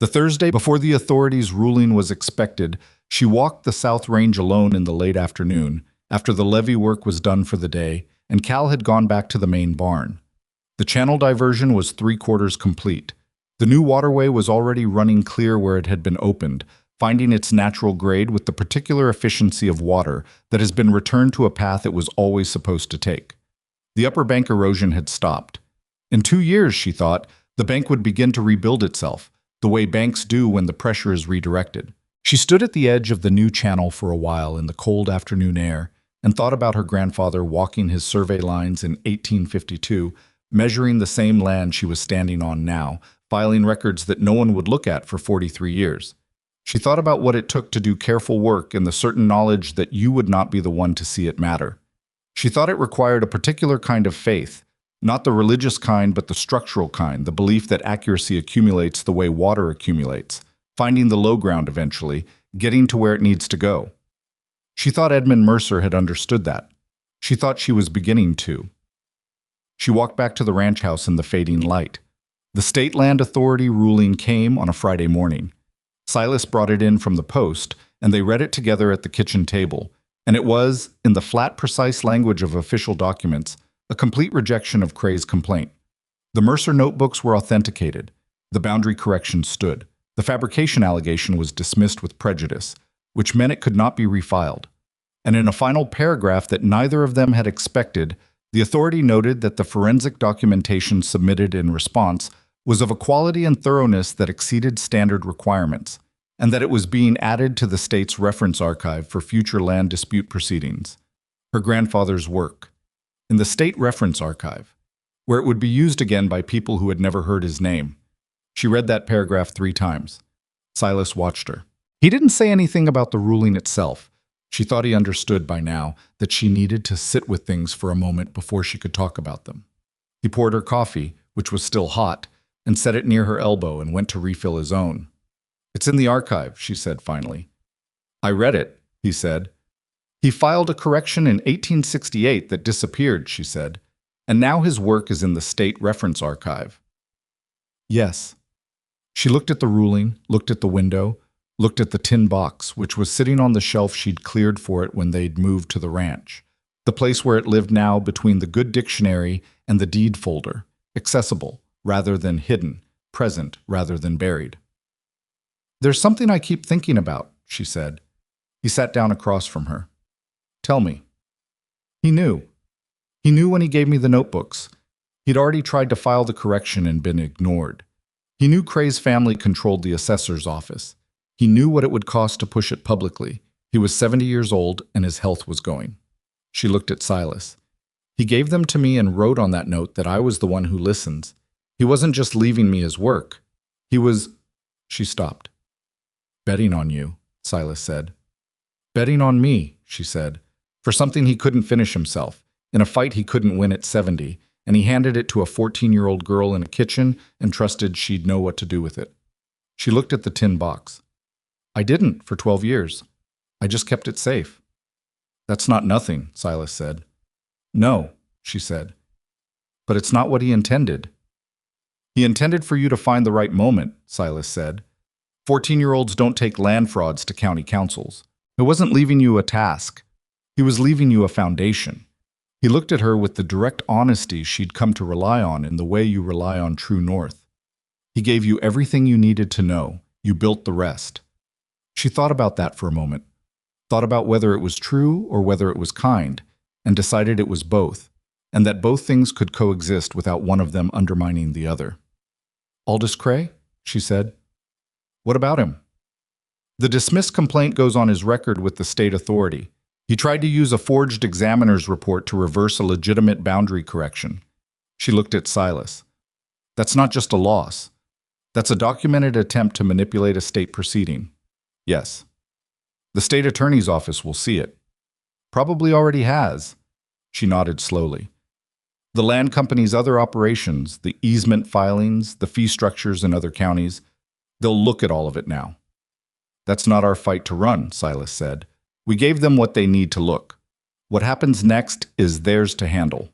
The Thursday before the authorities' ruling was expected, she walked the South Range alone in the late afternoon, after the levee work was done for the day, and Cal had gone back to the main barn. The channel diversion was 3/4 complete. The new waterway was already running clear where it had been opened, finding its natural grade with the particular efficiency of water that has been returned to a path it was always supposed to take. The upper bank erosion had stopped. In 2 years, she thought, the bank would begin to rebuild itself, the way banks do when the pressure is redirected. She stood at the edge of the new channel for a while in the cold afternoon air and thought about her grandfather walking his survey lines in 1852, measuring the same land she was standing on now, filing records that no one would look at for 43 years. She thought about what it took to do careful work and the certain knowledge that you would not be the one to see it matter. She thought it required a particular kind of faith, not the religious kind but the structural kind, the belief that accuracy accumulates the way water accumulates, finding the low ground eventually, getting to where it needs to go. She thought Edmund Mercer had understood that. She thought she was beginning to. She walked back to the ranch house in the fading light. The State Land Authority ruling came on a Friday morning. Silas brought it in from the post, and they read it together at the kitchen table, and it was, in the flat, precise language of official documents, a complete rejection of Cray's complaint. The Mercer notebooks were authenticated. The boundary correction stood. The fabrication allegation was dismissed with prejudice. which meant it could not be refiled. And in a final paragraph that neither of them had expected, the authority noted that the forensic documentation submitted in response was of a quality and thoroughness that exceeded standard requirements, and that it was being added to the state's reference archive for future land dispute proceedings. Her grandfather's work, in the state reference archive, where it would be used again by people who had never heard his name. She read that paragraph 3 times. Silas watched her. He didn't say anything about the ruling itself. She thought he understood by now that she needed to sit with things for a moment before she could talk about them. He poured her coffee, which was still hot, and set it near her elbow and went to refill his own. "It's in the archive," she said finally. "I read it," he said. "He filed a correction in 1868 that disappeared," she said, "and now his work is in the state reference archive." "Yes." She looked at the ruling, looked at the window, looked at the tin box, which was sitting on the shelf she'd cleared for it when they'd moved to the ranch, the place where it lived now between the good dictionary and the deed folder, accessible rather than hidden, present rather than buried. "There's something I keep thinking about," she said. He sat down across from her. "Tell me." He knew. He knew when he gave me the notebooks. He'd already tried to file the correction and been ignored. He knew Cray's family controlled the assessor's office. He knew what it would cost to push it publicly. He was 70 years old and his health was going. She looked at Silas. "He gave them to me and wrote on that note that I was the one who listens. He wasn't just leaving me his work. He was—" She stopped. "Betting on you," Silas said. "Betting on me," she said, "for something he couldn't finish himself, in a fight he couldn't win at 70, and he handed it to a 14-year-old girl in a kitchen and trusted she'd know what to do with it." She looked at the tin box. "I didn't for 12 years. I just kept it safe." "That's not nothing," Silas said. "No," she said. "But it's not what he intended." "He intended for you to find the right moment," Silas said. 14-year-olds don't take land frauds to county councils. It wasn't leaving you a task. He was leaving you a foundation. He looked at her with the direct honesty she'd come to rely on in the way you rely on true north. He gave you everything you needed to know. You built the rest. She thought about that for a moment, thought about whether it was true or whether it was kind, and decided it was both, and that both things could coexist without one of them undermining the other. "Aldous Cray?" she said. "What about him?" "The dismissed complaint goes on his record with the state authority. He tried to use a forged examiner's report to reverse a legitimate boundary correction." She looked at Silas. "That's not just a loss. That's a documented attempt to manipulate a state proceeding." "Yes." "The state attorney's office will see it." "Probably already has." She nodded slowly. "The land company's other operations, the easement filings, the fee structures in other counties, they'll look at all of it now." "That's not our fight to run," Silas said. "We gave them what they need to look. What happens next is theirs to handle."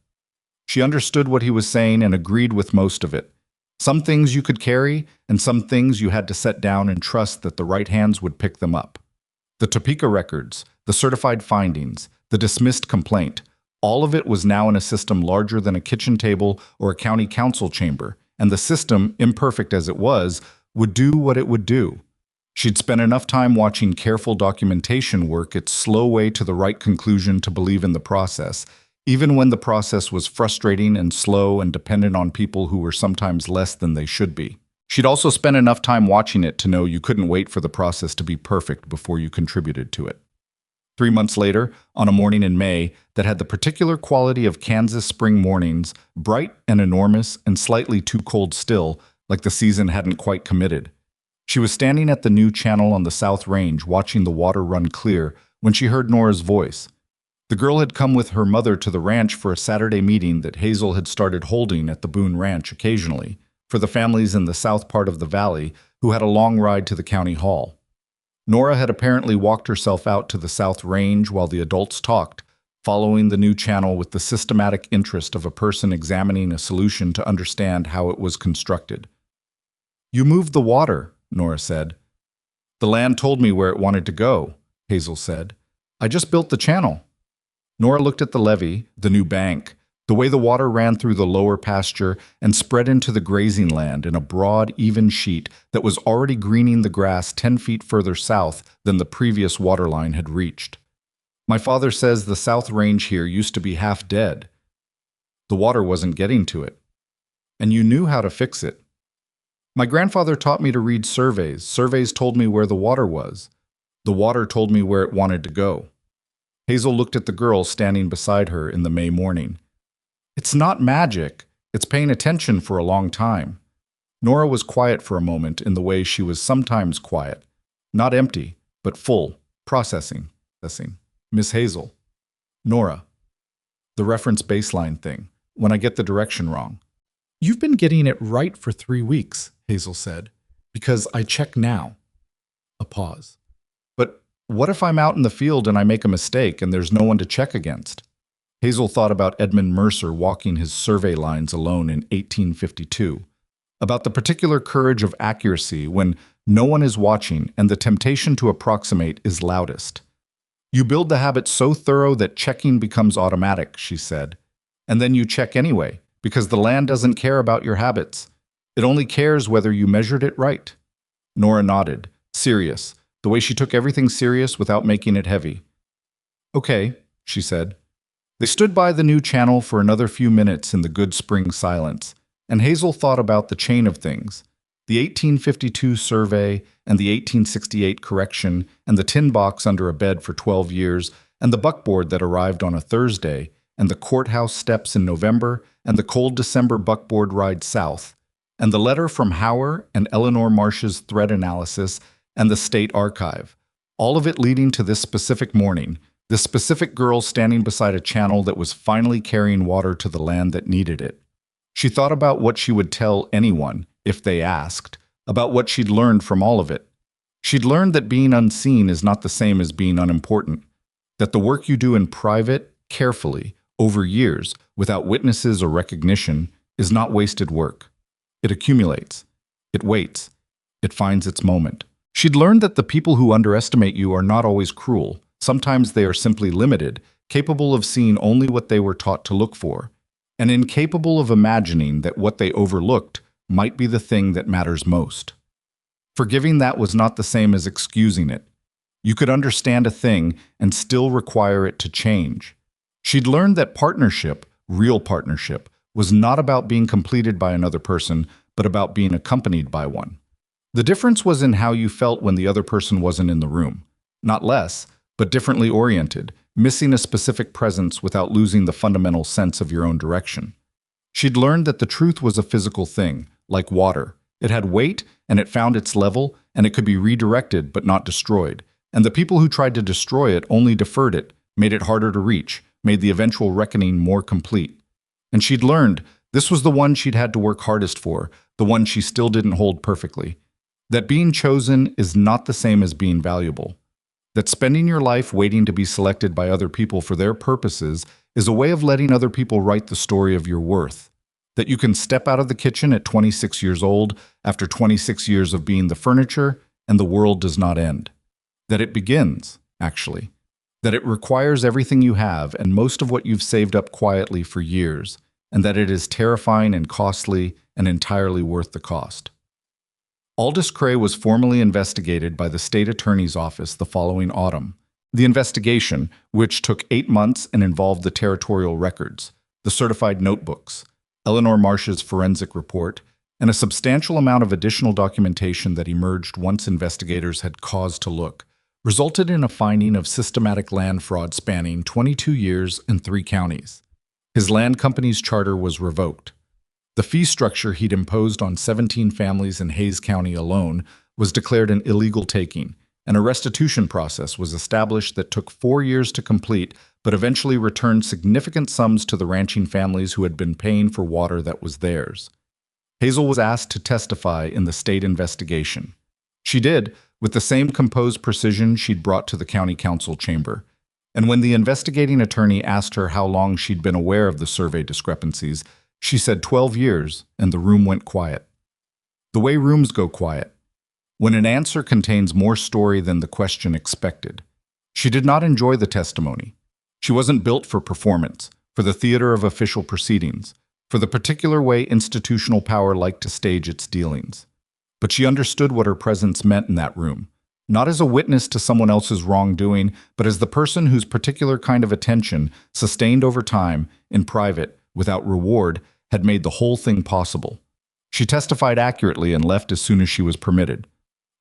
She understood what he was saying and agreed with most of it. Some things you could carry, and some things you had to set down and trust that the right hands would pick them up. The Topeka records, the certified findings, the dismissed complaint, all of it was now in a system larger than a kitchen table or a county council chamber, and the system, imperfect as it was, would do what it would do. She'd spent enough time watching careful documentation work its slow way to the right conclusion to believe in the process, even when the process was frustrating and slow and dependent on people who were sometimes less than they should be. She'd also spent enough time watching it to know you couldn't wait for the process to be perfect before you contributed to it. 3 months later, on a morning in May that had the particular quality of Kansas spring mornings, bright and enormous and slightly too cold still, like the season hadn't quite committed, she was standing at the new channel on the South Range watching the water run clear when she heard Nora's voice. The girl had come with her mother to the ranch for a Saturday meeting that Hazel had started holding at the Boone Ranch occasionally, for the families in the south part of the valley who had a long ride to the county hall. Nora had apparently walked herself out to the South Range while the adults talked, following the new channel with the systematic interest of a person examining a solution to understand how it was constructed. "You moved the water," Nora said. "The land told me where it wanted to go," Hazel said. "I just built the channel." Nora looked at the levee, the new bank, The way the water ran through the lower pasture and spread into the grazing land in a broad, even sheet that was already greening the grass 10 feet further south than the previous waterline had reached. My father says the south range here used to be half dead. The water wasn't getting to it. And you knew how to fix it. My grandfather taught me to read surveys. Surveys told me where the water was. The water told me where it wanted to go. Hazel looked at the girl standing beside her in the May morning. It's not magic. It's paying attention for a long time. Nora was quiet for a moment in the way she was sometimes quiet. Not empty, but full, processing. Miss Hazel. Nora. The reference baseline thing, when I get the direction wrong. You've been getting it right for 3 weeks, Hazel said, because I check now. A pause. But what if I'm out in the field and I make a mistake and there's no one to check against? Hazel thought about Edmund Mercer walking his survey lines alone in 1852, about the particular courage of accuracy when no one is watching and the temptation to approximate is loudest. You build the habit so thorough that checking becomes automatic, she said. And then you check anyway, because the land doesn't care about your habits. It only cares whether you measured it right. Nora nodded, serious, the way she took everything serious without making it heavy. Okay, she said. They stood by the new channel for another few minutes in the good spring silence, and Hazel thought about the chain of things. The 1852 survey and the 1868 correction and the tin box under a bed for 12 years and the buckboard that arrived on a Thursday and the courthouse steps in November and the cold December buckboard ride south and the letter from Hauer and Eleanor Marsh's thread analysis and the state archive, all of it leading to this specific morning, this specific girl standing beside a channel that was finally carrying water to the land that needed it. She thought about what she would tell anyone, if they asked, about what she'd learned from all of it. She'd learned that being unseen is not the same as being unimportant, that the work you do in private, carefully, over years, without witnesses or recognition, is not wasted work. It accumulates. It waits. It finds its moment. She'd learned that the people who underestimate you are not always cruel. Sometimes they are simply limited, capable of seeing only what they were taught to look for, and incapable of imagining that what they overlooked might be the thing that matters most. Forgiving that was not the same as excusing it. You could understand a thing and still require it to change. She'd learned that partnership, real partnership, was not about being completed by another person, but about being accompanied by one. The difference was in how you felt when the other person wasn't in the room. Not less, but differently oriented, missing a specific presence without losing the fundamental sense of your own direction. She'd learned that the truth was a physical thing, like water. It had weight, and it found its level, and it could be redirected but not destroyed. And the people who tried to destroy it only deferred it, made it harder to reach, made the eventual reckoning more complete. And she'd learned this was the one she'd had to work hardest for, the one she still didn't hold perfectly. That being chosen is not the same as being valuable. That spending your life waiting to be selected by other people for their purposes is a way of letting other people write the story of your worth. That you can step out of the kitchen at 26 years old after 26 years of being the furniture and the world does not end. That it begins, actually. That it requires everything you have and most of what you've saved up quietly for years, and that it is terrifying and costly and entirely worth the cost. Aldous Cray was formally investigated by the state attorney's office the following autumn. The investigation, which took 8 months and involved the territorial records, the certified notebooks, Eleanor Marsh's forensic report, and a substantial amount of additional documentation that emerged once investigators had cause to look, resulted in a finding of systematic land fraud spanning 22 years and 3 counties. His land company's charter was revoked. The fee structure he'd imposed on 17 families in Hayes County alone was declared an illegal taking, and a restitution process was established that took 4 years to complete but eventually returned significant sums to the ranching families who had been paying for water that was theirs. Hazel was asked to testify in the state investigation. She did, with the same composed precision she'd brought to the county council chamber. And when the investigating attorney asked her how long she'd been aware of the survey discrepancies, she said 12 years, and the room went quiet. The way rooms go quiet, when an answer contains more story than the question expected. She did not enjoy the testimony. She wasn't built for performance, for the theater of official proceedings, for the particular way institutional power liked to stage its dealings. But she understood what her presence meant in that room, not as a witness to someone else's wrongdoing, but as the person whose particular kind of attention, sustained over time, in private, without reward, had made the whole thing possible. She testified accurately and left as soon as she was permitted.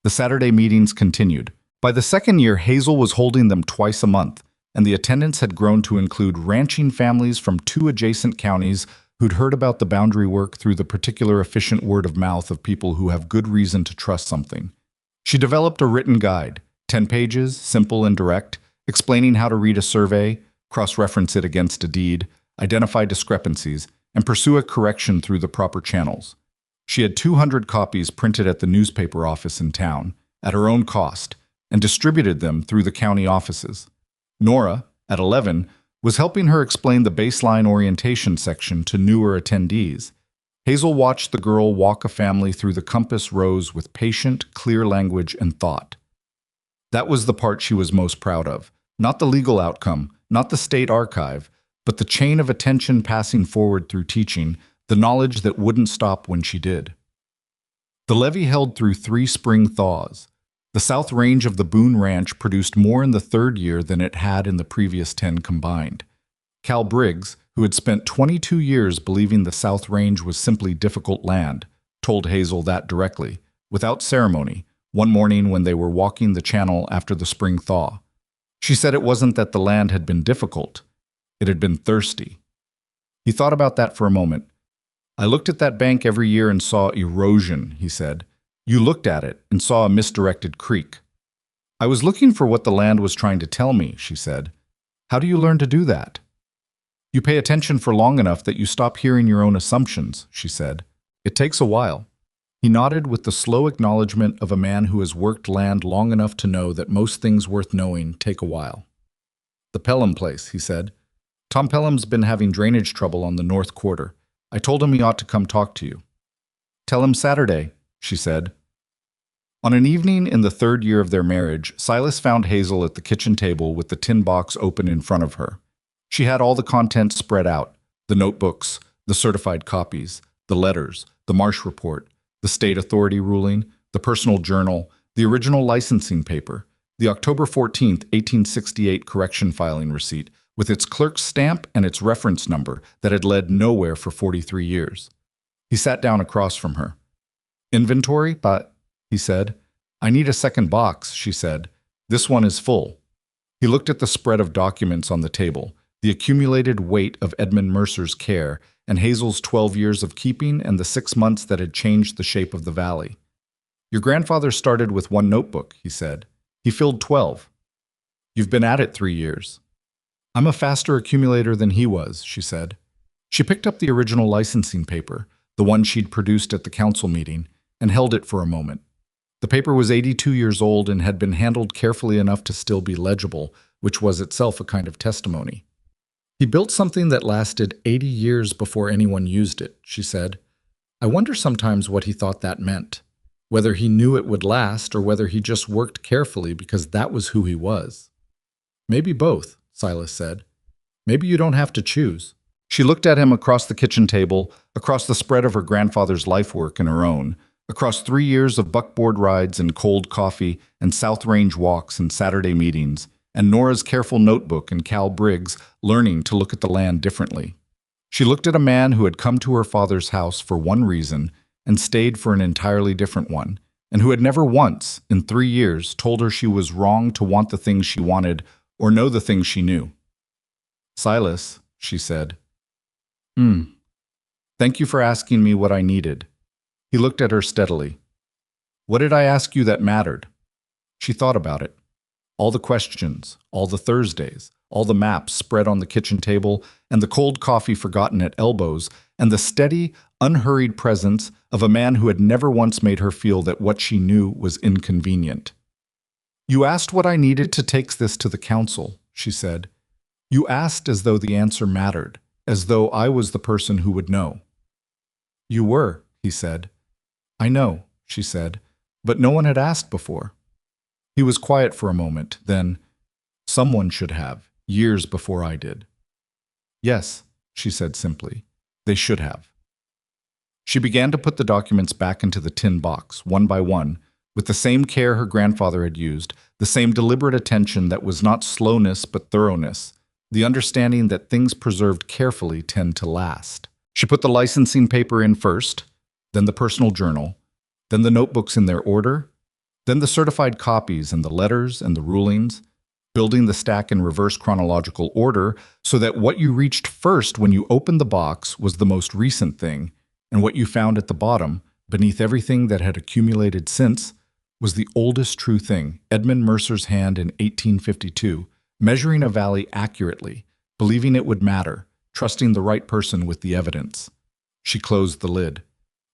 The Saturday meetings continued. By the second year, Hazel was holding them twice a month, and the attendance had grown to include ranching families from 2 adjacent counties who'd heard about the boundary work through the particular efficient word of mouth of people who have good reason to trust something. She developed a written guide, 10 pages, simple and direct, explaining how to read a survey, cross-reference it against a deed, identify discrepancies, and pursue a correction through the proper channels. She had 200 copies printed at the newspaper office in town, at her own cost, and distributed them through the county offices. Nora, at 11, was helping her explain the baseline orientation section to newer attendees. Hazel watched the girl walk a family through the compass rose with patient, clear language and thought. That was the part she was most proud of. Not the legal outcome, not the state archive, but the chain of attention passing forward through teaching, the knowledge that wouldn't stop when she did. The levee held through 3 spring thaws. The south range of the Boone Ranch produced more in the 3rd year than it had in the previous 10 combined. Cal Briggs, who had spent 22 years believing the South Range was simply difficult land, told Hazel that directly, without ceremony, one morning when they were walking the channel after the spring thaw. She said it wasn't that the land had been difficult, it had been thirsty. He thought about that for a moment. I looked at that bank every year and saw erosion, he said. You looked at it and saw a misdirected creek. I was looking for what the land was trying to tell me, she said. How do you learn to do that? You pay attention for long enough that you stop hearing your own assumptions, she said. It takes a while. He nodded with the slow acknowledgement of a man who has worked land long enough to know that most things worth knowing take a while. The Pelham place, he said. Tom Pelham's been having drainage trouble on the north quarter. I told him he ought to come talk to you. Tell him Saturday, she said. On an evening in the 3rd year of their marriage, Silas found Hazel at the kitchen table with the tin box open in front of her. She had all the contents spread out, the notebooks, the certified copies, the letters, the Marsh report, the state authority ruling, the personal journal, the original licensing paper, the October 14th, 1868 correction filing receipt, with its clerk's stamp and its reference number that had led nowhere for 43 years. He sat down across from her. Inventory, but, he said. I need a second box, she said. This one is full. He looked at the spread of documents on the table, the accumulated weight of Edmund Mercer's care, and Hazel's 12 years of keeping and the 6 months that had changed the shape of the valley. Your grandfather started with 1 notebook, he said. He filled 12. You've been at it 3 years. I'm a faster accumulator than he was, she said. She picked up the original licensing paper, the one she'd produced at the council meeting, and held it for a moment. The paper was 82 years old and had been handled carefully enough to still be legible, which was itself a kind of testimony. He built something that lasted 80 years before anyone used it, she said. I wonder sometimes what he thought that meant, whether he knew it would last or whether he just worked carefully because that was who he was. Maybe both, Silas said. Maybe you don't have to choose. She looked at him across the kitchen table, across the spread of her grandfather's life work and her own, across 3 years of buckboard rides and cold coffee and South Range walks and Saturday meetings, and Nora's careful notebook and Cal Briggs learning to look at the land differently. She looked at a man who had come to her father's house for one reason and stayed for an entirely different one, and who had never once, in 3 years, told her she was wrong to want the things she wanted or know the things she knew. Silas, she said. Thank you for asking me what I needed. He looked at her steadily. What did I ask you that mattered? She thought about it. All the questions, all the Thursdays, all the maps spread on the kitchen table, and the cold coffee forgotten at elbows, and the steady, unhurried presence of a man who had never once made her feel that what she knew was inconvenient. You asked what I needed to take this to the council, she said. You asked as though the answer mattered, as though I was the person who would know. You were, he said. I know, she said, but no one had asked before. He was quiet for a moment, then, someone should have, years before I did. Yes, she said simply. They should have. She began to put the documents back into the tin box, one by one, with the same care her grandfather had used, the same deliberate attention that was not slowness but thoroughness, the understanding that things preserved carefully tend to last. She put the licensing paper in first, then the personal journal, then the notebooks in their order, then the certified copies and the letters and the rulings, building the stack in reverse chronological order so that what you reached first when you opened the box was the most recent thing, and what you found at the bottom, beneath everything that had accumulated since, was the oldest true thing, Edmund Mercer's hand in 1852, measuring a valley accurately, believing it would matter, trusting the right person with the evidence. She closed the lid.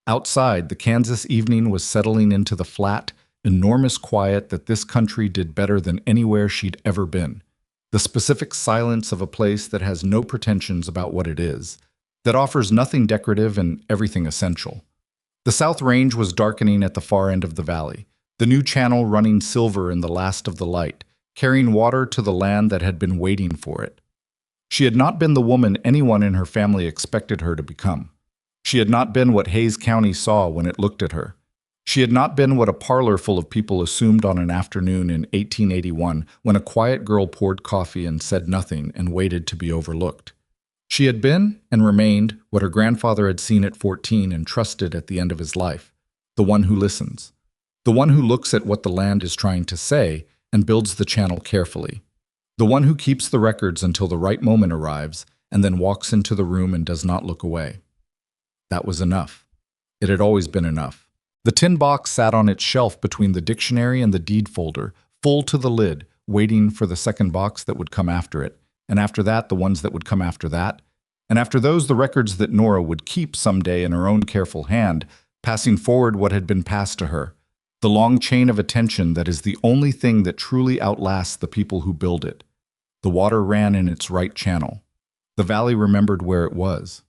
Outside, the Kansas evening was settling into the flat, enormous quiet that this country did better than anywhere she'd ever been. The specific silence of a place that has no pretensions about what it is, that offers nothing decorative and everything essential. The South Range was darkening at the far end of the valley, the new channel running silver in the last of the light, carrying water to the land that had been waiting for it. She had not been the woman anyone in her family expected her to become. She had not been what Hayes County saw when it looked at her. She had not been what a parlor full of people assumed on an afternoon in 1881 when a quiet girl poured coffee and said nothing and waited to be overlooked. She had been, and remained, what her grandfather had seen at 14 and trusted at the end of his life, the one who listens, the one who looks at what the land is trying to say and builds the channel carefully, the one who keeps the records until the right moment arrives and then walks into the room and does not look away. That was enough. It had always been enough. The tin box sat on its shelf between the dictionary and the deed folder, full to the lid, waiting for the second box that would come after it, and after that the ones that would come after that, and after those the records that Nora would keep someday in her own careful hand, passing forward what had been passed to her, the long chain of attention that is the only thing that truly outlasts the people who build it. The water ran in its right channel. The valley remembered where it was.